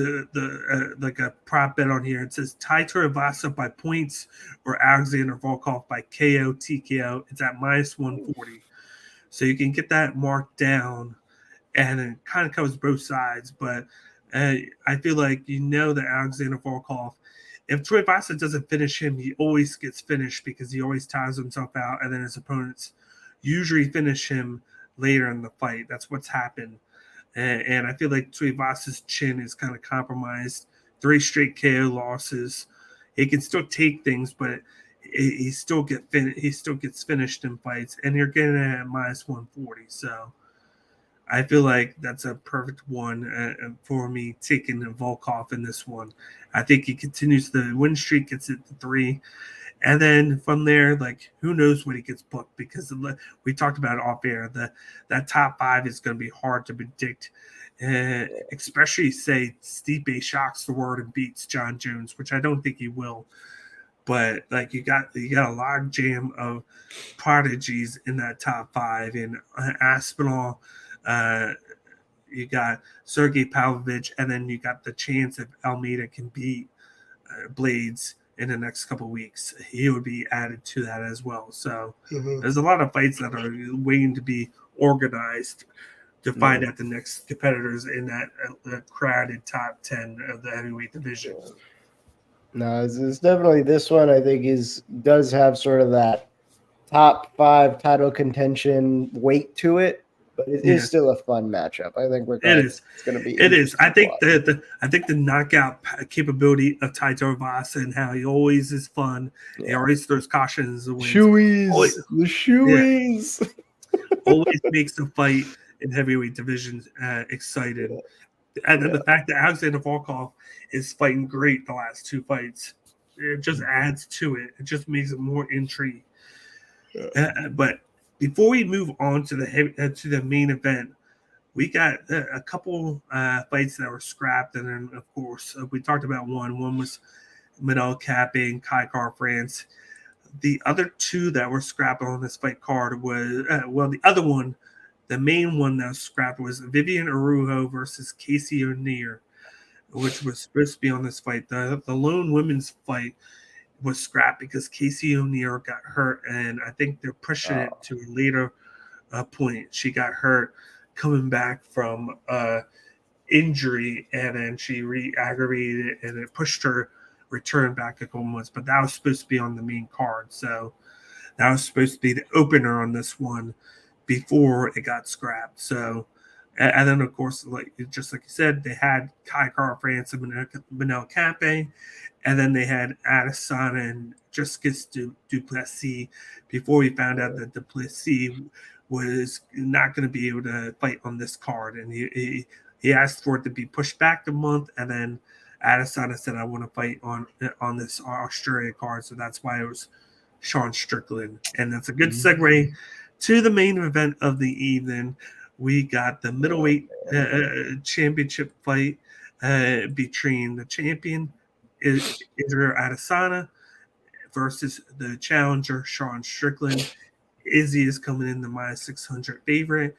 like a prop bet on here. It says Tai Tuivasa by points or Alexander Volkov by KO, TKO. It's at -140. So you can get that marked down, and it kind of covers both sides. But I feel like that Alexander Volkov, if Tuivasa doesn't finish him, he always gets finished because he always tires himself out, and then his opponents usually finish him later in the fight. That's what's happened. And I feel like Tuivasa's chin is kind of compromised. 3 straight KO losses. He can still take things, but he still gets finished in fights. And you're getting it at -140. So I feel like that's a perfect one for me taking Volkov in this one. I think he continues the win streak, gets it to 3. And then from there, like, who knows when he gets booked, because we talked about it off air. That top 5 is going to be hard to predict, especially say Stipe shocks the world and beats John Jones, which I don't think he will. But like, you got a log jam of prodigies in that top 5, and Aspinall. You got Sergey Pavlovich, and then you got the chance if Almeida can beat Blades in the next couple of weeks, he would be added to that as well. So there's a lot of fights that are waiting to be organized to find out the next competitors in that crowded top 10 of the heavyweight division. No, it's definitely, this one I think does have sort of that top 5 title contention weight to it, but it is still a fun matchup. I think regardless, it's going to be. It is. I think the knockout capability of Taito Vasa and how he always is fun. Yeah. He always throws cautions. The shoeies. Always makes the fight in heavyweight divisions excited. And then the fact that Alexander Volkov is fighting great the last 2 fights, it just adds to it. It just makes it more intrigue. But before we move on to the main event, we got a couple fights that were scrapped, and then of course we talked about one. One was Manel Kape and Kai Car France. The other 2 that were scrapped on this fight card was the other one, the main one that was scrapped, was Vivian Araujo versus Casey O'Neill, which was supposed to be on this fight. The lone women's fight was scrapped because Casey O'Neill got hurt, and I think they're pushing it to a later point. She got hurt coming back from injury, and then she re-aggravated it, and it pushed her return back a couple months. But that was supposed to be on the main card, so that was supposed to be the opener on this one before it got scrapped. So, and then of course, just like you said, they had Kai Car France and Manel Kape, and then they had Adesanya and Jessica Duplessis before we found out that Duplessis was not going to be able to fight on this card, and he asked for it to be pushed back a month, and then Adesanya said, I want to fight on this Australia card, so that's why it was Sean Strickland. And that's a good segue to the main event of the evening. We got the middleweight championship fight between the champion Israel Adesanya versus the challenger Sean Strickland. Izzy is coming in the -600 favorite,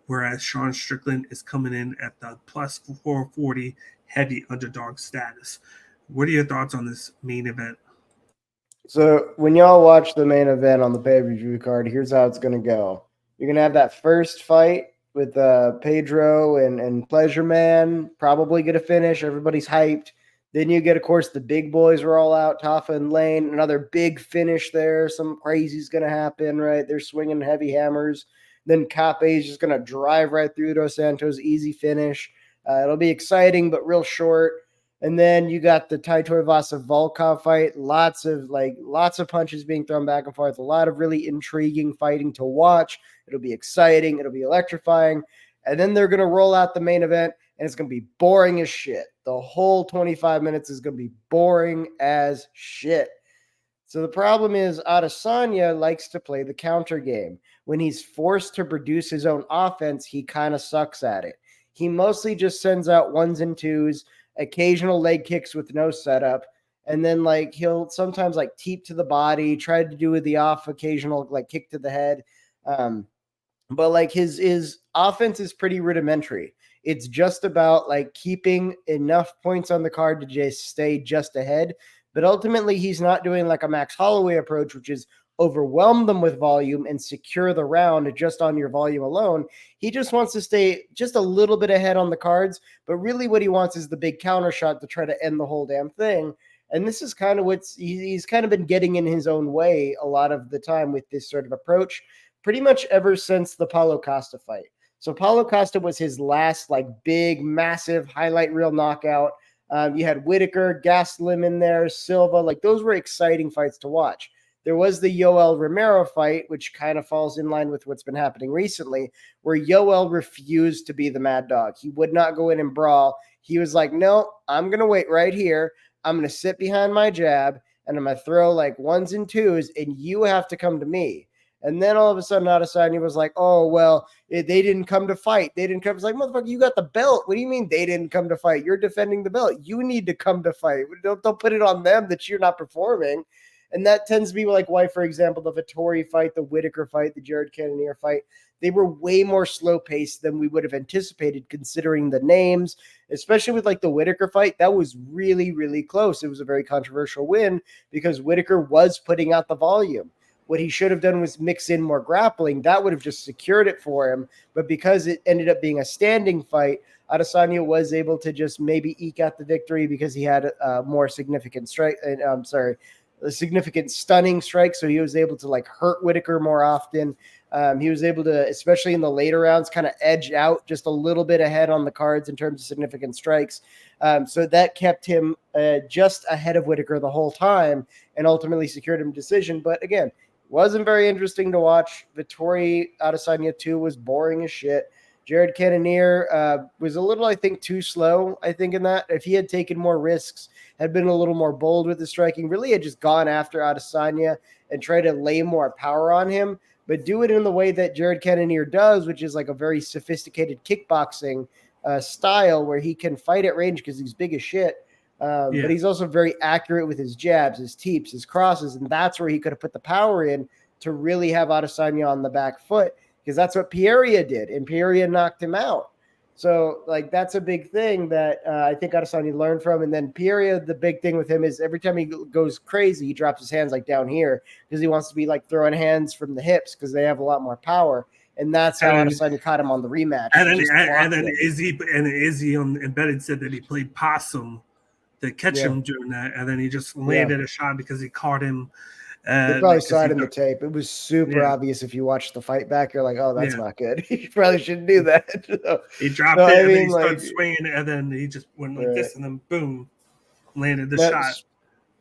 whereas Sean Strickland is coming in at the +440 heavy underdog status. What are your thoughts on this main event? So when y'all watch the main event on the pay-per-view card, here's how it's going to go. You're going to have that first fight with Pedro and Pleasure Man, probably going to finish. Everybody's hyped. Then you get, of course, the big boys are all out, Tafa and Lane. Another big finish there. Some crazy's going to happen, right? They're swinging heavy hammers. Then Kape is just going to drive right through Dos Santos. Easy finish. It'll be exciting, but real short. And then you got the Taito Vasa Volkov fight. Lots of punches being thrown back and forth. A lot of really intriguing fighting to watch. It'll be exciting. It'll be electrifying. And then they're going to roll out the main event, and it's going to be boring as shit. The whole 25 minutes is going to be boring as shit. So the problem is Adesanya likes to play the counter game. When he's forced to produce his own offense, he kind of sucks at it. He mostly just sends out 1s and 2s, occasional leg kicks with no setup, and then he'll sometimes teep to the body, try to do the off occasional kick to the head. But his offense is pretty rudimentary. It's just about keeping enough points on the card to just stay just ahead. But ultimately, he's not doing a Max Holloway approach, which is overwhelm them with volume and secure the round just on your volume alone. He just wants to stay just a little bit ahead on the cards, but really what he wants is the big counter shot to try to end the whole damn thing. And this is kind of he's kind of been getting in his own way a lot of the time with this sort of approach, pretty much ever since the Paulo Costa fight. So Paulo Costa was his last big, massive highlight reel knockout. You had Whitaker, Gastelum in there, Silva. Those were exciting fights to watch. There was the Yoel Romero fight, which kind of falls in line with what's been happening recently, where Yoel refused to be the mad dog. He would not go in and brawl. He was like, no, I'm going to wait right here. I'm going to sit behind my jab, and I'm going to throw like ones and twos, and you have to come to me. And then all of a sudden, Adesanya was like, oh, well, they didn't come to fight. They didn't come. It's like, motherfucker, you got the belt. What do you mean they didn't come to fight? You're defending the belt. You need to come to fight. Don't put it on them that you're not performing. And that tends to be like why, for example, the Vettori fight, the Whitaker fight, the Jared Cannonier fight, they were way more slow paced than we would have anticipated considering the names, especially with like the Whitaker fight. That was really, really close. It was a very controversial win because Whitaker was putting out the volume. What he should have done was mix in more grappling. That would have just secured it for him. But because it ended up being a standing fight, Adesanya was able to just maybe eke out the victory because he had a more significant strike. A significant stunning strike. So he was able to like hurt Whitaker more often. He was able to, especially in the later rounds, kind of edge out just a little bit ahead on the cards in terms of significant strikes. So that kept him just ahead of Whitaker the whole time and ultimately secured him decision. But again, wasn't very interesting to watch. Vettori Adesanya 2 was boring as shit. Jared Cannonier was a little, I think, too slow, I think, in that. If he had taken more risks, had been a little more bold with the striking, really had just gone after Adesanya and tried to lay more power on him, but do it in the way that Jared Cannonier does, which is like a very sophisticated kickboxing style where he can fight at range because he's big as shit. But he's also very accurate with his jabs, his teeps, his crosses, and that's where he could have put the power in to really have Adesanya on the back foot, because that's what Pereira did, and Pereira knocked him out. So, like, that's a big thing that I think Adesanya learned from. And then Pereira, the big thing with him is every time he goes crazy, he drops his hands, like, down here because he wants to be, like, throwing hands from the hips because they have a lot more power. And that's how Adesanya caught him on the rematch. And then Izzy on Embedded said that he played possum to catch him during that, and then he just landed a shot because he caught him. They probably saw it in the tape. It was super obvious if you watch the fight back. You're like, oh, that's not good. You probably shouldn't do that. So, he dropped it, and then he started swinging, and then he just went like this, and then boom, landed the shot.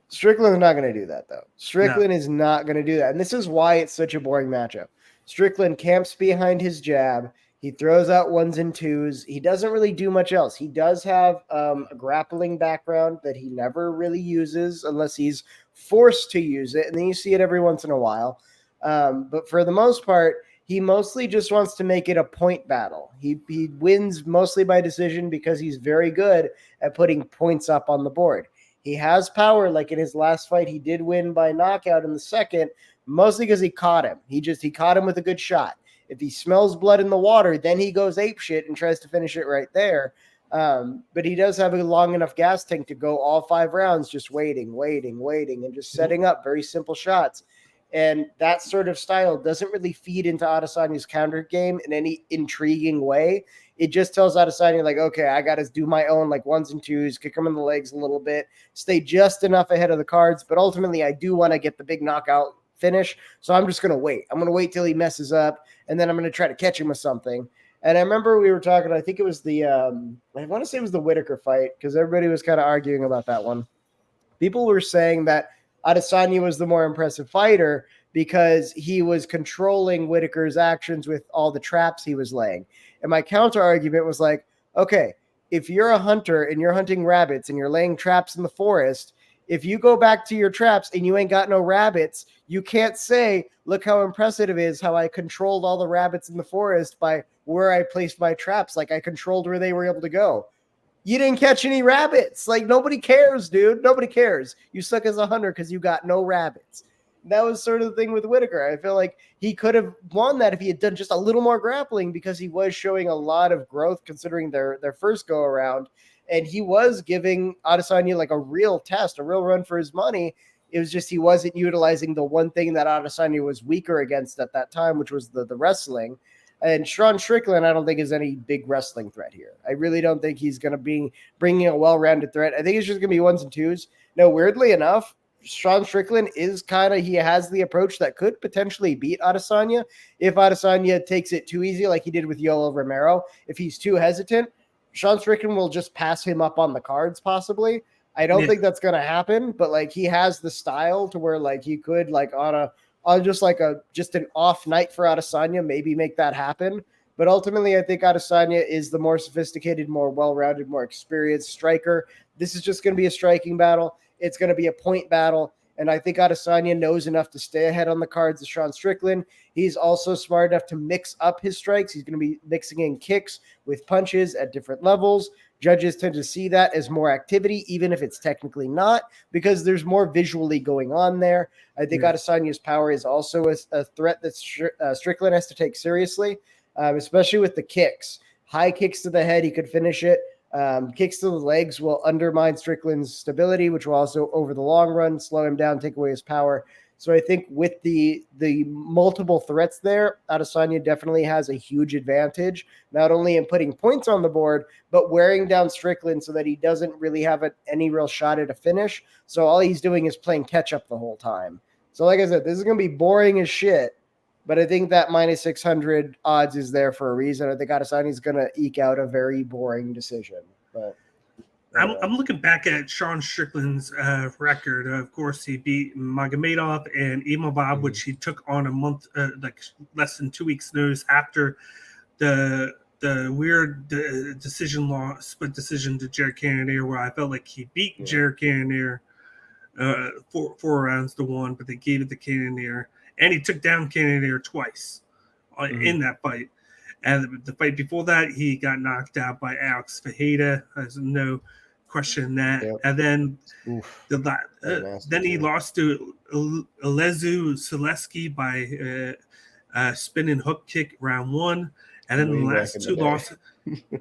Strickland is not going to do that, though. Strickland is not going to do that. And this is why it's such a boring matchup. Strickland camps behind his jab. He throws out ones and twos. He doesn't really do much else. He does have a grappling background that he never really uses unless he's forced to use it. And then you see it every once in a while. But for the most part, he mostly just wants to make it a point battle. He wins mostly by decision because he's very good at putting points up on the board. He has power. Like in his last fight, he did win by knockout in the second, mostly because he caught him. He caught him with a good shot. If he smells blood in the water, then he goes apeshit and tries to finish it right there. But he does have a long enough gas tank to go all 5 rounds just waiting, and just setting up very simple shots. And that sort of style doesn't really feed into Adesanya's counter game in any intriguing way. It just tells Adesanya, like, okay, I got to do my own, like, ones and twos, kick him in the legs a little bit, stay just enough ahead of the cards. But ultimately, I do want to get the big knockout finish. So I'm just going to wait. I'm going to wait till he messes up, and then I'm going to try to catch him with something. And I remember we were talking, I think it was the, I want to say it was the Whitaker fight, because everybody was kind of arguing about that one. People were saying that Adesanya was the more impressive fighter because he was controlling Whitaker's actions with all the traps he was laying. And my counter argument was like, okay, if you're a hunter and you're hunting rabbits and you're laying traps in the forest, if you go back to your traps and you ain't got no rabbits, you can't say, look how impressive it is how I controlled all the rabbits in the forest by where I placed my traps. Like I controlled where they were able to go. You didn't catch any rabbits. Like nobody cares, dude. Nobody cares. You suck as a hunter because you got no rabbits. That was sort of the thing with Whitaker. I feel like he could have won that if he had done just a little more grappling because he was showing a lot of growth considering their first go around. And he was giving Adesanya like a real test, a real run for his money. It was just he wasn't utilizing the one thing that Adesanya was weaker against at that time, which was the wrestling. And Sean Strickland, I don't think is any big wrestling threat here. I really don't think he's going to be bringing a well-rounded threat. I think it's just going to be ones and twos. Now, weirdly enough, Sean Strickland is he has the approach that could potentially beat Adesanya if Adesanya takes it too easy like he did with Yoel Romero. If he's too hesitant, Sean Strickland will just pass him up on the cards possibly. I don't think that's going to happen, but like he has the style to where like he could like on just an off night for Adesanya, maybe make that happen. But ultimately, I think Adesanya is the more sophisticated, more well-rounded, more experienced striker. This is just going to be a striking battle. It's going to be a point battle. And I think Adesanya knows enough to stay ahead on the cards of Sean Strickland. He's also smart enough to mix up his strikes. He's going to be mixing in kicks with punches at different levels. Judges tend to see that as more activity, even if it's technically not, because there's more visually going on there. I think Adesanya's power is also a threat that Strickland has to take seriously, especially with the kicks. High kicks to the head, he could finish it. Kicks to the legs will undermine Strickland's stability, which will also, over the long run, slow him down, take away his power. So I think with the multiple threats there, Adesanya definitely has a huge advantage, not only in putting points on the board, but wearing down Strickland so that he doesn't really have any real shot at a finish. So all he's doing is playing catch-up the whole time. So like I said, this is going to be boring as shit, but I think that minus 600 odds is there for a reason. I think Adesanya is going to eke out a very boring decision. But I'm looking back at Sean Strickland's record. Of course, he beat Magomedov and Imavov, which he took on a month, like less than 2 weeks' notice after the weird split decision to Jared Cannonier, where I felt like he beat Jared Cannonier 4 rounds to 1, but they gave it to Cannonier, and he took down Cannonier twice in that fight. And the fight before that, he got knocked out by Alex Fajeda. There's no question that. And then then he lost to Alezu Selesky by spinning hook kick round 1. And then the last 2 losses.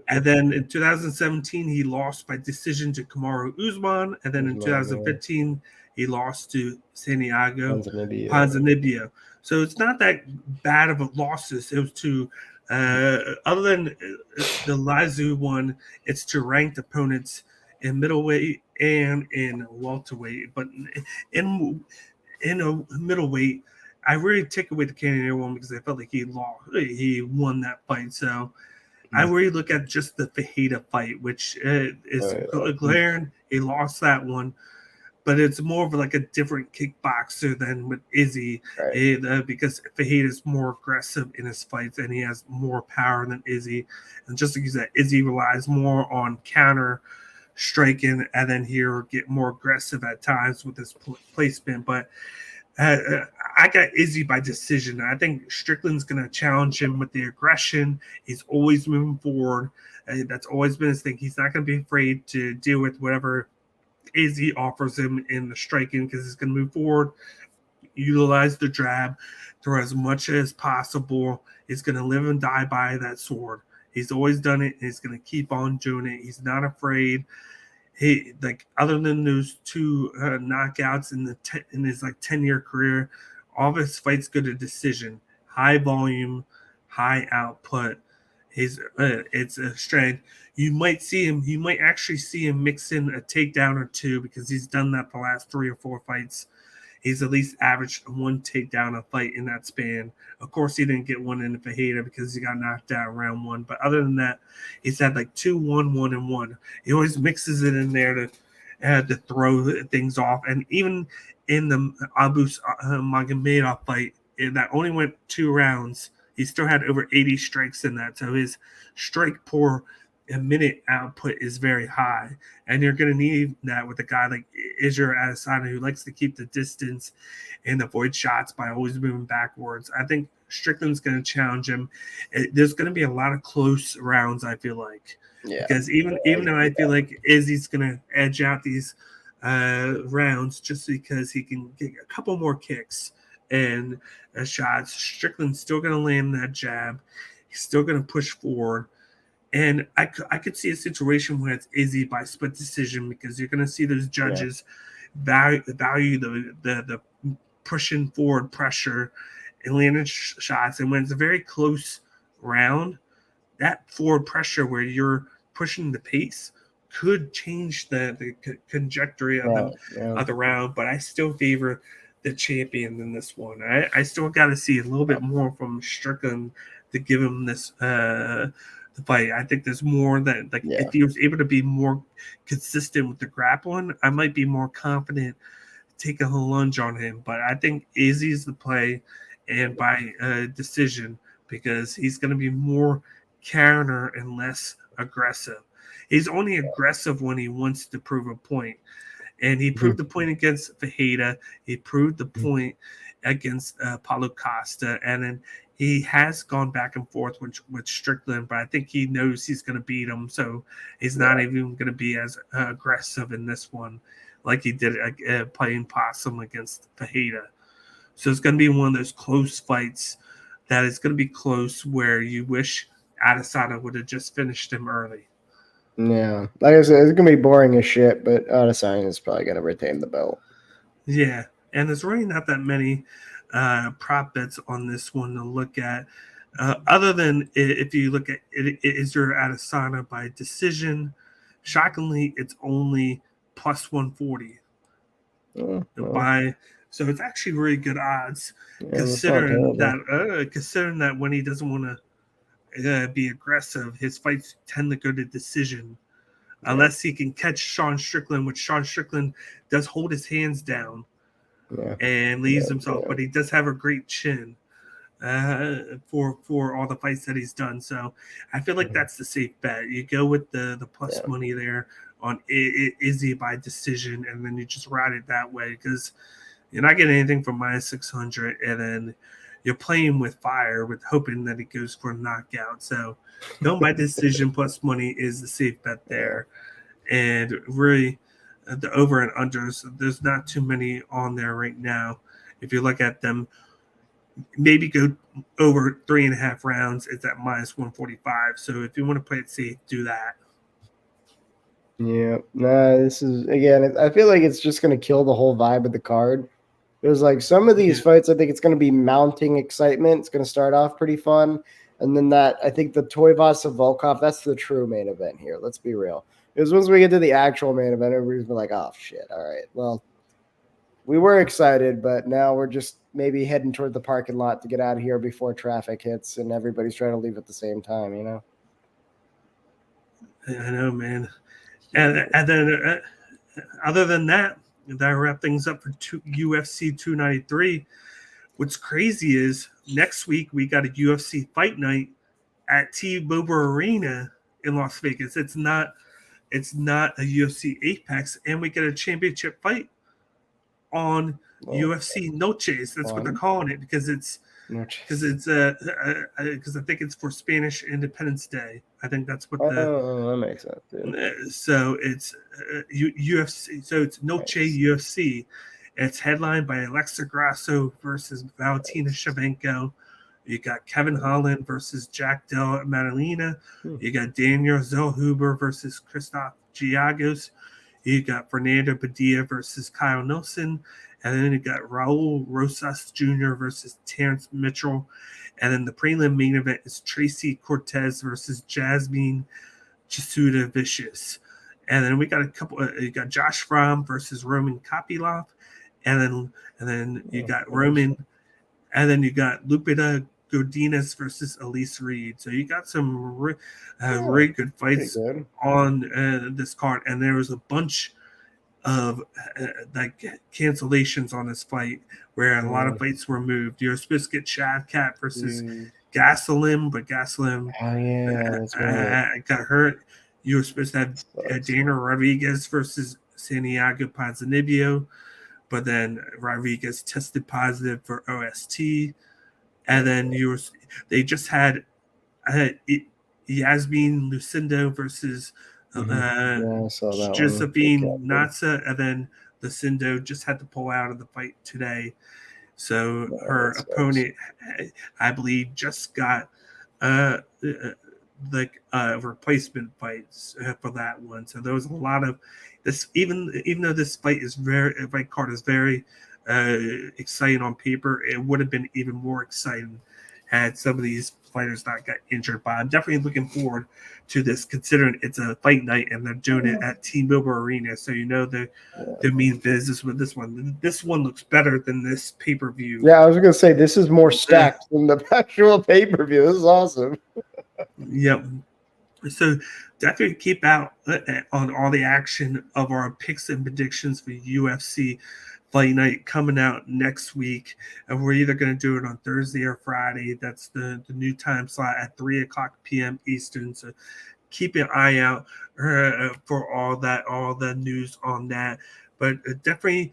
And then in 2017, he lost by decision to Kamaru Usman. And then in 2015, he lost to Santiago Ponzinibbio. So it's not that bad of a losses. It was to other than the Lazu one, it's to ranked opponents in middleweight and in welterweight. But in a middleweight, I really take away the Cannonier one because I felt like he won that fight. So I really look at just the Fajeda fight, which is glaring. He lost that one. But it's more of like a different kickboxer than with Izzy, because Fajeda is more aggressive in his fights and he has more power than Izzy. And just like you said, Izzy relies more on counter striking, and then he'll get more aggressive at times with his placement. But I got Izzy by decision. I think Strickland's going to challenge him with the aggression. He's always moving forward. That's always been his thing. He's not going to be afraid to deal with whatever Izzy offers him in the striking, because he's going to move forward, utilize the jab, throw as much as possible. He's going to live and die by that sword. He's always done it. He's going to keep on doing it. He's not afraid. He, like, other than those 2 knockouts in his like 10-year career, all of his fights go to decision, high volume, high output. It's a strength. You might actually see him mix in a takedown or 2, because he's done that the last 3 or 4 fights. He's at least averaged 1 takedown a fight in that span. Of course, he didn't get one in the Fajeda because he got knocked out round 1. But other than that, he's had like 2, 1, 1, and 1. He always mixes it in there to throw things off. And even in the Abu Magomedov fight, that only went 2 rounds, he still had over 80 strikes in that. So his strike per minute output is very high. And you're going to need that with a guy like Israel Adesanya, who likes to keep the distance and avoid shots by always moving backwards. I think Strickland's going to challenge him. There's going to be a lot of close rounds, I feel like. Yeah. Because even though I feel like Izzy's going to edge out these rounds just because he can get a couple more kicks and shots, Strickland's still going to land that jab. He's still going to push forward. And I could see a situation where it's Izzy by split decision, because you're going to see those judges value the pushing forward pressure and landing shots. And when it's a very close round, that forward pressure where you're pushing the pace could change the trajectory of the round. But I still favor the champion in this one. I still got to see a little bit more from Strickland to give him this the fight. I think there's more that, like, if he was able to be more consistent with the grappling, I might be more confident taking a lunge on him. But I think Izzy's the play, and by decision, because he's going to be more counter and less aggressive. He's only aggressive when he wants to prove a point. And he proved the point against Fajeda. He proved the point against Paulo Costa. And then he has gone back and forth with Strickland, but I think he knows he's going to beat him. So he's not even going to be as aggressive in this one like he did playing possum against Fajeda. So it's going to be one of those close fights that is going to be close where you wish Adesanya would have just finished him early. Yeah. Like I said, it's going to be boring as shit, but Adesanya is probably going to retain the belt. Yeah. And there's really not that many prop bets on this one to look at. Other than if you look at it, is there Adesanya by decision? Shockingly, it's only plus 140. So it's actually really good odds, considering that when he doesn't want to be aggressive, his fights tend to go to decision, unless he can catch Sean Strickland, which Sean Strickland does hold his hands down and leaves himself, but he does have a great chin for all the fights that he's done. So I feel like that's the safe bet. You go with the plus money there on Izzy by decision, and then you just ride it that way because you're not getting anything from minus 600, and then you're playing with fire with hoping that it goes for a knockout. So going by decision plus money is the safe bet there. And really, the over and unders, there's not too many on there right now. If you look at them, maybe go over 3.5 rounds. It's at minus 145. So if you want to play it safe, do that. Yeah. Nah, this is, again, I feel like it's just going to kill the whole vibe of the card. There's like some of these fights, I think it's going to be mounting excitement. It's going to start off pretty fun. And then I think the Tuivasa Volkov, that's the true main event here. Let's be real. Because once we get to the actual main event, everybody's been like, oh, shit. All right. Well, we were excited, but now we're just maybe heading toward the parking lot to get out of here before traffic hits and everybody's trying to leave at the same time, you know? I know, man. And then other than that wrap things up for UFC 293. What's crazy is next week we got a UFC fight night at T-Mobile Arena in Las Vegas. It's not a UFC Apex, and we get a championship fight on UFC Noches. That's what they're calling it because I think it's for Spanish Independence Day. I think that's what that makes sense. Dude. So it's UFC. So it's Noche UFC. It's headlined by Alexa Grasso versus Valentina Shevchenko. You got Kevin Holland versus Jack Del Madalena. You got Daniel Zellhuber versus Christoph Giagos. You got Fernando Padilla versus Kyle Nelson. And then you got Raul Rosas Jr. versus Terrence Mitchell. And then the prelim main event is Tracy Cortez versus Jasmine Chisuda Vicious. And then we got you got Josh Fromm versus Roman Kopylov. And then you got Roman. And then you got Lupita Godinez versus Elise Reed. So you got some really good fights on this card. And there was a bunch of like cancellations on this fight where a lot of fights were moved. You're supposed to get Chad Cat versus Gastelum, but Gastelum got hurt. You were supposed to have Dana Rodriguez versus Santiago Ponzinibbio, but then Rodriguez tested positive for OST. And then they just had Yasmin Lucindo versus Josephine Natsa, and then Lucindo just had to pull out of the fight today. So her opponent, I believe, just got replacement fights for that one. So there was a lot of this. Even though this fight card is very exciting on paper, it would have been even more exciting had some of these fighters not got injured. But I'm definitely looking forward to this, considering it's a fight night and they're doing it at T-Mobile Arena. So they mean business with this one. This one looks better than this pay-per-view. Yeah, I was going to say, this is more stacked than the actual pay-per-view. This is awesome. Yep. So definitely keep out on all the action of our picks and predictions for UFC Fight Night coming out next week. And we're either going to do it on Thursday or Friday. That's the new time slot at 3:00 p.m. Eastern. So keep an eye out for all the news on that. but definitely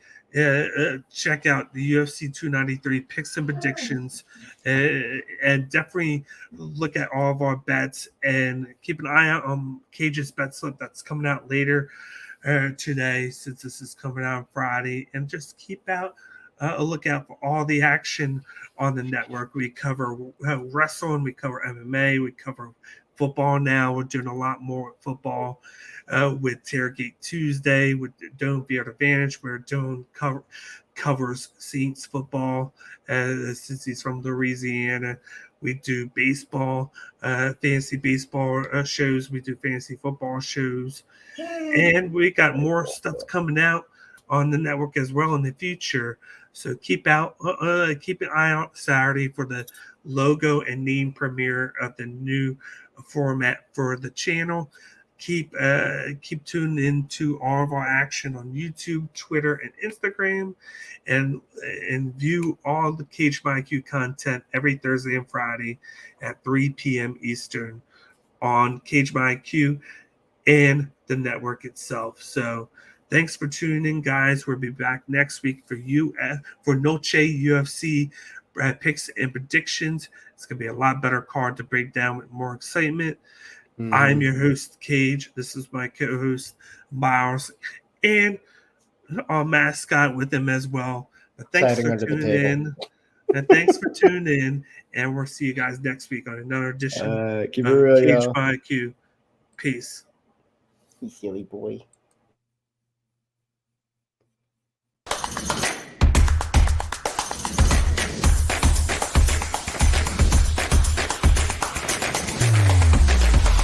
check out the UFC 293 picks and predictions, and definitely look at all of our bets and keep an eye out on Cage's bet slip that's coming out later today, since this is coming out on Friday, and just keep out a lookout for all the action on the network. We cover wrestling, we cover MMA, we cover football now. We're doing a lot more football with Tailgate Tuesday with Doan Field Advantage, where Doan covers Saints football since he's from Louisiana. We do baseball, fantasy baseball shows. We do fantasy football shows. And we got more stuff coming out on the network as well in the future. So keep an eye out Saturday for the logo and name premiere of the new format for the channel. Keep tuned into all of our action on YouTube, Twitter, and Instagram, and view all the Cage My IQ content every Thursday and Friday at 3 p.m. Eastern on Cage My IQ and the network itself. So thanks for tuning in, guys. We'll be back next week for Noche UFC picks and predictions. It's going to be a lot better card to break down with more excitement. I'm your host, Cage. This is my co-host, Miles, and our mascot with him as well. But thanks for tuning in. And thanks for tuning in. And we'll see you guys next week on another edition keep it of real, Cage y'all. by IQ. Peace. You silly boy.